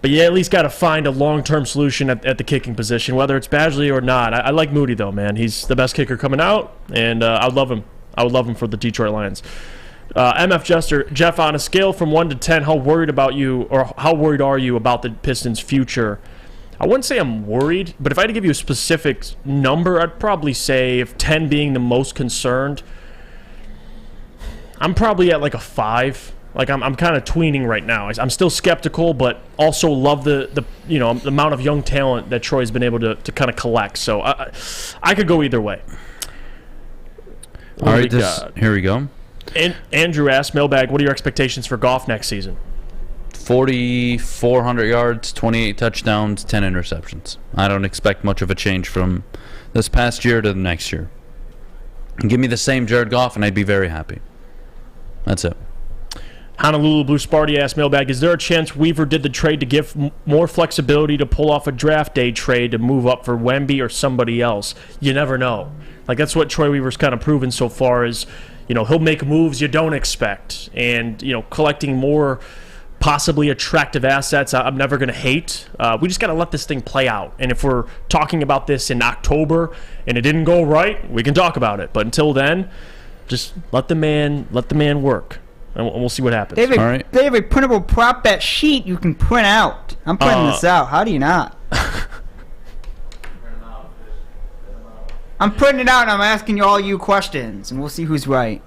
but you at least got to find a long-term solution at the kicking position, whether it's Badgley or not. I like Moody though, man. He's the best kicker coming out, and I would love him. I would love him for the Detroit Lions. MF Jester, Jeff, on a scale from 1 to 10, how worried are you about the Pistons' future? I wouldn't say I'm worried, but if I had to give you a specific number, I'd probably say, if 10 being the most concerned, I'm probably at like a 5. Like I'm kind of tweening right now. I'm still skeptical, but also love the amount of young talent that Troy's been able to kind of collect. So I could go either way. All right, here we go. And Andrew asked, Mailbag, what are your expectations for Goff next season? 4,400 yards, 28 touchdowns, 10 interceptions. I don't expect much of a change from this past year to the next year. And give me the same Jared Goff, and I'd be very happy. That's it. Honolulu Blue Sparty asked, Mailbag, is there a chance Weaver did the trade to give more flexibility to pull off a draft day trade to move up for Wemby or somebody else? You never know. Like, that's what Troy Weaver's kind of proven so far is, he'll make moves you don't expect. And, collecting more possibly attractive assets, I'm never going to hate. We just got to let this thing play out. And if we're talking about this in October and it didn't go right, we can talk about it. But until then, just let the man work. And we'll see what happens. They have a printable prop bet sheet you can print out. I'm printing this out. How do you not? I'm printing it out and I'm asking all you questions, and we'll see who's right.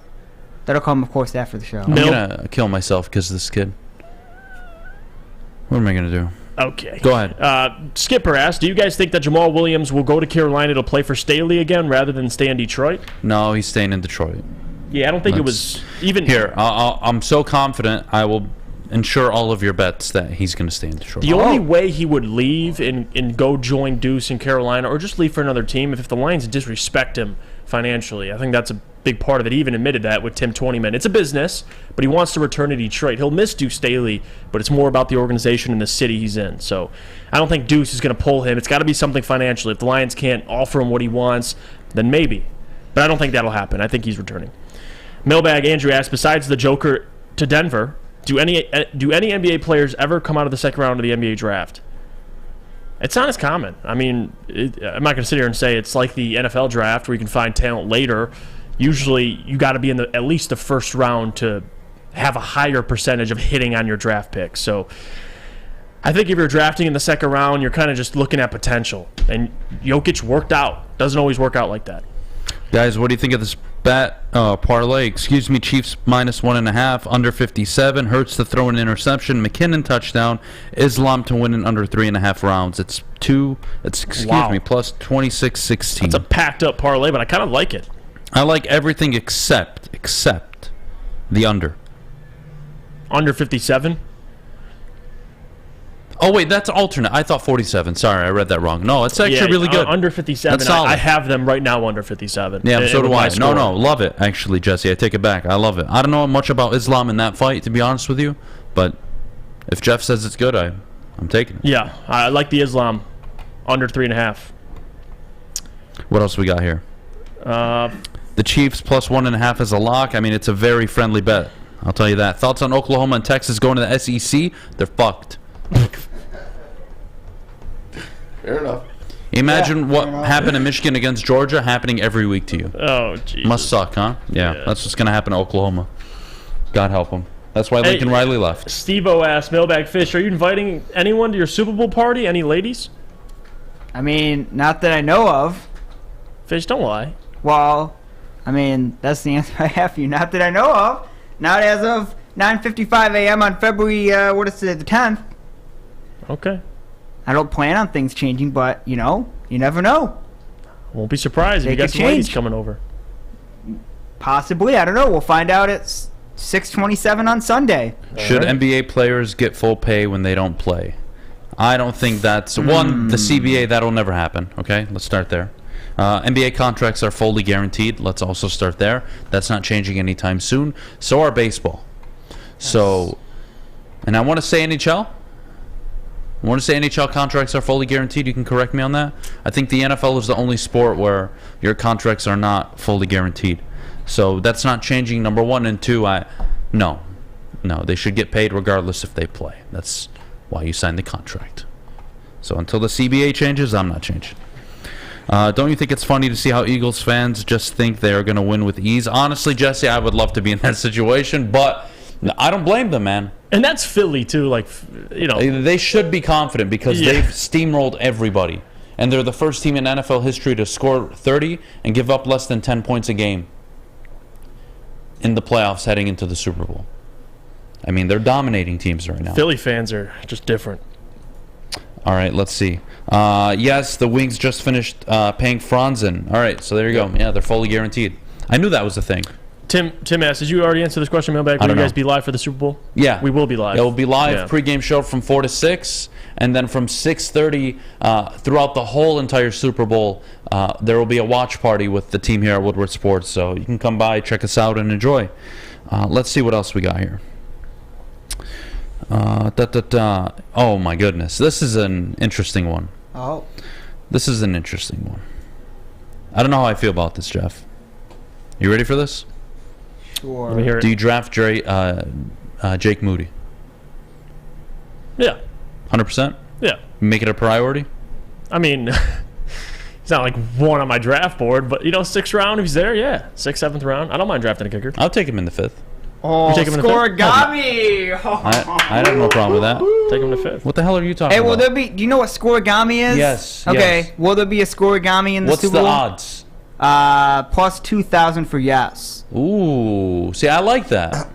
That'll come, of course, after the show. I'm going to kill myself because of this kid. What am I going to do? Okay. Go ahead. Skipper asked, do you guys think that Jamal Williams will go to Carolina to play for Staley again rather than stay in Detroit? No, he's staying in Detroit. Yeah, I don't think it was even... Here, I'm so confident I will ensure all of your bets that he's going to stay in Detroit. The only way he would leave and go join Deuce in Carolina or just leave for another team if the Lions disrespect him financially. I think that's a big part of it. He even admitted that with Tim Twentyman. It's a business, but he wants to return to Detroit. He'll miss Deuce Staley, but it's more about the organization and the city he's in. So I don't think Deuce is going to pull him. It's got to be something financially. If the Lions can't offer him what he wants, then maybe. But I don't think that'll happen. I think he's returning. Mailbag Andrew asked, besides the Joker to Denver, do any NBA players ever come out of the second round of the NBA draft? It's not as common. I mean, I'm not going to sit here and say it's like the NFL draft where you can find talent later. Usually, you got to be in at least the first round to have a higher percentage of hitting on your draft pick. So I think if you're drafting in the second round, you're kind of just looking at potential. And Jokic worked out. Doesn't always work out like that. Guys, what do you think of this parlay? Chiefs -1.5, under 57. Hurts to throw an interception. McKinnon touchdown. Islam to win in under 3.5 rounds. It's plus 26-16. It's a packed up parlay, but I kind of like it. I like everything except the under. Under 57? Oh, wait, that's alternate. I thought 47. Sorry, I read that wrong. No, it's actually really good. Under 57. That's solid. I have them right now under 57. Yeah, so do I. No, love it, actually, Jesse. I take it back. I love it. I don't know much about Islam in that fight, to be honest with you, but if Jeff says it's good, I'm taking it. Yeah, I like the Islam under 3.5. What else we got here? The Chiefs plus 1.5 is a lock. I mean, it's a very friendly bet. I'll tell you that. Thoughts on Oklahoma and Texas going to the SEC? They're fucked. Fair enough. Imagine what happened in Michigan against Georgia happening every week to you. Oh, jeez. Must suck, huh? Yeah, that's what's going to happen to Oklahoma. God help them. That's why Lincoln Riley left. Steve-O asked, Mailbag Fish, are you inviting anyone to your Super Bowl party? Any ladies? I mean, not that I know of. Fish, don't lie. Well, I mean, that's the answer I have for you. Not that I know of. Not as of 9:55 a.m. on February, the 10th. Okay. I don't plan on things changing, but, you never know. Won't be surprised if you got some ladies coming over. Possibly. I don't know. We'll find out at 6:27 on Sunday. Should NBA players get full pay when they don't play? I don't think that's... One, the CBA, that'll never happen. Okay, let's start there. NBA contracts are fully guaranteed. Let's also start there. That's not changing anytime soon. So are baseball. So, and I want to say NHL. I want to say NHL contracts are fully guaranteed. You can correct me on that. I think the NFL is the only sport where your contracts are not fully guaranteed. So that's not changing, number one. And two, no, they should get paid regardless if they play. That's why you signed the contract. So until the CBA changes, I'm not changing. Don't you think it's funny to see how Eagles fans just think they are going to win with ease? Honestly, Jesse, I would love to be in that situation, but I don't blame them, man. And that's Philly, too. Like, They should be confident because they've steamrolled everybody. And they're the first team in NFL history to score 30 and give up less than 10 points a game in the playoffs heading into the Super Bowl. I mean, they're dominating teams right now. Philly fans are just different. All right, let's see. Yes, the Wings just finished paying Franzen. All right, so there you go. Yeah, they're fully guaranteed. I knew that was a thing. Tim asked, did you already answer this question, Mailbag? Will you guys be live for the Super Bowl? Yeah. We will be live. It will be live pregame show from 4 to 6, and then from 6:30 throughout the whole entire Super Bowl, there will be a watch party with the team here at Woodward Sports. So you can come by, check us out, and enjoy. Let's see what else we got here. Oh, my goodness. This is an interesting one. Oh. This is an interesting one. I don't know how I feel about this, Jeff. You ready for this? Sure. Let me hear it. Do you draft Jake Moody? Yeah. 100%? Yeah. Make it a priority? I mean, he's not like one on my draft board, but, 6th round, if he's there, yeah. 6th, 7th round. I don't mind drafting a kicker. I'll take him in the 5th. Oh, scoregami! I have no problem with that. Take him to 5th. What the hell are you talking Hey, will about? there be... Do you know what scoregami is? Yes. Okay. Yes. Will there be a scoregami in the What's Super Bowl? What's the odds? Plus 2,000 for yes. Ooh. See, I like that.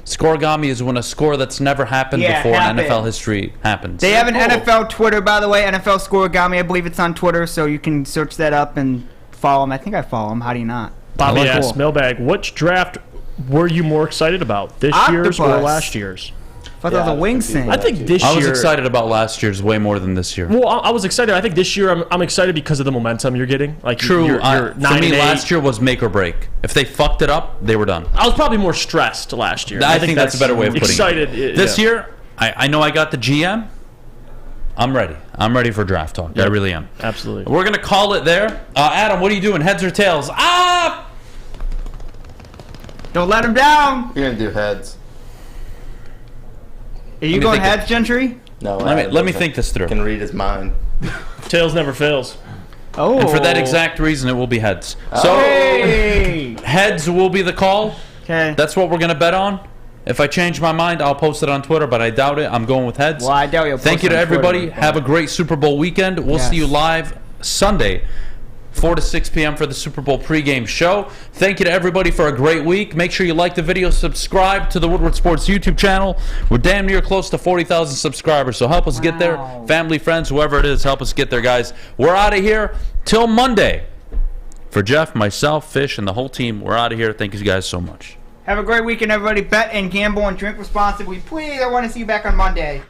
Scoregami is when a score that's never happened before in NFL history happens. They have an NFL Twitter, by the way. NFL scoregami. I believe it's on Twitter, so you can search that up and follow them. I think I follow them. How do you not? Bobby asked, Mailbag, which draft were you more excited about, this year's or last year's? I thought that was a Wings thing. I think this year... I was excited about last year's way more than this year. Well, I was excited. I think this year I'm excited because of the momentum you're getting. Like, True. You're For me, last year was make or break. If they fucked it up, they were done. I was probably more stressed last year. I think that's a better way of putting it. This year, I know I got the GM. I'm ready. I'm ready for draft talk. Yep. I really am. Absolutely. We're going to call it there. Adam, what are you doing? Heads or tails? Don't let him down. You're going to do heads. Are you going heads, Gentry? No. Let me think this through. I can read his mind. Tails never fails. Oh. And for that exact reason, it will be heads. So, heads will be the call. Okay. That's what we're going to bet on. If I change my mind, I'll post it on Twitter, but I doubt it. I'm going with heads. Well, I doubt you'll post Thank you to on everybody. Twitter, Have a great Super Bowl weekend. We'll see you live Sunday, 4 to 6 p.m. for the Super Bowl pregame show. Thank you to everybody for a great week. Make sure you like the video, subscribe to the Woodward Sports YouTube channel. We're damn near close to 40,000 subscribers, so help us get there. Family, friends, whoever it is, help us get there, guys. We're out of here till Monday. For Jeff, myself, Fish, and the whole team, we're out of here. Thank you guys so much. Have a great weekend, everybody. Bet and gamble and drink responsibly. Please, I want to see you back on Monday.